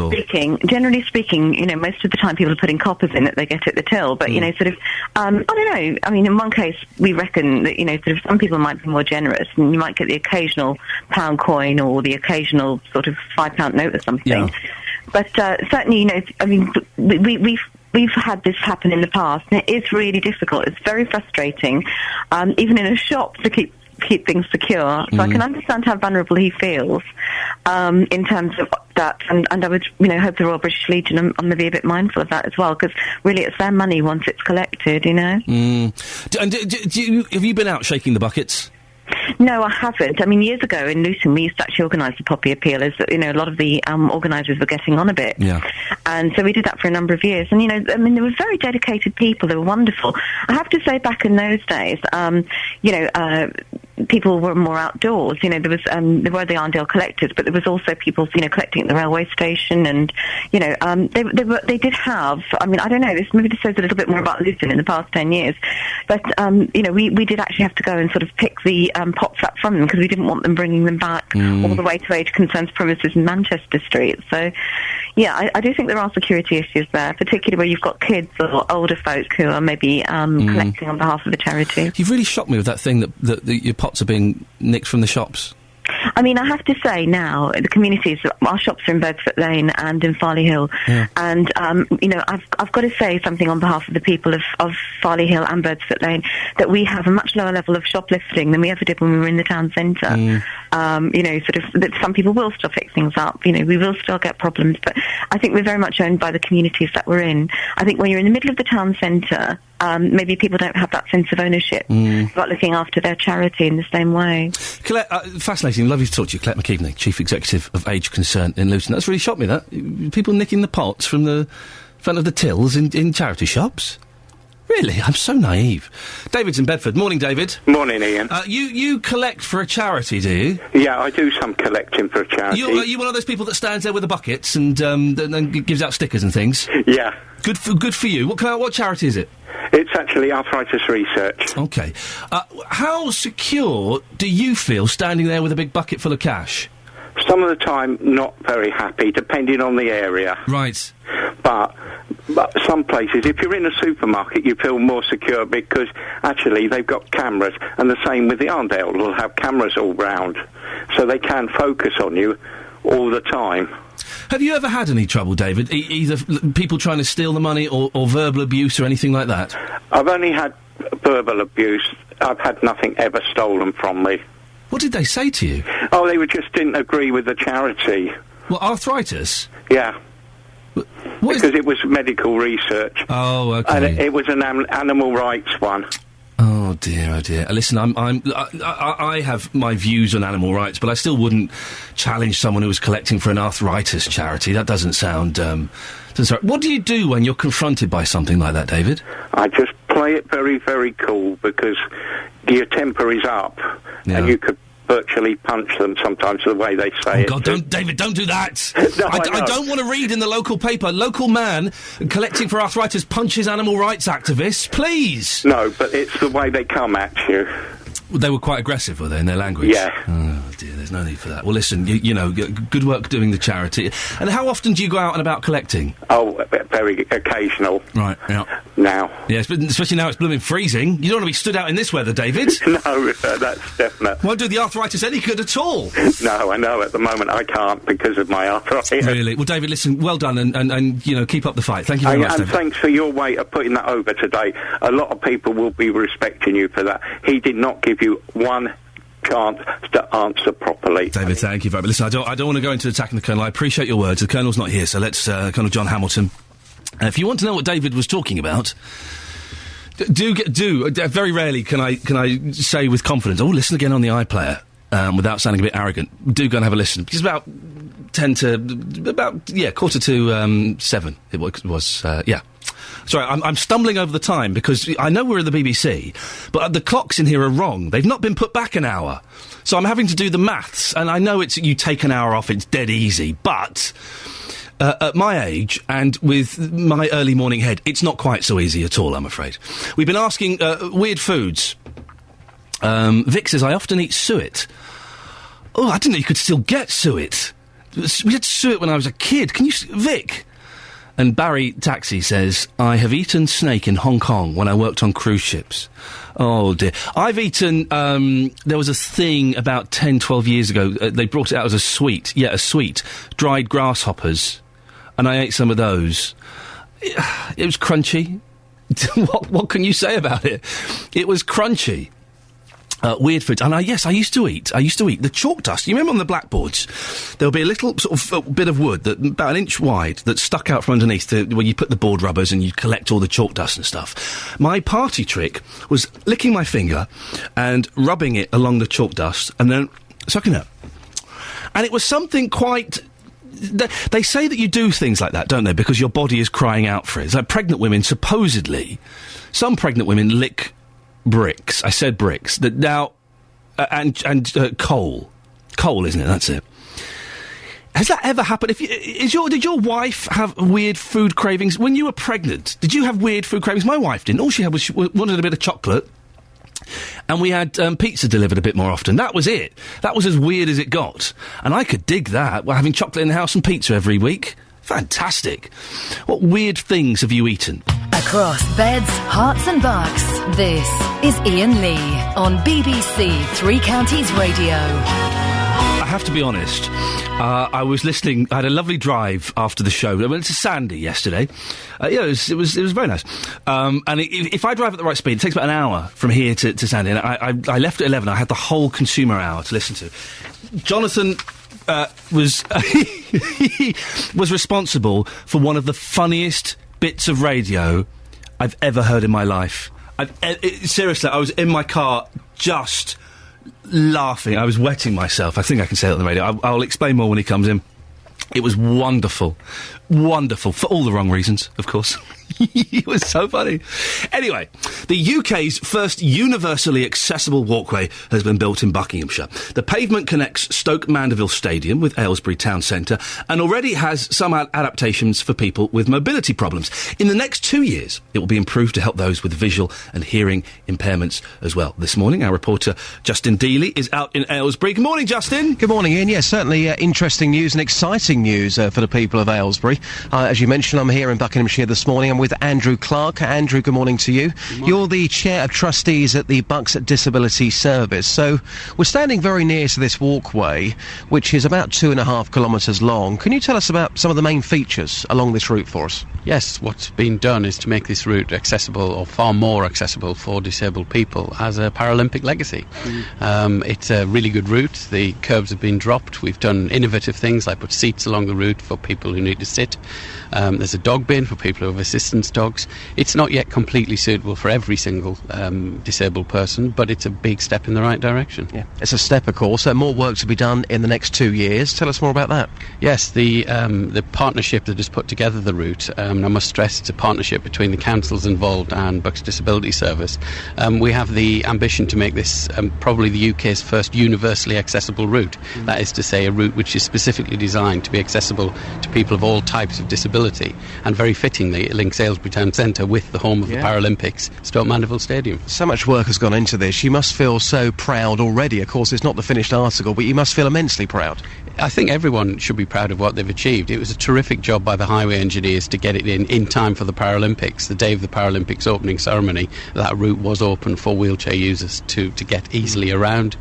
speaking, most of the time people are putting coppers in that they get at the till. But, I don't know. I mean, in one case, we reckon that, some people might be more generous and you might get the occasional pound coin or the occasional sort of £5 note or something. Yeah. But certainly, I mean, we we've had this happen in the past, and it is really difficult. It's very frustrating, even in a shop, to keep things secure. So I can understand how vulnerable he feels in terms of that, and I would, hope the Royal British Legion are maybe a bit mindful of that as well, because really it's their money once it's collected, And have you been out shaking the buckets? No, I haven't. I mean, years ago in Luton, we used to actually organise the Poppy Appeal, as a lot of the organisers were getting on a bit. Yeah. And so we did that for a number of years. And, there were very dedicated people. They were wonderful. I have to say, back in those days, people were more outdoors. There were the Arndale collectors, but there was also people, collecting at the railway station. And, they did have, I don't know, this says a little bit more about Luton in the past 10 years. But, we did actually have to go and sort of pick the pots up from them, because we didn't want them bringing them back all the way to Age Concerns premises in Manchester Street. So, yeah, I do think there are security issues there, particularly where you've got kids or older folk who are maybe collecting on behalf of a charity. You've really shocked me with that thing that your pots are being nicked from the shops. I have to say now, the communities, our shops are in Birdfoot Lane and in Farley Hill. Yeah. And, I've got to say something on behalf of the people of Farley Hill and Birdfoot Lane, that we have a much lower level of shoplifting than we ever did when we were in the town centre. That some people will still pick things up. We will still get problems, but I think we're very much owned by the communities that we're in. I think when you're in the middle of the town centre, maybe people don't have that sense of ownership about looking after their charity in the same way. Colette, fascinating. Lovely to talk to you. Colette McKeveney, Chief Executive of Age Concern in Luton. That's really shocked me, that. People nicking the pots from the front of the tills in charity shops. Really? I'm so naive. David's in Bedford. Morning, David. Morning, Ian. You collect for a charity, do you? Yeah, I do some collecting for a charity. Are you one of those people that stands there with the buckets and gives out stickers and things? Yeah. Good for you. What charity is it? It's actually Arthritis Research. Okay. How secure do you feel standing there with a big bucket full of cash? Some of the time, not very happy, depending on the area. Right. But some places, if you're in a supermarket, you feel more secure, because actually they've got cameras, and the same with the Arndale will have cameras all round, so they can focus on you all the time. Have you ever had any trouble, David? Either people trying to steal the money or verbal abuse or anything like that? I've only had verbal abuse. I've had nothing ever stolen from me. What did they say to you? Oh, they just didn't agree with the charity. Well, arthritis? Yeah. Because it was medical research. Oh, okay. And it was an animal rights one. Oh dear, oh dear. Listen, I have my views on animal rights, but I still wouldn't challenge someone who was collecting for an arthritis charity. That doesn't sound. What do you do when you're confronted by something like that, David? I just play it very, very cool, because your temper is up, and you could virtually punch them sometimes, the way they say it. God, David, don't do that! No, I don't want to read in the local paper, local man collecting for arthritis punches animal rights activists, please! No, but it's the way they come at you. They were quite aggressive, were they, in their language? Yeah. Oh, dear, there's no need for that. Well, listen, good work doing the charity. And how often do you go out and about collecting? Oh, very occasional. Right, yeah. Now. Yeah, especially now it's blooming freezing. You don't want to be stood out in this weather, David. No, that's definite. Won't do the arthritis any good at all. No, I know, at the moment I can't because of my arthritis. Really? Well, David, listen, well done, and keep up the fight. Thank you very much, And David. thanks for your way of putting that over today. A lot of people will be respecting you for that. He did not give you one chance to answer properly. David, thank you very much. Listen, I don't want to go into attacking the Colonel. I appreciate your words. The Colonel's not here, so let's, Colonel John Hamilton. If you want to know what David was talking about, very rarely can I say with confidence, oh, listen again on the iPlayer, without sounding a bit arrogant. Do go and have a listen. It's about 7:15, it was, yeah. Sorry, I'm stumbling over the time because I know we're at the BBC, but the clocks in here are wrong. They've not been put back an hour. So I'm having to do the maths, and I know you take an hour off, it's dead easy, but at my age and with my early morning head, it's not quite so easy at all, I'm afraid. We've been asking weird foods. Vic says, I often eat suet. Oh, I didn't know you could still get suet. We had suet when I was a kid. Can you... Vic... And Barry Taxi says, I have eaten snake in Hong Kong when I worked on cruise ships. Oh, dear. I've eaten, there was a thing about 10, 12 years ago, they brought it out as a sweet. Yeah, a sweet. Dried grasshoppers. And I ate some of those. It was crunchy. What can you say about it? It was crunchy. Weird food. And I used to eat the chalk dust. You remember on the blackboards, there'll be a little sort of bit of wood that about an inch wide that stuck out from underneath where you put the board rubbers and you collect all the chalk dust and stuff. My party trick was licking my finger and rubbing it along the chalk dust and then sucking it. And it was something quite... They say that you do things like that, don't they? Because your body is crying out for it. It's like pregnant women, supposedly, some pregnant women lick bricks. I said bricks. That now, and coal, isn't it? That's it. Has that ever happened? Did your wife have weird food cravings when you were pregnant? Did you have weird food cravings? My wife didn't. All she had was she wanted a bit of chocolate, and we had pizza delivered a bit more often. That was it. That was as weird as it got, and I could dig that. We're having chocolate in the house and pizza every week. Fantastic. What weird things have you eaten? Across beds, hearts and bucks, this is Iain Lee on BBC Three Counties Radio. I have to be honest, I was listening, I had a lovely drive after the show. I went to Sandy yesterday. It was very nice. And if I drive at the right speed, it takes about an hour from here to Sandy. And I left at 11, I had the whole consumer hour to listen to. Jonathan... was responsible for one of the funniest bits of radio I've ever heard in my life. Seriously, I was in my car just laughing. I was wetting myself. I think I can say that on the radio. I'll explain more when he comes in. It was wonderful. Wonderful. For all the wrong reasons, of course. It was so funny. Anyway, the UK's first universally accessible walkway has been built in Buckinghamshire. The pavement connects Stoke Mandeville Stadium with Aylesbury Town Centre and already has some adaptations for people with mobility problems. In the next 2 years, it will be improved to help those with visual and hearing impairments as well. This morning, our reporter Justin Dealey is out in Aylesbury. Good morning, Justin. Good morning, Ian. Yes, certainly interesting news and exciting news for the people of Aylesbury. As you mentioned, I'm here in Buckinghamshire this morning. I'm with Andrew Clark. Andrew, good morning to you. You're the Chair of Trustees at the Bucks Disability Service. So we're standing very near to this walkway, which is about 2.5 kilometres long. Can you tell us about some of the main features along this route for us? Yes, what's been done is to make this route accessible, or far more accessible, for disabled people as a Paralympic legacy. It's a really good route. The curbs have been dropped. We've done innovative things like put seats along the route for people who need to sit. There's a dog bin for people who have assistance dogs. It's not yet completely suitable for every single disabled person, but it's a big step in the right direction. Yeah, it's a step, of course. More work to be done in the next 2 years. Tell us more about that. Yes, the partnership that has put together the route, and I must stress it's a partnership between the councils involved and Bucks Disability Service. We have the ambition to make this probably the UK's first universally accessible route. That is to say, a route which is specifically designed to be accessible to people of all types of disability, and very fittingly it links Aylesbury Town Centre with the home of the Paralympics, Stoke Mandeville Stadium. So much work has gone into this. You must feel so proud already. Of course, it's not the finished article, but you must feel immensely proud. I think everyone should be proud of what they've achieved. It was a terrific job by the highway engineers to get it in time for the Paralympics. The day of the Paralympics opening ceremony, that route was open for wheelchair users to get easily around.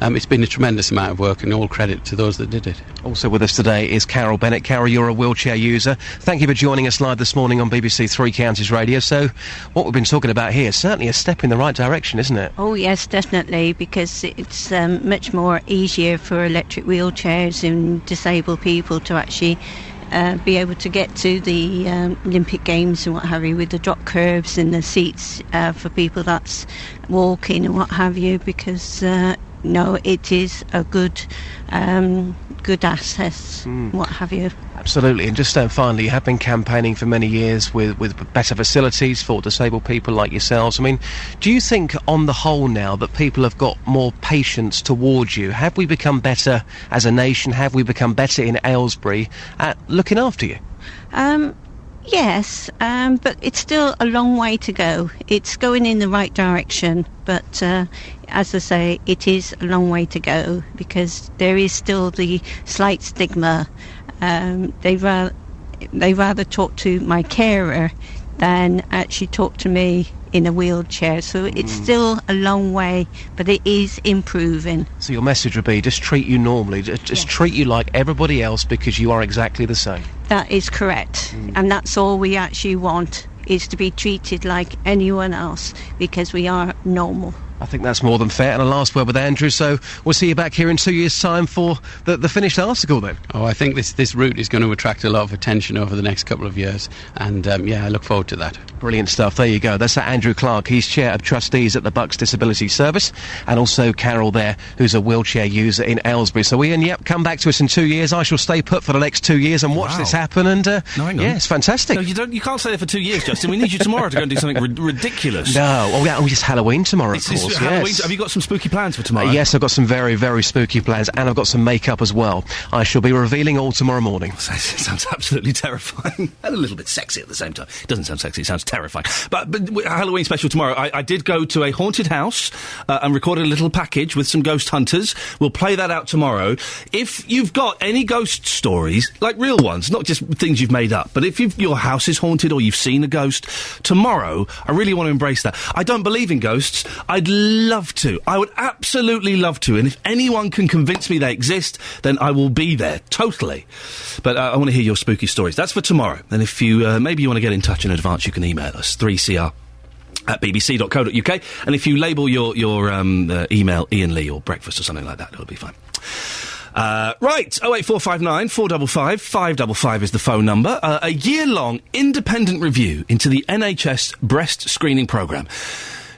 It's been a tremendous amount of work, and all credit to those that did it. Also with us today is Carol Bennett. Carol, you're a wheelchair user. Thank you for joining us live this morning on BBC Three Counties Radio. So, what we've been talking about here, certainly a step in the right direction, isn't it? Oh yes, definitely, because it's much more easier for electric wheelchairs and disabled people to actually be able to get to the Olympic Games and what have you, with the drop curbs and the seats for people that's walking and what have you, because no, it is a good access, what have you. Absolutely. And just finally, you have been campaigning for many years with better facilities for disabled people like yourselves. I mean, do you think on the whole now that people have got more patience towards you? Have we become better as a nation? Have we become better in Aylesbury at looking after you? Yes, but it's still a long way to go. It's going in the right direction, but as I say, it is a long way to go, because there is still the slight stigma. They rather talk to my carer than actually talk to me in a wheelchair. So it's still a long way, but it is improving. So your message would be just treat you normally, just treat you like everybody else, because you are exactly the same. That is correct. And that's all we actually want, is to be treated like anyone else, because we are normal. I think that's more than fair. And a last word with Andrew, so we'll see you back here in 2 years' time for the finished article then. Oh, I think this route is going to attract a lot of attention over the next couple of years, and I look forward to that. Brilliant stuff. There you go. That's Andrew Clark. He's Chair of Trustees at the Bucks Disability Service, and also Carol there, who's a wheelchair user in Aylesbury. So Ian, come back to us in 2 years. I shall stay put for the next 2 years and watch this happen, and it's fantastic. No, you can't stay there for 2 years, Justin. We need you tomorrow to go and do something ridiculous. No. It's Halloween tomorrow, of course. Halloween. Yes. Have you got some spooky plans for tomorrow? Yes, I've got some very, very spooky plans, and I've got some makeup as well. I shall be revealing all tomorrow morning. It sounds absolutely terrifying. And a little bit sexy at the same time. It doesn't sound sexy, it sounds terrifying. But Halloween special tomorrow. I did go to a haunted house and recorded a little package with some ghost hunters. We'll play that out tomorrow. If you've got any ghost stories, like real ones, not just things you've made up, but if your house is haunted or you've seen a ghost, tomorrow, I really want to embrace that. I don't believe in ghosts. I'd love to. I would absolutely love to. And if anyone can convince me they exist, then I will be there. Totally. But I want to hear your spooky stories. That's for tomorrow. And if you, maybe you want to get in touch in advance, you can email us, 3cr@bbc.co.uk. And if you label your email Ian Lee or breakfast or something like that, it'll be fine. Right, 08459 455 555 is the phone number. A year-long independent review into the NHS breast screening programme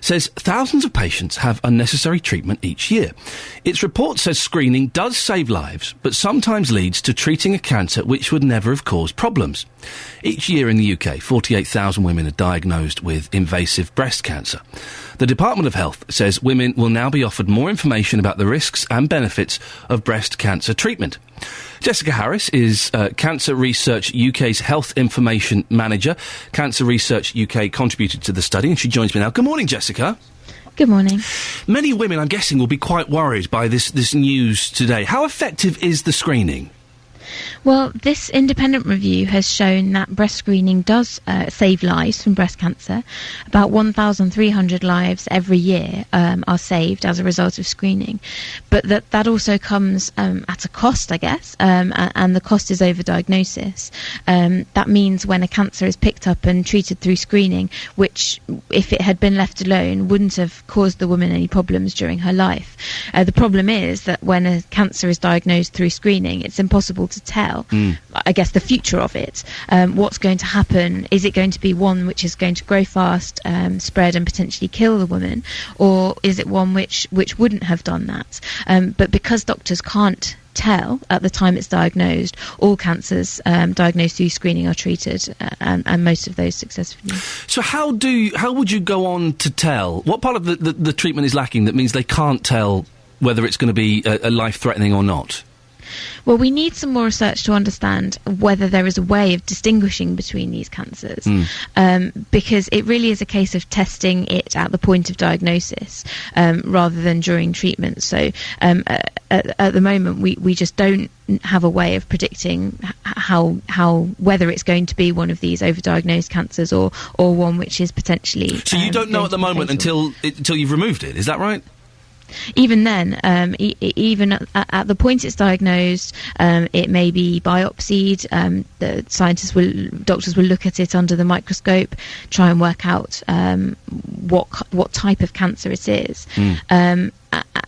says thousands of patients have unnecessary treatment each year. Its report says screening does save lives, but sometimes leads to treating a cancer which would never have caused problems. Each year in the UK, 48,000 women are diagnosed with invasive breast cancer. The Department of Health says women will now be offered more information about the risks and benefits of breast cancer treatment. Jessica Harris is Cancer Research UK's Health Information Manager. Cancer Research UK contributed to the study, and she joins me now. Good morning, Jessica. Good morning. Many women, I'm guessing, will be quite worried by this news today. How effective is the screening? Well, this independent review has shown that breast screening does save lives from breast cancer. About 1,300 lives every year are saved as a result of screening. But that also comes at a cost, I guess, and the cost is overdiagnosis. That means when a cancer is picked up and treated through screening, which, if it had been left alone, wouldn't have caused the woman any problems during her life. The problem is that when a cancer is diagnosed through screening, it's impossible to tell, I guess, the future of it. What's going to happen? Is it going to be one which is going to grow fast, spread and potentially kill the woman, or is it one which wouldn't have done that? But because doctors can't tell at the time it's diagnosed, all cancers diagnosed through screening are treated, and most of those successfully. So how would you go on to tell? What part of the treatment is lacking that means they can't tell whether it's going to be a life-threatening or not? Well, we need some more research to understand whether there is a way of distinguishing between these cancers, because it really is a case of testing it at the point of diagnosis rather than during treatment. So at the moment, we just don't have a way of predicting how whether it's going to be one of these overdiagnosed cancers or one which is potentially. So you don't know at the moment until you've removed it. Is that right? Even then, even at the point it's diagnosed, it may be biopsied. The doctors will look at it under the microscope, try and work out what type of cancer it is.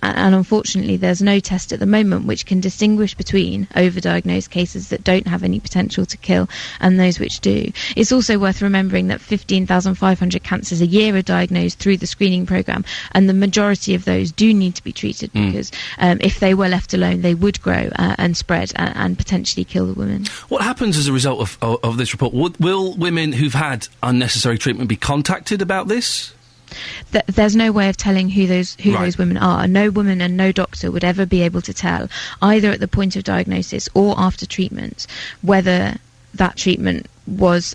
And unfortunately, there's no test at the moment which can distinguish between overdiagnosed cases that don't have any potential to kill and those which do. It's also worth remembering that 15,500 cancers a year are diagnosed through the screening programme, and the majority of those do need to be treated because if they were left alone, they would grow and spread and potentially kill the woman. What happens as a result of this report? Will women who've had unnecessary treatment be contacted about this? There's no way of telling who those women are. No woman and no doctor would ever be able to tell, either at the point of diagnosis or after treatment, whether that treatment was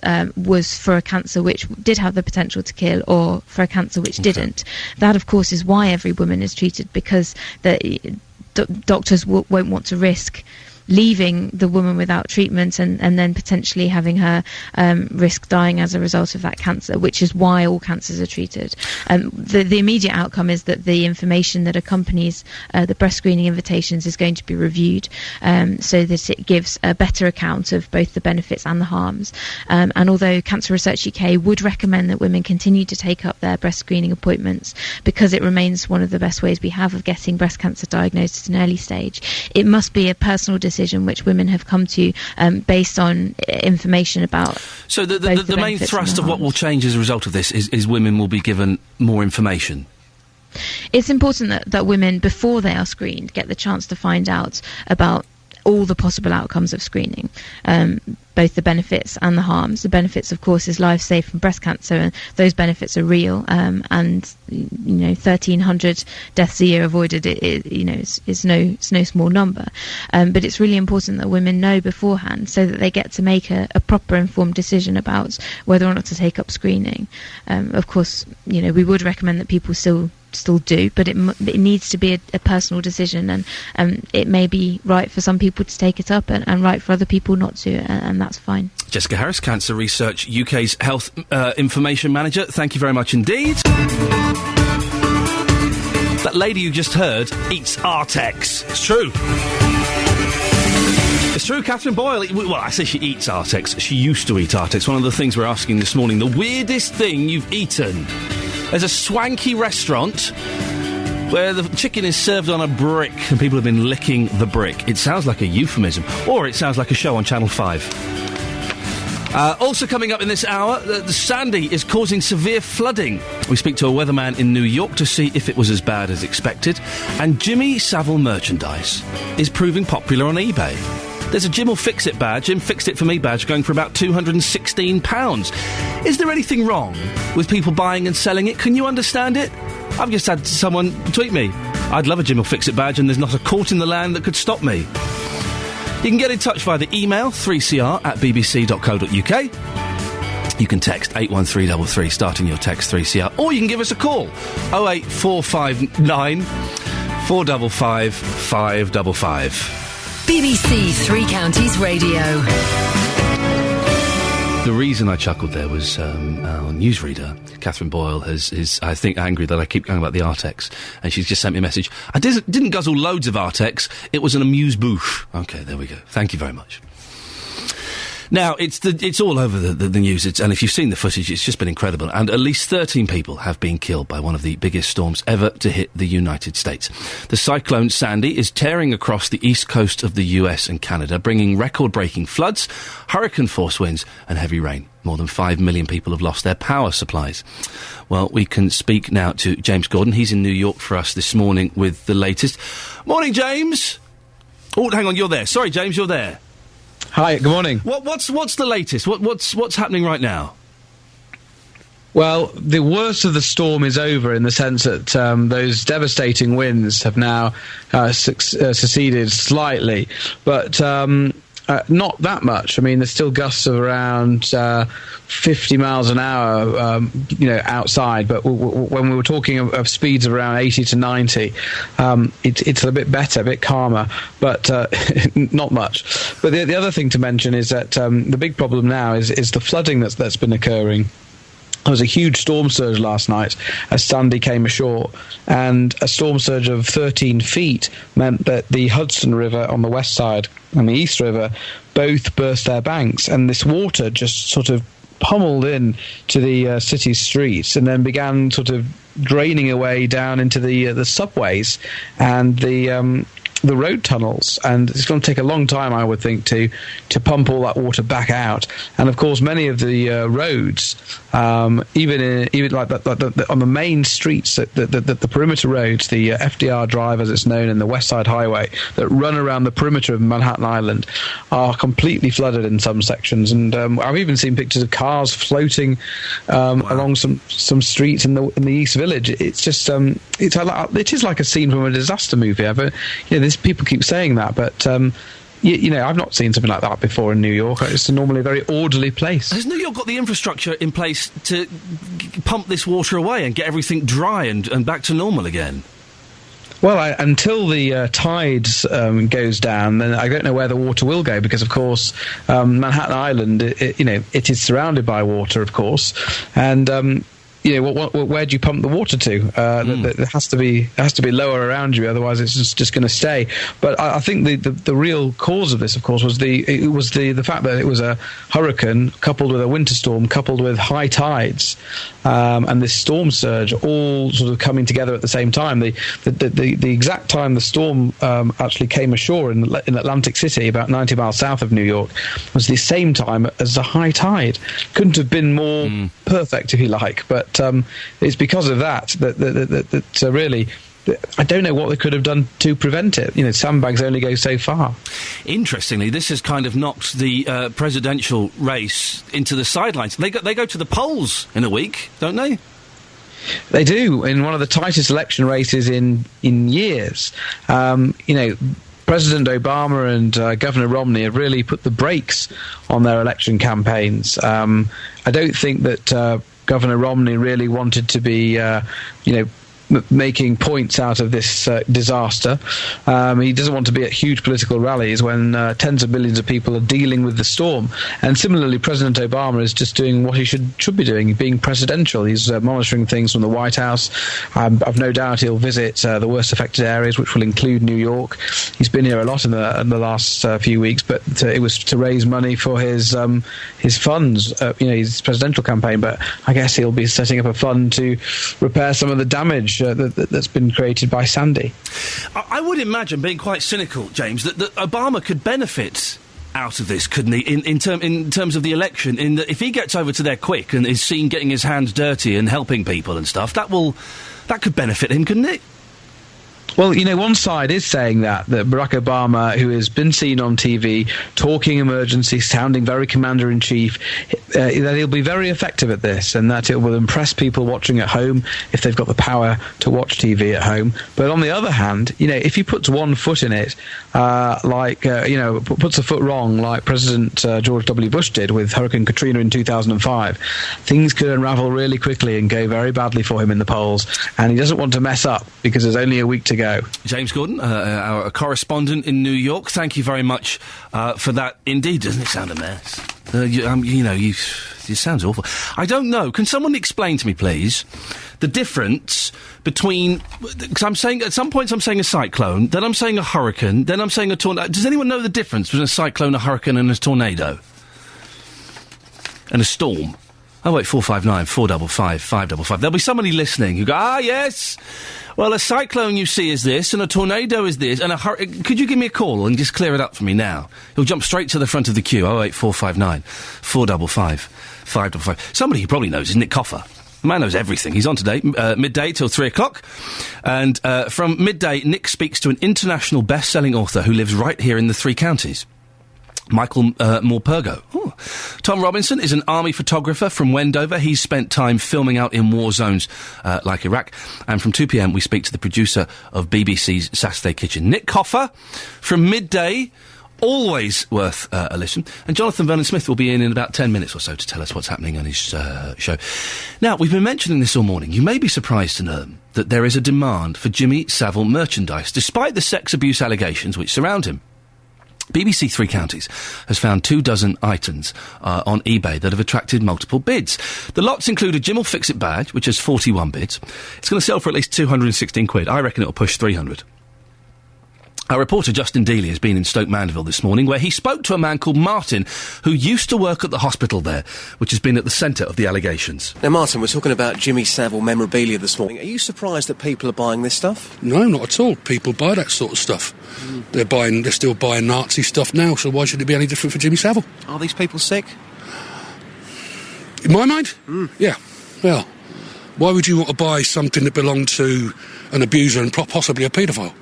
for a cancer which did have the potential to kill or for a cancer which didn't. That, of course, is why every woman is treated, because the doctors won't want to risk leaving the woman without treatment and then potentially having her risk dying as a result of that cancer, which is why all cancers are treated. The immediate outcome is that the information that accompanies the breast screening invitations is going to be reviewed so that it gives a better account of both the benefits and the harms. And although Cancer Research UK would recommend that women continue to take up their breast screening appointments because it remains one of the best ways we have of getting breast cancer diagnosed at an early stage, it must be a personal decision which women have come to based on information about. So the main thrust of what will change as a result of this is women will be given more information. It's important that women, before they are screened, get the chance to find out about all the possible outcomes of screening, both the benefits and the harms. The benefits, of course, is life saved from breast cancer, and those benefits are real. And 1,300 deaths a year avoided, is no small number. But it's really important that women know beforehand, so that they get to make a proper informed decision about whether or not to take up screening. Of course, we would recommend that people still do, but it needs to be a personal decision, and it may be right for some people to take it up and right for other people not to, and that's fine. Jessica Harris, Cancer Research UK's Health Information Manager, thank you very much indeed. That lady you just heard eats Artex. It's true. It's true, Catherine Boyle. Well, I say she eats Artex. She used to eat Artex. One of the things we're asking this morning, the weirdest thing you've eaten. There's a swanky restaurant where the chicken is served on a brick and people have been licking the brick. It sounds like a euphemism, or it sounds like a show on Channel 5. Also coming up in this hour, the Sandy is causing severe flooding. We speak to a weatherman in New York to see if it was as bad as expected. And Jimmy Savile merchandise is proving popular on eBay. There's a Jim will fix it badge, Jim fixed it for me badge, going for about £216. Is there anything wrong with people buying and selling it? Can you understand it? I've just had someone tweet me, I'd love a Jim will fix it badge and there's not a court in the land that could stop me. You can get in touch via the email 3cr@bbc.co.uk. You can text 81333 starting your text 3CR, or you can give us a call 08459 455 555. BBC Three Counties Radio. The reason I chuckled there was our newsreader, Catherine Boyle, is I think angry that I keep going about the Artex, and she's just sent me a message. I didn't guzzle loads of Artex, it was an amuse-bouche. Okay, there we go. Thank you very much. Now, it's all over the news, and if you've seen the footage, it's just been incredible. And at least 13 people have been killed by one of the biggest storms ever to hit the United States. The cyclone Sandy is tearing across the east coast of the US and Canada, bringing record-breaking floods, hurricane-force winds and heavy rain. More than 5 million people have lost their power supplies. Well, we can speak now to James Gordon. He's in New York for us this morning with the latest. Morning, James! Oh, hang on, you're there. Sorry, James, you're there. Hi, good morning. What's the latest? What's happening right now? Well, the worst of the storm is over in the sense that those devastating winds have now seceded slightly, but not that much. I mean, there's still gusts of around 50 miles an hour, outside. But when we were talking of speeds of around 80 to 90, it's a bit better, a bit calmer, but not much. But the other thing to mention is that the big problem now is the flooding that's been occurring. There was a huge storm surge last night as Sandy came ashore, and a storm surge of 13 feet meant that the Hudson River on the west side and the East River both burst their banks, and this water just sort of pummeled in to the city streets and then began sort of draining away down into the subways and the road tunnels, and it's going to take a long time, I would think, to pump all that water back out. And of course, many of the roads, even like on the main streets, the perimeter roads, the FDR Drive, as it's known, and the West Side Highway that run around the perimeter of Manhattan Island, are completely flooded in some sections. And I've even seen pictures of cars floating along some streets in the East Village. It's just it is like a scene from a disaster movie. People keep saying that, but I've not seen something like that before in New York. It's normally a very orderly place. Has New York got the infrastructure in place to pump this water away and get everything dry and back to normal again? Well, until the tides goes down, then I don't know where the water will go, because, of course, Manhattan Island, it is surrounded by water, of course, and where do you pump the water to? It has to be lower around you, otherwise it's just going to stay. But I think the real cause of this, of course, was the fact that it was a hurricane coupled with a winter storm, coupled with high tides, and this storm surge, all sort of coming together at the same time. The exact time the storm actually came ashore in Atlantic City, about 90 miles south of New York, was the same time as the high tide. Couldn't have been more perfect, if you like, but it's because of that really, I don't know what they could have done to prevent it. Sandbags only go so far. Interestingly, this has kind of knocked the presidential race into the sidelines. They go to the polls in a week, don't they? They do, in one of the tightest election races in years. President Obama and Governor Romney have really put the brakes on their election campaigns. I don't think that Governor Romney really wanted to be, making points out of this disaster. He doesn't want to be at huge political rallies when tens of millions of people are dealing with the storm. And similarly, President Obama is just doing what he should be doing, being presidential. He's monitoring things from the White House. I've no doubt he'll visit the worst affected areas, which will include New York. He's been here a lot in the last few weeks, but it was to raise money for his funds, his presidential campaign. But I guess he'll be setting up a fund to repair some of the damage that's been created by Sandy. I would imagine, being quite cynical, James, that Obama could benefit out of this, couldn't he? In terms of the election, in that if he gets over to there quick and is seen getting his hands dirty and helping people and stuff, that could benefit him, couldn't it? Well, one side is saying that Barack Obama, who has been seen on TV talking emergency, sounding very commander-in-chief, that he'll be very effective at this, and that it will impress people watching at home if they've got the power to watch TV at home. But on the other hand, if he puts one foot in it, puts a foot wrong, like President George W. Bush did with Hurricane Katrina in 2005, things could unravel really quickly and go very badly for him in the polls, and he doesn't want to mess up because there's only a week to go. James Gordon, our correspondent in New York, thank you very much for that. Indeed, doesn't it sound a mess? It sounds awful. I don't know. Can someone explain to me, please, the difference between... Because I'm saying, at some points I'm saying a cyclone, then I'm saying a hurricane, then I'm saying a tornado. Does anyone know the difference between a cyclone, a hurricane and a tornado? And a storm? 08459 455 555. There'll be somebody listening who go, yes... Well, a cyclone, you see, is this, and a tornado is this, and could you give me a call and just clear it up for me now? You'll jump straight to the front of the queue, 08459 455 555. Somebody who probably knows is Nick Coffer. The man knows everything. He's on today, midday till 3 o'clock. And from midday, Nick speaks to an international best-selling author who lives right here in the Three Counties. Michael Morpurgo. Ooh. Tom Robinson is an army photographer from Wendover. He's spent time filming out in war zones like Iraq. And from 2 p.m, we speak to the producer of BBC's Saturday Kitchen, Nick Coffer, from midday. Always worth a listen. And Jonathan Vernon-Smith will be in about 10 minutes or so to tell us what's happening on his show. Now, we've been mentioning this all morning. You may be surprised to learn that there is a demand for Jimmy Savile merchandise, despite the sex abuse allegations which surround him. BBC Three Counties has found 24 items on eBay that have attracted multiple bids. The lots include a Jim will Fix It badge, which has 41 bids. It's going to sell for at least 216 quid. I reckon it'll push 300. Our reporter Justin Dealey has been in Stoke Mandeville this morning, where he spoke to a man called Martin, who used to work at the hospital there, which has been at the centre of the allegations. Now, Martin, we're talking about Jimmy Savile memorabilia this morning. Are you surprised that people are buying this stuff? No, not at all. People buy that sort of stuff. They're still buying Nazi stuff now, so why should it be any different for Jimmy Savile? Are these people sick? In my mind? Yeah. Well, why would you want to buy something that belonged to an abuser and possibly a paedophile?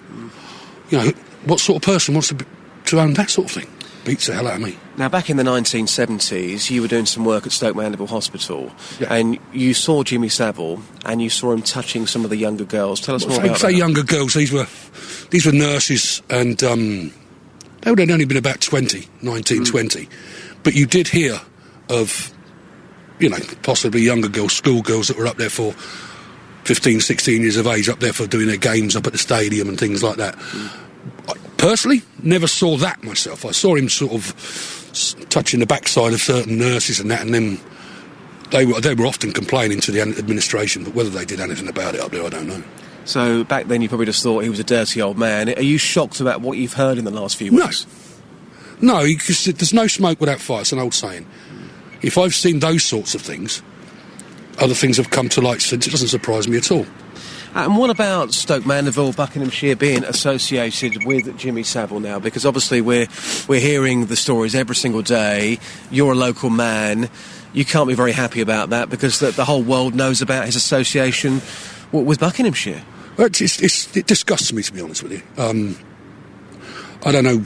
What sort of person wants to own that sort of thing? Beats the hell out of me. Now, back in the 1970s, you were doing some work at Stoke Mandeville Hospital, and you saw Jimmy Savile, and you saw him touching some of the younger girls. Tell us more about that. Say younger girls, these were nurses, and they would have only been about 19, 20. But you did hear of, possibly younger girls, schoolgirls that were up there for 15, 16 years of age up there for doing their games up at the stadium and things like that. I personally never saw that myself. I saw him sort of touching the backside of certain nurses and that, and then they were often complaining to the administration, but whether they did anything about it up there, I don't know. So back then you probably just thought he was a dirty old man. Are you shocked about what you've heard in the last few weeks? No, because there's no smoke without fire. It's an old saying. If I've seen those sorts of things, other things have come to light since. It doesn't surprise me at all. And what about Stoke Mandeville, Buckinghamshire being associated with Jimmy Savile now? Because obviously we're hearing the stories every single day. You're a local man. You can't be very happy about that because the whole world knows about his association with Buckinghamshire. Well, it disgusts me, to be honest with you. I don't know.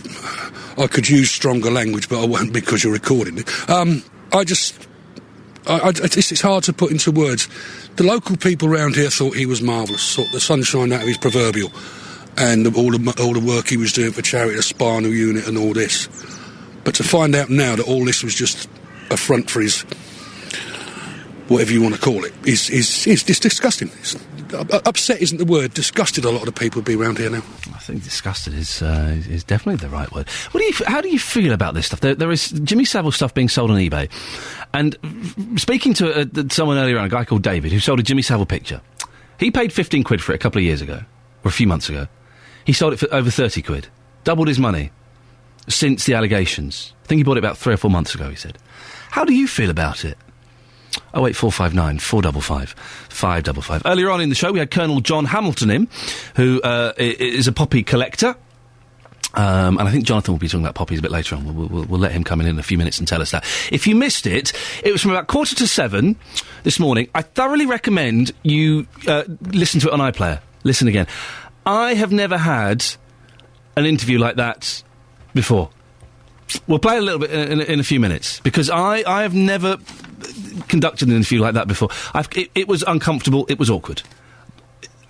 I could use stronger language, but I won't because you're recording it. It's hard to put into words. The local people around here thought he was marvellous, thought the sunshine out of his proverbial, and all the work he was doing for charity, the spinal unit and all this. But to find out now that all this was just a front for his, whatever you want to call it, is disgusting. Upset isn't the word. Disgusted a lot of the people who be around here now. I think disgusted is definitely the right word. How do you feel about this stuff? There is Jimmy Savile stuff being sold on eBay, and speaking to someone earlier on, a guy called David, who sold a Jimmy Savile picture. He paid 15 quid for it a couple of years ago, or a few months ago. He sold it for over 30 quid. Doubled his money since the allegations. I think he bought it about 3 or 4 months ago, he said. How do you feel about it? 08459 455 555. Earlier on in the show, we had Colonel John Hamilton in, who is a poppy collector. And I think Jonathan will be talking about poppies a bit later on. We'll let him come in a few minutes and tell us that. If you missed it, it was from about 6:45 this morning. I thoroughly recommend you listen to it on iPlayer. Listen again. I have never had an interview like that before. We'll play a little bit in a few minutes, because I have never conducted an interview like that before. It was uncomfortable. It was awkward.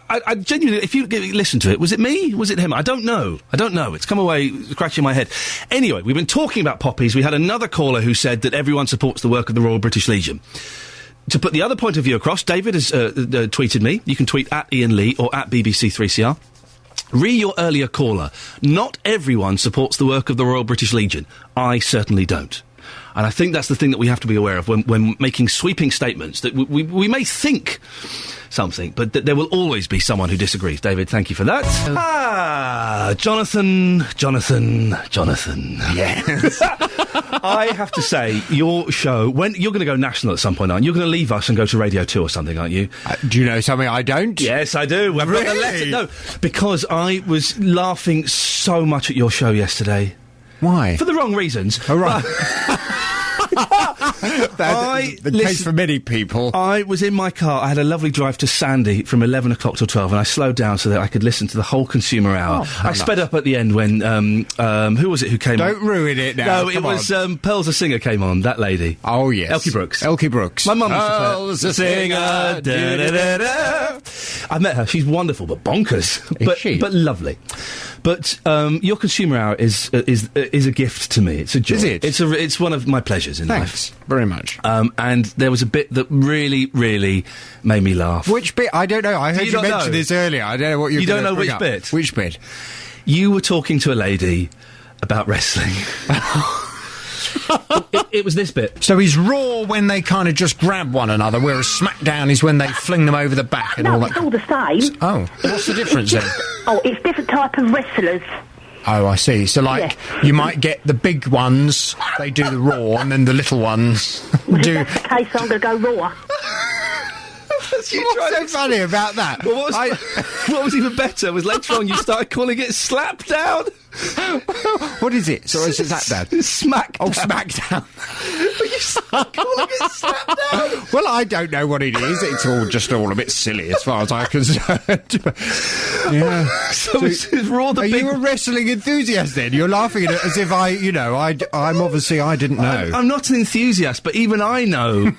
I genuinely, if you listen to it, was it me? Was it him? I don't know. It's come away scratching my head. Anyway, we've been talking about poppies. We had another caller who said that everyone supports the work of the Royal British Legion. To put the other point of view across, David has tweeted me. You can tweet at Iain Lee or at BBC3CR. Re your earlier caller. Not everyone supports the work of the Royal British Legion. I certainly don't. And I think that's the thing that we have to be aware of when making sweeping statements, that we may think something, but that there will always be someone who disagrees. David, thank you for that. Jonathan. Yes. I have to say, your show, when you're going to go national at some point, aren't you? You're going to leave us and go to Radio 2 or something, aren't you? Do you know something I don't? Yes, I do. I've got the letter. No, because I was laughing so much at your show yesterday. Why? For the wrong reasons. Oh, right. The case for many people. I was in my car. I had a lovely drive to Sandy from 11 o'clock till 12, and I slowed down so that I could listen to the whole Consumer Hour. I sped up at the end when, who was it who came on? Don't ruin it now. No, it was, Pearl's a Singer came on, that lady. Oh, yes. Elkie Brooks. My mum used to play Pearl's a Singer. Da-da-da-da. I met her. She's wonderful, but bonkers. But lovely. But your Consumer Hour is a gift to me. It's a joy. Is it? It's one of my pleasures in life. Thanks very much. And there was a bit that really, really made me laugh. Which bit? I don't know. I heard you mention this earlier. I don't know what you're going to bring up. You don't know which bit? Which bit? You were talking to a lady about wrestling. It was this bit. So he's Raw when they kind of just grab one another, whereas SmackDown is when they fling them over the back and all that. It's all the same. Oh, what's the difference then? Oh, it's different type of wrestlers. Oh, I see. So, you might get the big ones, they do the Raw, and then the little ones do... In that case, I'm going to go Raw. What's so funny about that? Well, what was even better was later on you started calling it Slapdown. What is it? So is it that? Smackdown. Oh, Smackdown. But you started calling it Slapdown. Well, I don't know what it is. It's all a bit silly as far as I'm concerned. Yeah. So it's Raw the Are big... you a wrestling enthusiast then? You're laughing at it as if I didn't know. I'm not an enthusiast, but even I know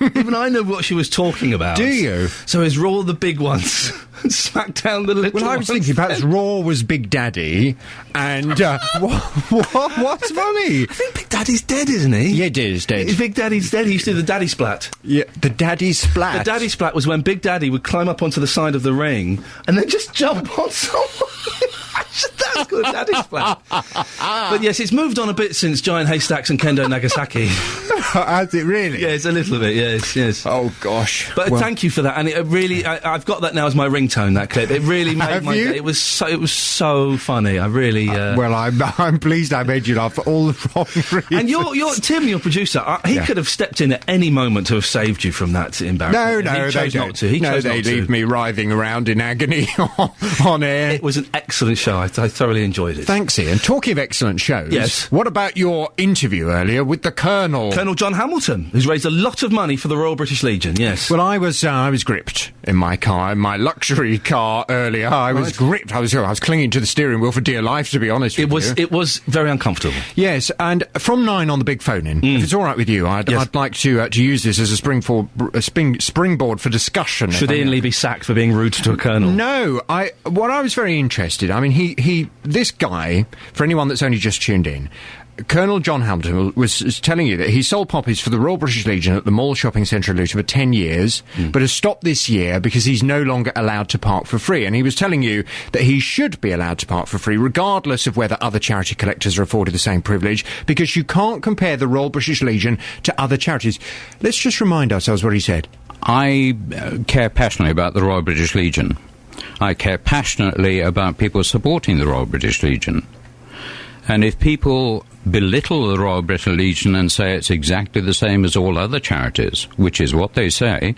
what she was talking about. Do you? So is Raw the big ones? smack down the little Well, I was thinking perhaps Raw was Big Daddy, and what's funny? I think Big Daddy's dead, isn't he? Yeah, he's dead. Big Daddy's dead. He used to do the Daddy Splat. Yeah, the Daddy Splat. The Daddy Splat was when Big Daddy would climb up onto the side of the ring and then just jump on someone. That's good, Daddy Splat. But yes, it's moved on a bit since Giant Haystacks and Kendo Nagasaki. Has it really? Yes, a little bit, yes. Oh, gosh. But thank you for that, and it really, I've got that now as my ringtone, that clip. It really made my day. It was so funny. I really... well, I'm pleased I made you laugh for all the wrong reasons. And Tim, your producer, he could have stepped in at any moment to have saved you from that embarrassment. No, he chose not to. They leave me writhing around in agony on air. It was an excellent show. I thoroughly enjoyed it. Thanks, Ian. Talking of excellent shows, yes. What about your interview earlier with the Colonel? Colonel John Hamilton, who's raised a lot of money for the Royal British Legion, yes. Well, I was gripped in my car, in my luxury car earlier. I was gripped. I was clinging to the steering wheel for dear life, to be honest with you. It was very uncomfortable. Yes, and from 9 on the big phone-in, if it's all right with you, I'd like to use this as a springboard for discussion. Should Ian Lee be sacked for being rude to a colonel? No, I was very interested. I mean, this guy, for anyone that's only just tuned in, Colonel John Hamilton was telling you that he sold poppies for the Royal British Legion at the Mall Shopping Centre in Luton for 10 years, but has stopped this year because he's no longer allowed to park for free. And he was telling you that he should be allowed to park for free, regardless of whether other charity collectors are afforded the same privilege, because you can't compare the Royal British Legion to other charities. Let's just remind ourselves what he said. I care passionately about the Royal British Legion. I care passionately about people supporting the Royal British Legion. And if people belittle the Royal British Legion and say it's exactly the same as all other charities, which is what they say,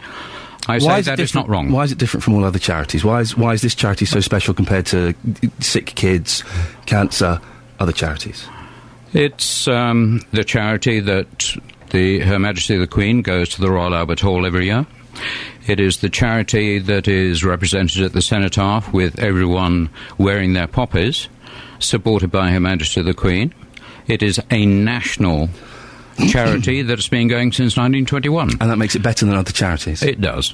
I say that is not wrong. Why is it different from all other charities? Why is this charity so special compared to sick kids, cancer, other charities? It's the charity that Her Majesty the Queen goes to the Royal Albert Hall every year. It is the charity that is represented at the Cenotaph with everyone wearing their poppies, supported by Her Majesty the Queen. It is a national charity that's been going since 1921. And that makes it better than other charities? It does.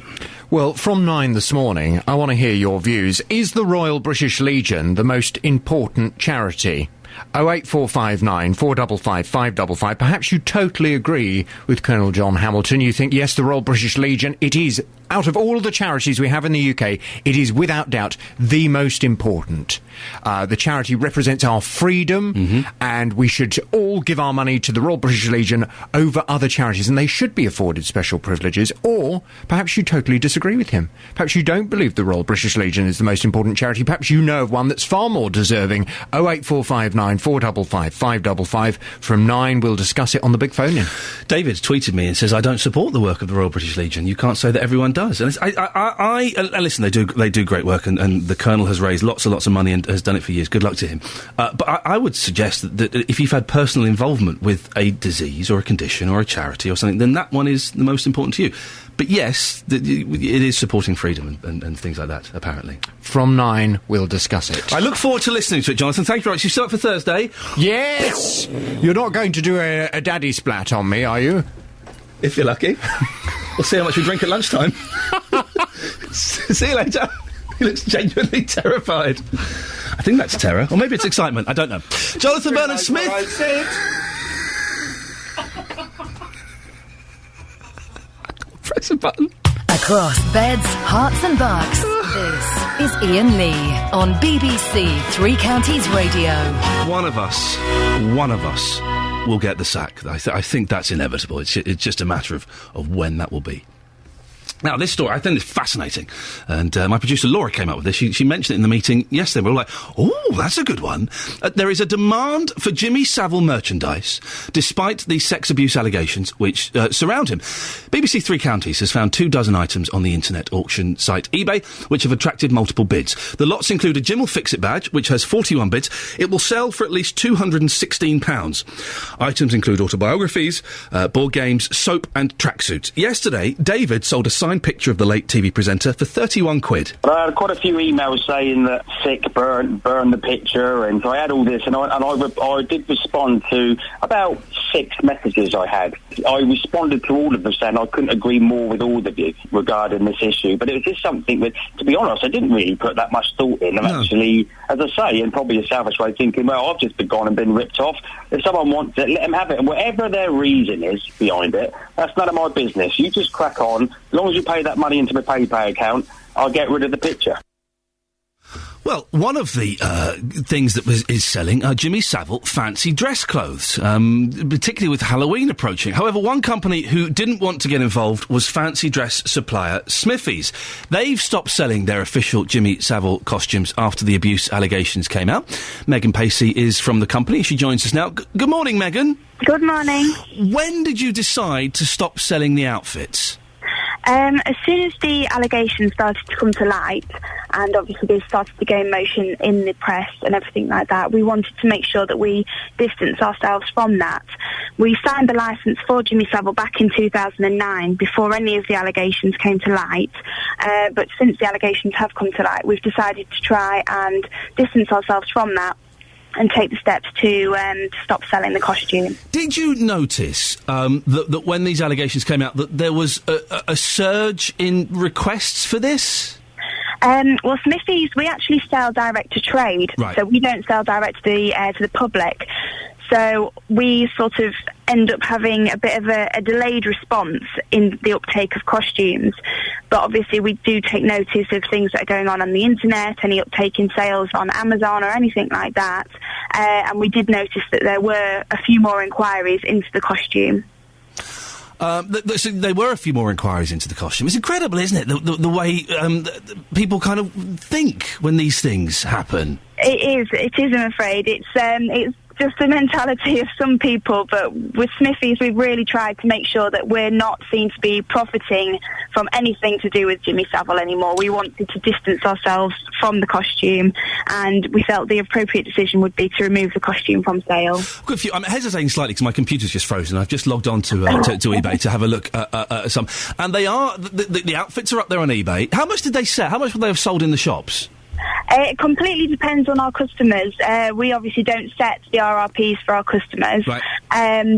Well, from 9 this morning, I want to hear your views. Is the Royal British Legion the most important charity? 08459 455 555. Perhaps you totally agree with Colonel John Hamilton. You think, yes, the Royal British Legion, it is, out of all the charities we have in the UK, it is without doubt the most important. The charity represents our freedom, and we should all give our money to the Royal British Legion over other charities, and they should be afforded special privileges. Or perhaps you totally disagree with him. Perhaps you don't believe the Royal British Legion is the most important charity. Perhaps you know of one that's far more deserving. 08459 455 555. From 9, we'll discuss it on the big phone-in. David tweeted me and says, I don't support the work of the Royal British Legion. You can't say that everyone does. And listen, they do great work, and the Colonel has raised lots and lots of money and has done it for years. Good luck to him. But I would suggest that if you've had personal involvement with a disease or a condition or a charity or something, then that one is the most important to you. But yes, it is supporting freedom and things like that, apparently. From 9, we'll discuss it. I look forward to listening to it, Jonathan. Thank you very much. You still up for Thursday? Yes! You're not going to do a daddy splat on me, are you? If you're lucky. We'll see how much we drink at lunchtime. See you later. He looks genuinely terrified. I think that's terror. Or maybe it's excitement. I don't know. Jonathan Bernard-Smith. Press a button. Across beds, hearts and bucks, this is Iain Lee on BBC Three Counties Radio. One of us will get the sack. I think that's inevitable. It's just a matter of when that will be. Now, this story, I think it's fascinating. And my producer, Laura, came up with this. She mentioned it in the meeting yesterday. We were like, oh, that's a good one. There is a demand for Jimmy Savile merchandise, despite the sex abuse allegations which surround him. BBC Three Counties has found 24 items on the internet auction site eBay, which have attracted multiple bids. The lots include a Jim will fix it badge, which has 41 bids. It will sell for at least £216. Items include autobiographies, board games, soap and tracksuits. Yesterday, David sold a signed picture of the late TV presenter for 31 quid. I had quite a few emails saying that sick, burn the picture, and so I had all this, and I did respond to about 6 messages I had. I responded to all of them saying I couldn't agree more with all of you regarding this issue. But it was just something that, to be honest, I didn't really put that much thought in. I'm actually, as I say, in probably a selfish way, thinking, well, I've just gone and been ripped off. If someone wants it, let them have it. And whatever their reason is behind it, that's none of my business. You just crack on. As long as you pay that money into my PayPal account, I'll get rid of the picture. Well, one of the things that is selling are Jimmy Savile fancy dress clothes, particularly with Halloween approaching. However, one company who didn't want to get involved was fancy dress supplier Smithies. They've stopped selling their official Jimmy Savile costumes after the abuse allegations came out. Megan Pacey is from the company. She joins us now. Good morning, Megan. Good morning. When did you decide to stop selling the outfits? As soon as the allegations started to come to light, and obviously they started to gain motion in the press and everything like that, we wanted to make sure that we distance ourselves from that. We signed the licence for Jimmy Savile back in 2009, before any of the allegations came to light. But since the allegations have come to light, we've decided to try and distance ourselves from that and take the steps to stop selling the costume. Did you notice that when these allegations came out that there was a surge in requests for this? Well, Smithies, we actually sell direct to trade, right. So we don't sell direct to the public. So we sort of end up having a bit of a delayed response in the uptake of costumes. But obviously we do take notice of things that are going on the internet, any uptake in sales on Amazon or anything like that. And we did notice that there were a few more inquiries into the costume. So there were a few more inquiries into the costume. It's incredible, isn't it, the way people kind of think when these things happen? It is, I'm afraid. It's just the mentality of some people, but with Smithies we've really tried to make sure that we're not seen to be profiting from anything to do with Jimmy Savile anymore. We wanted to distance ourselves from the costume, and we felt the appropriate decision would be to remove the costume from sale. I'm hesitating slightly because my computer's just frozen. I've just logged on to eBay to have a look at some, and they are the outfits are up there on eBay. How much did they sell? How much would they have sold in the shops? It completely depends on our customers. We obviously don't set the RRPs for our customers, right.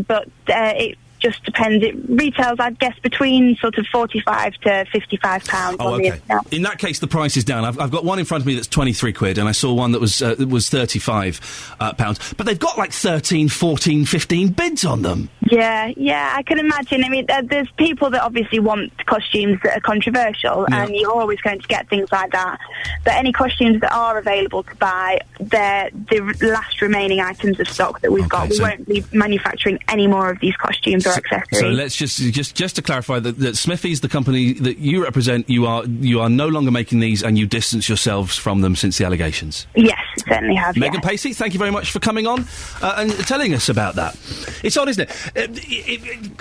But it just depends. It retails, I'd guess, between sort of £45 to £55 on the internet. In that case, the price is down. I've got one in front of me that's £23, and I saw one that was £35. But they've got like 13, 14, 15 bids on them. Yeah, I can imagine. I mean, there's people that obviously want costumes that are controversial, and you're always going to get things like that. But any costumes that are available to buy, they're the last remaining items of stock that we've got. We won't be manufacturing any more of these costumes or accessories. So let's just to clarify that Smithies, the company that you represent, you are no longer making these, and you distance yourselves from them since the allegations. Yes, certainly have. Megan Pacey, thank you very much for coming on and telling us about that. It's odd, isn't it?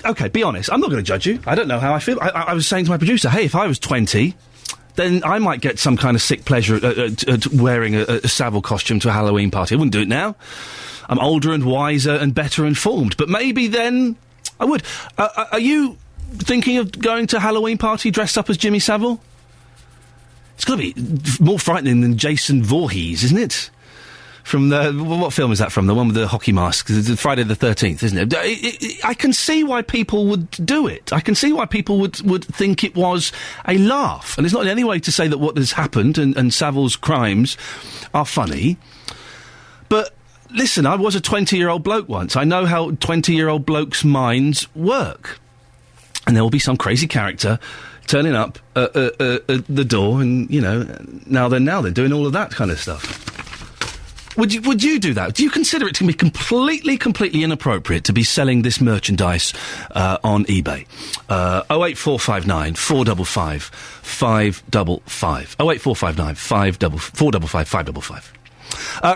Okay, be honest. I'm not going to judge you. I don't know how I feel. I was saying to my producer, hey, if I was 20, then I might get some kind of sick pleasure at wearing a Savile costume to a Halloween party. I wouldn't do it now. I'm older and wiser and better informed. But maybe then I would. Are you thinking of going to a Halloween party dressed up as Jimmy Savile? It's got to be more frightening than Jason Voorhees, isn't it? From what film is that from? The one with the hockey mask? Friday the 13th, isn't it? I can see why people would do it. I can see why people would think it was a laugh. And it's not in any way to say that what has happened and Savile's crimes are funny. But listen, I was a 20-year-old bloke once. I know how 20-year-old blokes' minds work. And there will be some crazy character turning up at the door and, now then, doing all of that kind of stuff. Would you do that? Do you consider it to be completely inappropriate to be selling this merchandise on eBay? 08459 455 555. 08459 455 555.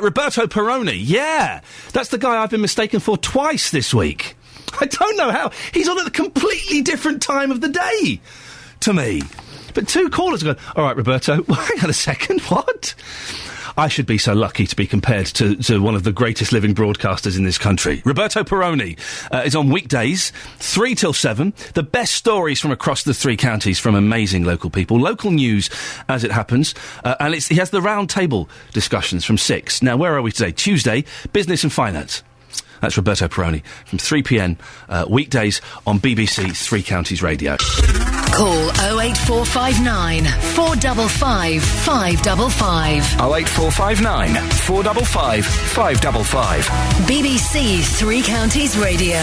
Roberto Perrone, yeah! That's the guy I've been mistaken for twice this week. I don't know how. He's on at a completely different time of the day to me. But two callers go, all right, Roberto, hang on a second, what? I should be so lucky to be compared to one of the greatest living broadcasters in this country. Roberto Perrone is on weekdays, 3 till 7. The best stories from across the 3 counties from amazing local people. Local news, as it happens. And he has the round table discussions from 6. Now, where are we today? Tuesday, business and finance. That's Roberto Perrone from 3pm weekdays on BBC Three Counties Radio. Call 08459 455 555. 08459 455 555. BBC Three Counties Radio.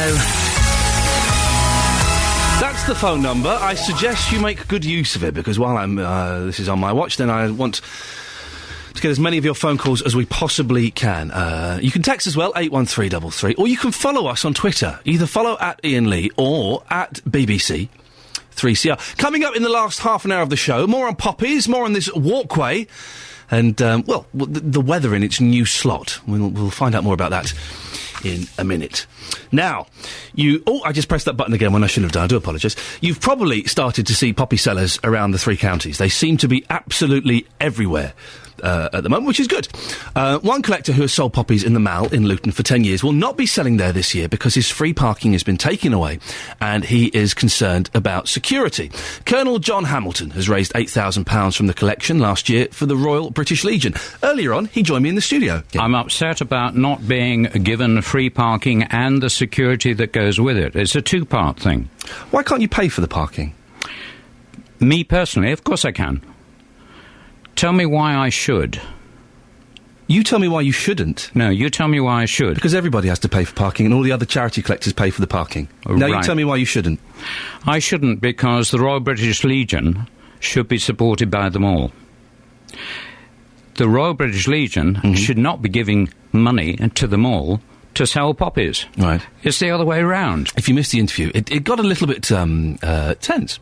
That's the phone number. I suggest you make good use of it, because while I'm this is on my watch, then I want to get as many of your phone calls as we possibly can. You can text as well, 81333, or you can follow us on Twitter. Either follow at Iain Lee or at BBC 3CR. Coming up in the last half an hour of the show, more on poppies, more on this walkway, and, the weather in its new slot. We'll find out more about that in a minute. Now, I just pressed that button again when I shouldn't have done. I do apologise. You've probably started to see poppy sellers around the three counties. They seem to be absolutely everywhere at the moment, which is good. One collector who has sold poppies in the Mall in Luton for 10 years will not be selling there this year because his free parking has been taken away, and he is concerned about security. Colonel John Hamilton has raised £8,000 from the collection last year for the Royal British Legion. Earlier on, he joined me in the studio. I'm upset about not being given free parking and the security that goes with it. It's a two-part thing. Why can't you pay for the parking? Me personally, of course I can. Tell me why I should. You tell me why you shouldn't. No, you tell me why I should. Because everybody has to pay for parking, and all the other charity collectors pay for the parking. Now you tell me why you shouldn't. I shouldn't because the Royal British Legion should be supported by them all. The Royal British Legion should not be giving money to them all to sell poppies. Right. It's the other way around. If you missed the interview, it got a little bit tense,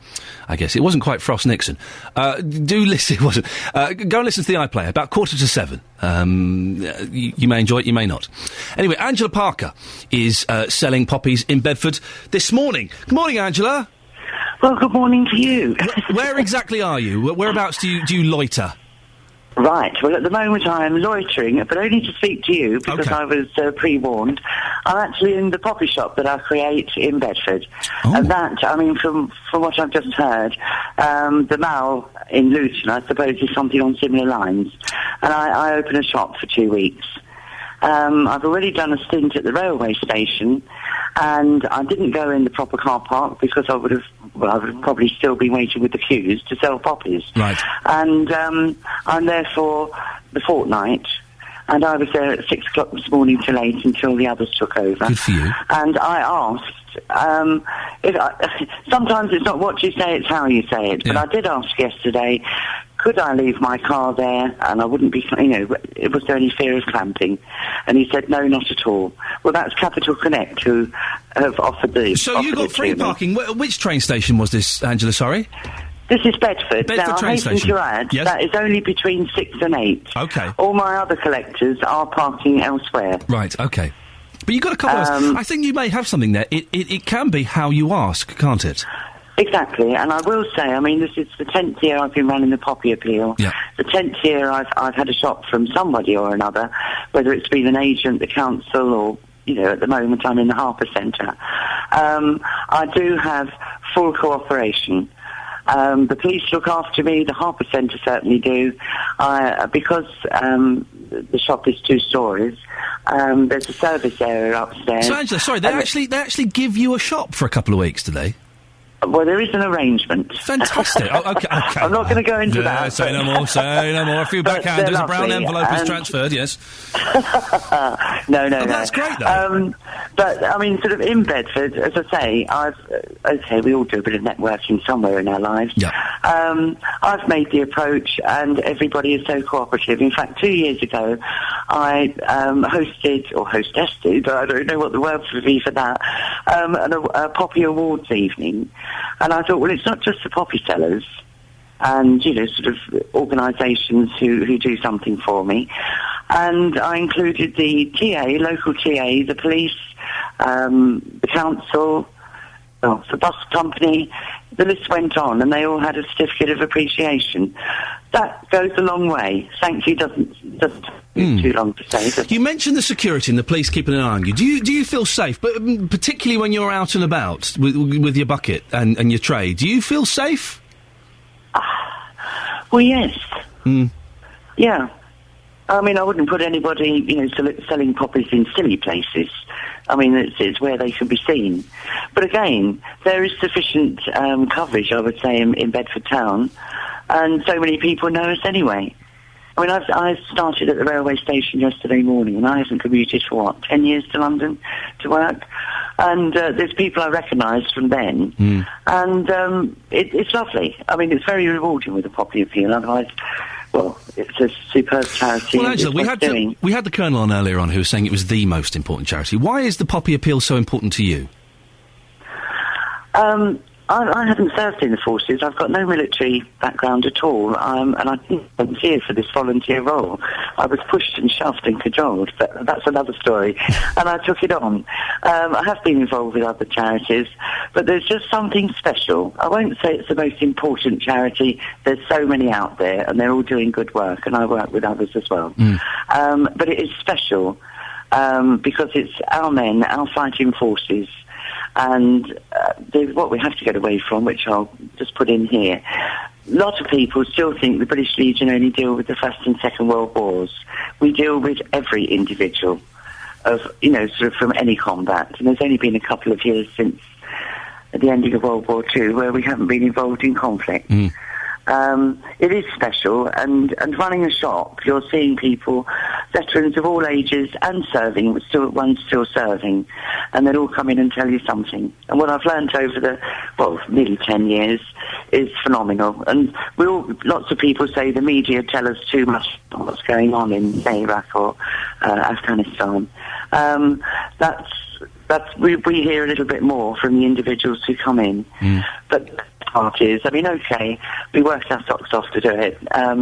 I guess. It wasn't quite Frost Nixon. Do listen, it wasn't. Go and listen to the iPlayer, about 7:15. You may enjoy it, you may not. Anyway, Angela Parker is selling poppies in Bedford this morning. Good morning, Angela. Well, good morning to you. Where exactly are you? Whereabouts do you loiter? Right. Well, at the moment I am loitering, but only to speak to you because I was pre-warned. I'm actually in the poppy shop that I create in Bedford. Oh. And that, I mean, from what I've just heard, the Mall in Luton, I suppose, is something on similar lines. And I open a shop for 2 weeks. I've already done a stint at the railway station, and I didn't go in the proper car park because I would have probably still been waiting with the queues to sell poppies. Right. And I'm there for the fortnight, and I was there at 6 o'clock this morning till 8 until the others took over. Good for you. And I asked, sometimes it's not what you say, it's how you say it. Yeah. But I did ask yesterday, could I leave my car there and I wouldn't be, was there any fear of clamping? And he said, no, not at all. Well, that's Capital Connect who have offered the... So you got free parking. Which train station was this, Angela, sorry? This is Bedford. Now, train I hasten station. to add, that is only between 6 and 8. Okay. All my other collectors are parking elsewhere. Right, okay. But you've got a couple of... I think you may have something there. It can be how you ask, can't it? Exactly, and I will say, I mean, this is the 10th year I've been running the Poppy Appeal. Yeah. The 10th year I've had a shop from somebody or another, whether it's been an agent, the council, or, at the moment I'm in the Harper Centre. I do have full cooperation. The police look after me, the Harper Centre certainly do. Because the shop is 2 stories, there's a service area upstairs. So, Angela, sorry, they actually give you a shop for a couple of weeks, do they? Well, there is an arrangement. Fantastic. Okay. I'm not going to go into that. Say no more. A few backhanders, a brown envelope is transferred, yes. No. That's great, though. But, I mean, sort of in Bedford, as I say, we all do a bit of networking somewhere in our lives. Yeah. I've made the approach, and everybody is so cooperative. In fact, 2 years ago, I hostessed, I don't know what the word would be for that, a Poppy Awards evening. And I thought, well, it's not just the poppy sellers and, sort of organisations who do something for me. And I included the TA, local TA, the police, the council, the bus company. The list went on, and they all had a certificate of appreciation. That goes a long way. Thank you doesn't too long to say. You mentioned the security and the police keeping an eye on you. Do you feel safe? But particularly when you're out and about with your bucket and your tray, do you feel safe? Well, yes. Mm. Yeah. I mean, I wouldn't put anybody, selling poppies in silly places. I mean, it's where they should be seen. But again, there is sufficient coverage, I would say, in Bedford town, and so many people know us anyway. I mean, I started at the railway station yesterday morning, and I haven't commuted for, 10 years to London to work. And there's people I recognise from then. And it's lovely. I mean, it's very rewarding with the poppy appeal. Otherwise, well, it's a superb charity. Well, Angela, we had the Colonel on earlier on who was saying it was the most important charity. Why is the poppy appeal so important to you? I haven't served in the forces. I've got no military background at all, and I didn't volunteer for this volunteer role. I was pushed and shoved and cajoled, but that's another story, and I took it on. I have been involved with other charities, but there's just something special. I won't say it's the most important charity. There's so many out there, and they're all doing good work, and I work with others as well. But it is special because it's our men, our fighting forces, and there's what we have to get away from, which I'll just put in here. A lot of people still think the British Legion only deal with the First and Second World Wars. We deal with every individual of, sort of from any combat. And there's only been a couple of years since the ending of World War II where we haven't been involved in conflict. It is special, and running a shop, you're seeing people, veterans of all ages and serving, but one's still serving, and they'll all come in and tell you something. And what I've learned over nearly 10 years is phenomenal. And lots of people say the media tell us too much about what's going on in, say, Iraq or Afghanistan. We hear a little bit more from the individuals who come in. But parties, I mean, okay, we work our socks off to do it. I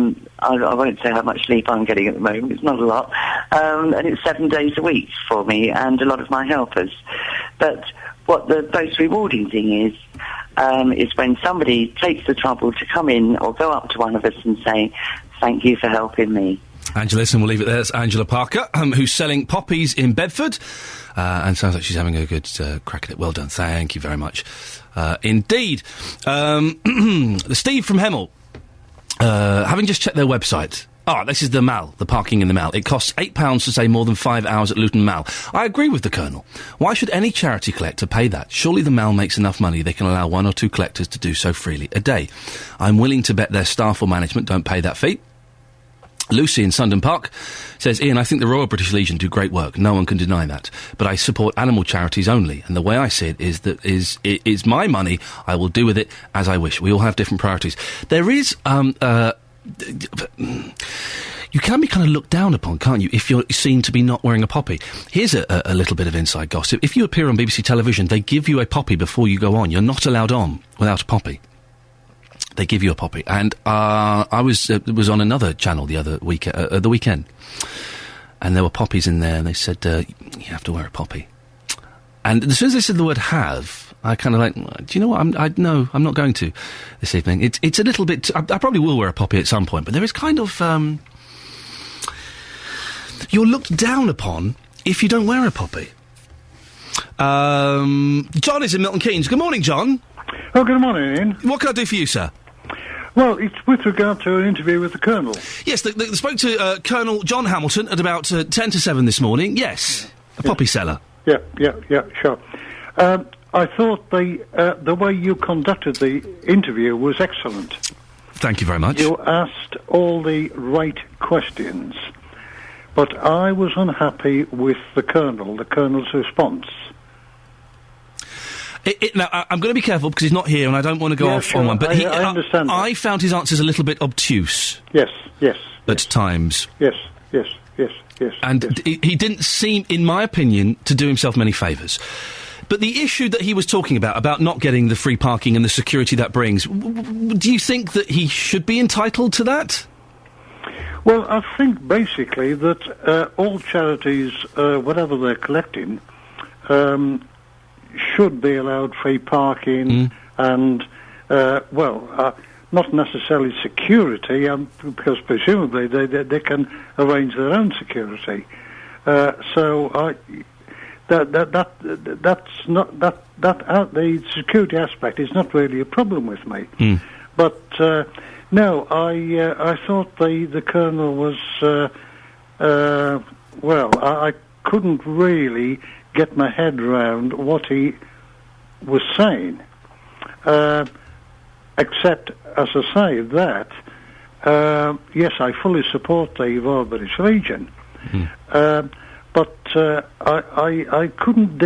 won't say how much sleep I'm getting at the moment. It's not a lot. And it's 7 days a week for me and a lot of my helpers. But what the most rewarding thing is when somebody takes the trouble to come in or go up to one of us and say, thank you for helping me. Angela, listen, we'll leave it there. It's Angela Parker, who's selling poppies in Bedford. And sounds like she's having a good crack at it. Well done. Thank you very much. Indeed. Steve from Hemel, having just checked their website. This is the Mall, the parking in the Mall. It costs £8 to stay more than 5 hours at Luton Mall. I agree with the Colonel. Why should any charity collector pay that? Surely the Mall makes enough money they can allow 1 or 2 collectors to do so freely a day. I'm willing to bet their staff or management don't pay that fee. Lucy in Sundon Park says, Ian, I think the Royal British Legion do great work. No one can deny that. But I support animal charities only. And the way I see it is that it is my money. I will do with it as I wish. We all have different priorities. There is, you can be kind of looked down upon, can't you, if you're seen to be not wearing a poppy. Here's a little bit of inside gossip. If you appear on BBC television, they give you a poppy before you go on. You're not allowed on without a poppy. They give you a poppy. And I was on another channel the weekend, and there were poppies in there, and they said, you have to wear a poppy. And as soon as they said the word have, I kind of like, do you know what, I'm not going to this evening. It's a little bit, I probably will wear a poppy at some point, but there is kind of, you're looked down upon if you don't wear a poppy. John is in Milton Keynes. Good morning, John. Oh, good morning, Ian. What can I do for you, sir? Well, it's with regard to an interview with the Colonel. Yes, they spoke to Colonel John Hamilton at about 10 to 7 this morning. Yes, a poppy seller. Yeah, sure. I thought the way you conducted the interview was excellent. Thank you very much. You asked all the right questions, but I was unhappy with the Colonel's response. Now, I'm going to be careful because he's not here and I don't want to go off on one, but I understand I found his answers a little bit obtuse. Yes. At times. Yes. And he didn't seem, in my opinion, to do himself many favours. But the issue that he was talking about not getting the free parking and the security that brings, do you think that he should be entitled to that? Well, I think basically that all charities, whatever they're collecting, should be allowed free parking and, not necessarily security, because presumably they can arrange their own security. The security aspect is not really a problem with me. But no, I thought the Colonel was Well, I couldn't really get my head around what he was saying, except, as I say, that, yes, I fully support the Royal British Legion, but I couldn't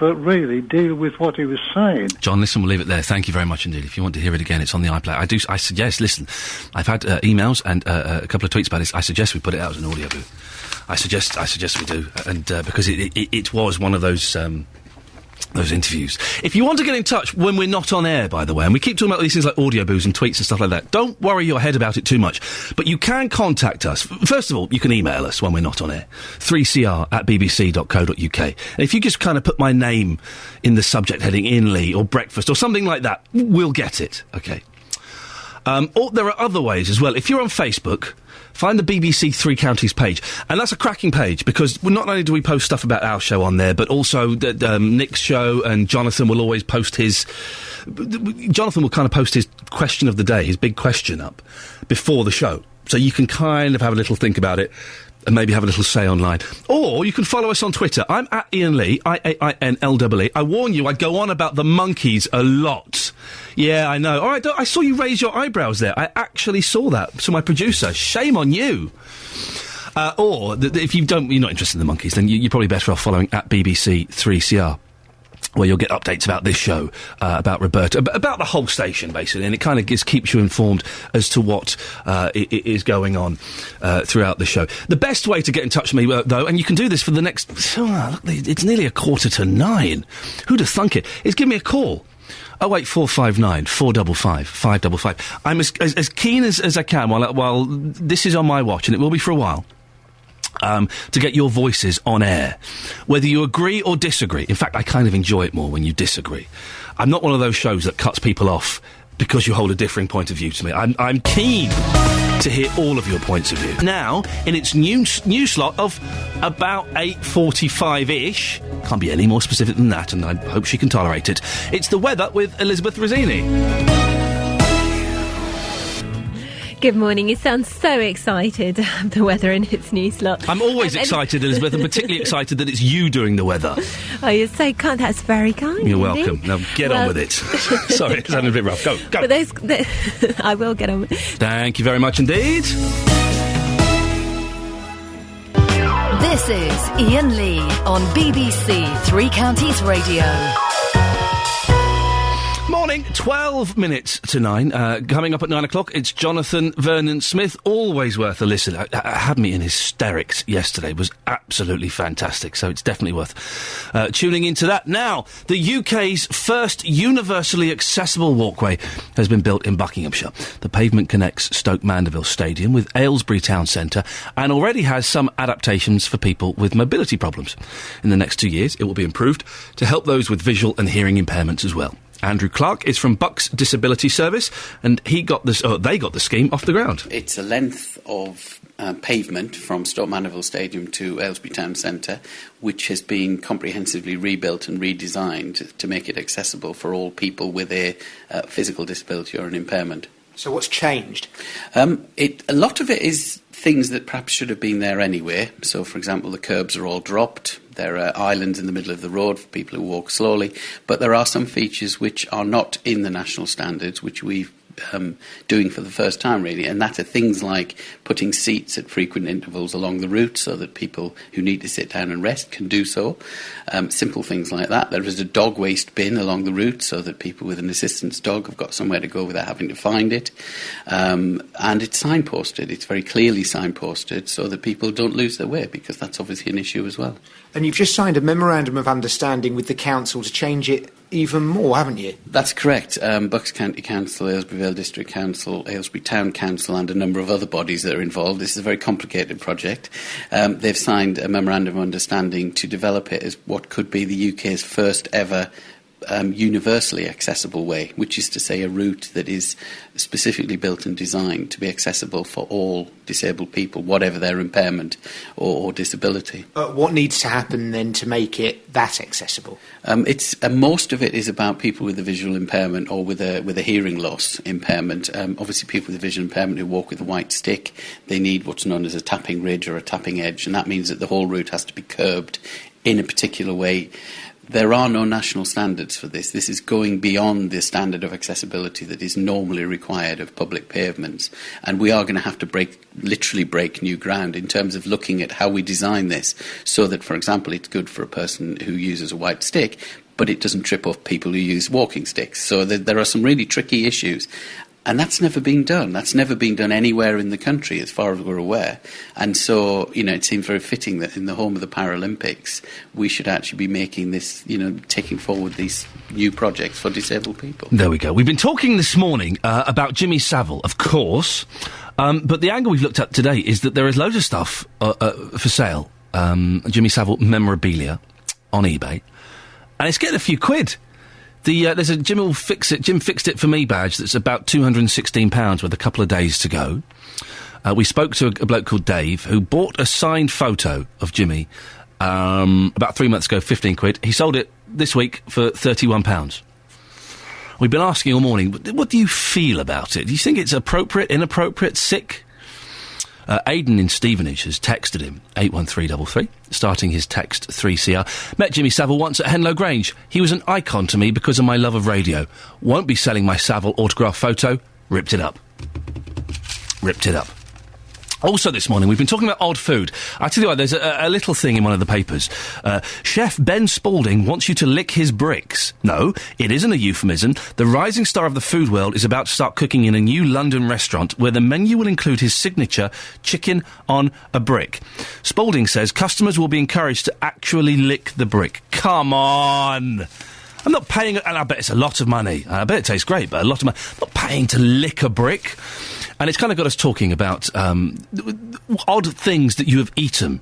really deal with what he was saying. John, listen, we'll leave it there. Thank you very much indeed. If you want to hear it again, it's on the iPlayer. I suggest, listen, I've had emails and a couple of tweets about this. I suggest we put it out as an audio boo. I suggest we do, and because it was one of those interviews. If you want to get in touch when we're not on air, by the way, and we keep talking about these things like audio boos and tweets and stuff like that, don't worry your head about it too much. But you can contact us. First of all, you can email us when we're not on air. 3cr@bbc.co.uk. And if you just kind of put my name in the subject heading, Iain Lee, or breakfast, or something like that, we'll get it. Okay. Or there are other ways as well. If you're on Facebook, find the BBC Three Counties page. And that's a cracking page, because not only do we post stuff about our show on there, but also Nick's show, and Jonathan will always post his... Jonathan will kind of post his question of the day, his big question up, before the show. So you can kind of have a little think about it, and maybe have a little say online. Or you can follow us on Twitter. I'm at Iain Lee, IAINLEE. I warn you, I go on about the monkeys a lot. Yeah, I know. All right, I saw you raise your eyebrows there. I actually saw that. So my producer, shame on you. If you're not interested in the monkeys, then you're probably better off following at BBC 3CR. Where you'll get updates about this show, about Roberta, about the whole station, basically, and it kind of keeps you informed as to what is going on throughout the show. The best way to get in touch with me, though, and you can do this for the next... look, it's nearly 9:15. Who'd have thunk it? Is give me a call. 08459 455 555. I'm as keen as I can while this is on my watch, and it will be for a while, to get your voices on air. Whether you agree or disagree. In fact, I kind of enjoy it more when you disagree. I'm not one of those shows that cuts people off because you hold a differing point of view to me. I'm keen to hear all of your points of view. Now, in its new slot of about 8:45-ish, can't be any more specific than that, and I hope she can tolerate it, it's the weather with Elizabeth Rossini. Good morning. You sound so excited. The weather in its new slot. I'm always excited, Elizabeth, and particularly excited that it's you doing the weather. Oh, you're so kind. That's very kind. You're welcome. Now get on with it. Sorry, it's sounding a bit rough. Go. But I will get on with it. Thank you very much indeed. This is Iain Lee on BBC Three Counties Radio. Morning, 12 minutes to 9. Coming up at 9 o'clock, it's Jonathan Vernon Smith. Always worth a listen. Had me in hysterics yesterday. It was absolutely fantastic, so it's definitely worth tuning into that. Now, the UK's first universally accessible walkway has been built in Buckinghamshire. The pavement connects Stoke Mandeville Stadium with Aylesbury Town Centre and already has some adaptations for people with mobility problems. In the next 2 years, it will be improved to help those with visual and hearing impairments as well. Andrew Clark is from Bucks Disability Service, and they got the scheme off the ground. It's a length of pavement from Stoke Mandeville Stadium to Aylesbury Town Centre, which has been comprehensively rebuilt and redesigned to make it accessible for all people with a physical disability or an impairment. So what's changed? A lot of it is things that perhaps should have been there anyway. So, for example, the curbs are all dropped. There are islands in the middle of the road for people who walk slowly. But there are some features which are not in the national standards, which we've doing for the first time, really, and that are things like putting seats at frequent intervals along the route so that people who need to sit down and rest can do so. Simple things like that. There is a dog waste bin along the route so that people with an assistance dog have got somewhere to go without having to find it. And it's signposted. It's very clearly signposted so that people don't lose their way, because that's obviously an issue as well. And you've just signed a memorandum of understanding with the council to change it even more, haven't you? That's correct. Bucks County Council, Aylesbury Vale District Council, Aylesbury Town Council and a number of other bodies that are involved. This is a very complicated project. They've signed a memorandum of understanding to develop it as what could be the UK's first ever universally accessible way, which is to say a route that is specifically built and designed to be accessible for all disabled people, whatever their impairment or disability. What needs to happen then to make it that accessible? Most of it is about people with a visual impairment or with a hearing loss impairment. Obviously, people with a visual impairment who walk with a white stick, they need what's known as a tapping ridge or a tapping edge, and that means that the whole route has to be curbed in a particular way. There are no national standards for this. This is going beyond the standard of accessibility that is normally required of public pavements. And we are going to have to literally break new ground in terms of looking at how we design this so that, for example, it's good for a person who uses a white stick, but it doesn't trip off people who use walking sticks. So there are some really tricky issues. And that's never been done. That's never been done anywhere in the country, as far as we're aware. And so, it seems very fitting that in the home of the Paralympics, we should actually be making this, taking forward these new projects for disabled people. There we go. We've been talking this morning about Jimmy Savile, of course, but the angle we've looked at today is that there is loads of stuff for sale, Jimmy Savile memorabilia on eBay, and it's getting a few quid. There's a Jim Fixed It For Me badge that's about £216 with a couple of days to go. We spoke to a bloke called Dave who bought a signed photo of Jimmy about 3 months ago, 15 quid. He sold it this week for £31. We've been asking all morning, what do you feel about it? Do you think it's appropriate, inappropriate, sick? Aidan in Stevenage has texted him, 81333, starting his text 3CR. Met Jimmy Savile once at Henlow Grange. He was an icon to me because of my love of radio. Won't be selling my Savile autograph photo. Ripped it up. Ripped it up. Also this morning, we've been talking about odd food. I tell you what, there's a little thing in one of the papers. Chef Ben Spalding wants you to lick his bricks. No, it isn't a euphemism. The rising star of the food world is about to start cooking in a new London restaurant where the menu will include his signature chicken on a brick. Spalding says customers will be encouraged to actually lick the brick. Come on! I'm not paying, and I bet it's a lot of money. I bet it tastes great, but a lot of money. I'm not paying to lick a brick. And it's kind of got us talking about odd things that you have eaten.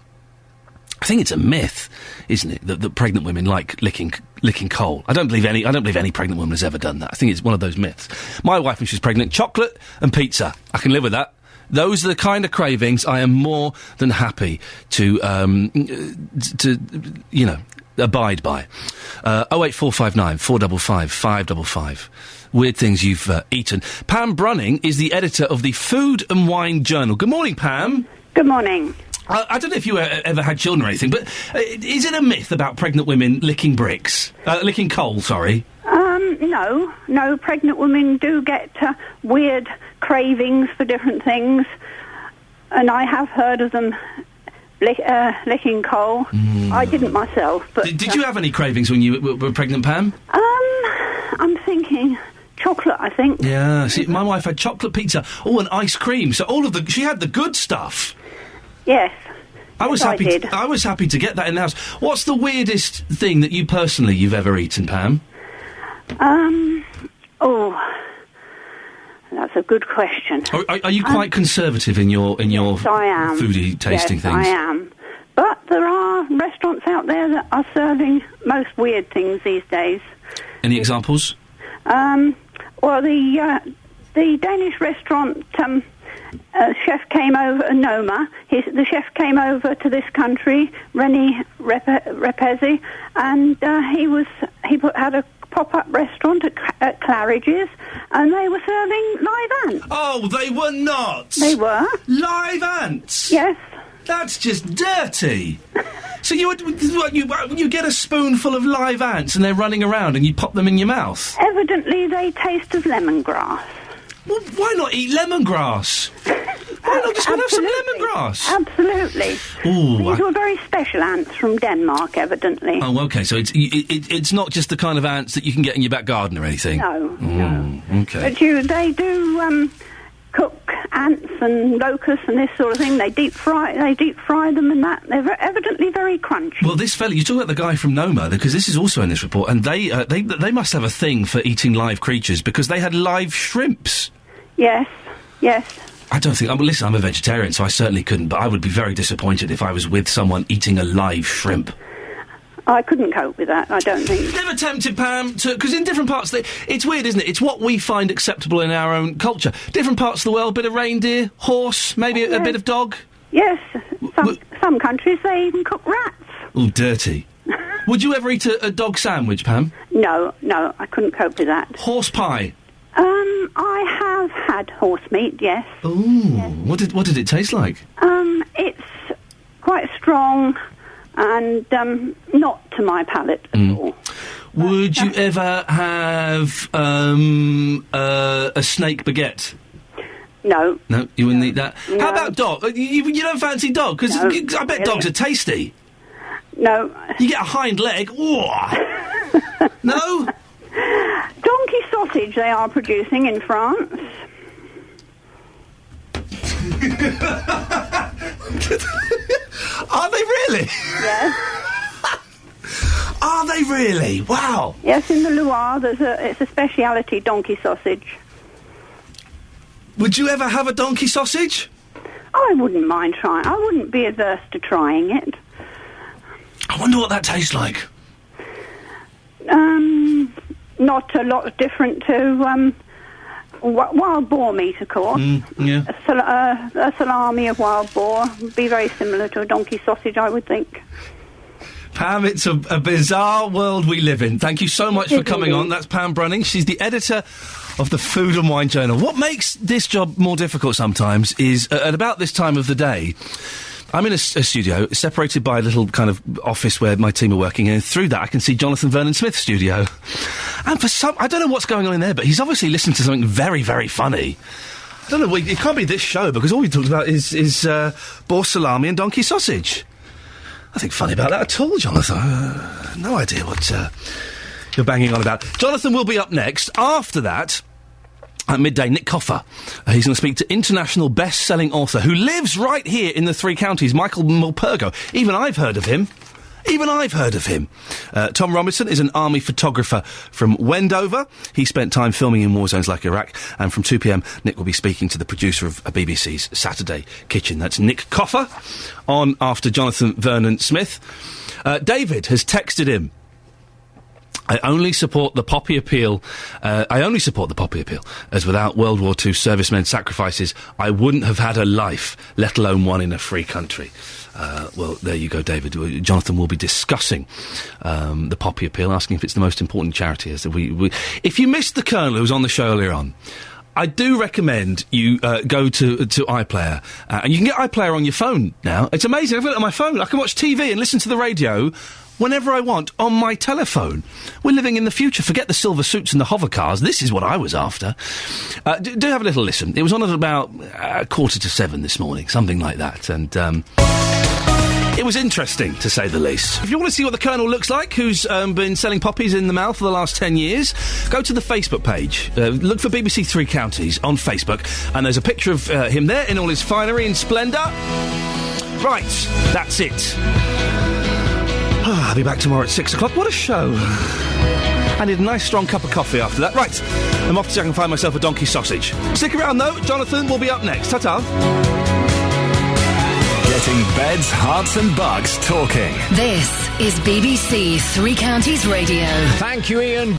I think it's a myth, isn't it, that pregnant women like licking coal. I don't believe any pregnant woman has ever done that. I think it's one of those myths. My wife, when she was pregnant, chocolate and pizza. I can live with that. Those are the kind of cravings I am more than happy to abide by. 08459 455 555. Weird things you've eaten. Pam Brunning is the editor of the Food and Wine Journal. Good morning, Pam. Good morning. I don't know if you ever had children or anything, but is it a myth about pregnant women licking licking coal, sorry? No. Pregnant women do get weird cravings for different things, and I have heard of them licking coal. I didn't myself, but... Did you have any cravings when you were pregnant, Pam? I'm thinking... chocolate, I think. Yeah, see, my wife had chocolate pizza. Oh, and ice cream. So she had the good stuff. Yes. I was happy to get that in the house. What's the weirdest thing that you've ever eaten, Pam? That's a good question. Are you quite conservative in your yes, I am. Foodie tasting things? Yes, I am. But there are restaurants out there that are serving most weird things these days. Any examples? Well, the Danish restaurant chef came over, Noma. The chef came over to this country, Rennie Repesi, and he had a pop-up restaurant at Claridge's, and they were serving live ants. Oh, they were not. They were live ants. Yes. That's just dirty. So you get a spoonful of live ants and they're running around and you pop them in your mouth? Evidently they taste of lemongrass. Well, why not eat lemongrass? Why not just have some lemongrass? Absolutely. Ooh, These were very special ants from Denmark, evidently. Oh, OK, so it's not just the kind of ants that you can get in your back garden or anything? No. OK. But they do... cook ants and locusts and this sort of thing. They deep fry them and that. They're evidently very crunchy. Well, this fella, you talk about the guy from Noma, because this is also in this report, and they must have a thing for eating live creatures, because they had live shrimps. Yes. I don't think... listen, I'm a vegetarian, so I certainly couldn't, but I would be very disappointed if I was with someone eating a live shrimp. I couldn't cope with that, I don't think. Never tempted, Pam, to... Because in different parts of the... It's weird, isn't it? It's what we find acceptable in our own culture. Different parts of the world, a bit of reindeer, horse, maybe a bit of dog. Yes, some countries, they even cook rats. Oh, dirty. Would you ever eat a dog sandwich, Pam? No, I couldn't cope with that. Horse pie? I have had horse meat, yes. Ooh, yes. What did it taste like? It's quite strong and not to my palate at all. Would you ever have a snake baguette? No. No, you wouldn't eat that? No. How about dog? You don't fancy dog? Because No, I bet dogs are tasty. No. You get a hind leg. No? Donkey sausage they are producing in France. Are they really? Yes. Are they really? Wow. Yes, in the Loire, it's a speciality donkey sausage. Would you ever have a donkey sausage? I wouldn't mind trying. I wouldn't be averse to trying it. I wonder what that tastes like. Not a lot different to wild boar meat, of course. Yeah. A salami of wild boar would be very similar to a donkey sausage, I would think. Pam, it's a bizarre world we live in. Thank you so much for coming on. That's Pam Brunning. She's the editor of the Food and Wine Journal. What makes this job more difficult sometimes is, at about this time of the day, I'm in a studio separated by a little kind of office where my team are working, and through that I can see Jonathan Vernon Smith's studio. And for some... I don't know what's going on in there, but he's obviously listening to something very, very funny. I don't know, it can't be this show, because all we talked about is boar salami and donkey sausage. Nothing funny about that at all, Jonathan. No idea what you're banging on about. Jonathan will be up next. After that, at midday, Nick Coffer. He's going to speak to international best-selling author who lives right here in the Three Counties, Michael Mulpergo. Even I've heard of him. Tom Robinson is an army photographer from Wendover. He spent time filming in war zones like Iraq. And from 2 p.m, Nick will be speaking to the producer of BBC's Saturday Kitchen. That's Nick Coffer, on after Jonathan Vernon Smith. David has texted him. I only support the poppy appeal, as without World War II servicemen's sacrifices, I wouldn't have had a life, let alone one in a free country. Well, there you go, David. Jonathan will be discussing the poppy appeal, asking if it's the most important charity. If you missed the Colonel who was on the show earlier on, I do recommend you go to iPlayer. And you can get iPlayer on your phone now. It's amazing. I've got it on my phone. I can watch TV and listen to the radio whenever I want on my telephone. We're living in the future. Forget the silver suits and the hover cars. This is what I was after. Do have a little listen. It was on at about 6:45 this morning, something like that. And it was interesting, to say the least. If you want to see what the Colonel looks like, who's been selling poppies in the mouth for the last 10 years, go to the Facebook page. Look for BBC Three Counties on Facebook, and there's a picture of him there in all his finery and splendour. Right, that's it. I'll be back tomorrow at 6 o'clock. What a show. I need a nice strong cup of coffee after that. Right, I'm off to see if I can find myself a donkey sausage. Stick around, though. Jonathan will be up next. Ta-ta. Getting beds, hearts and bugs talking. This is BBC Three Counties Radio. Thank you, Iain.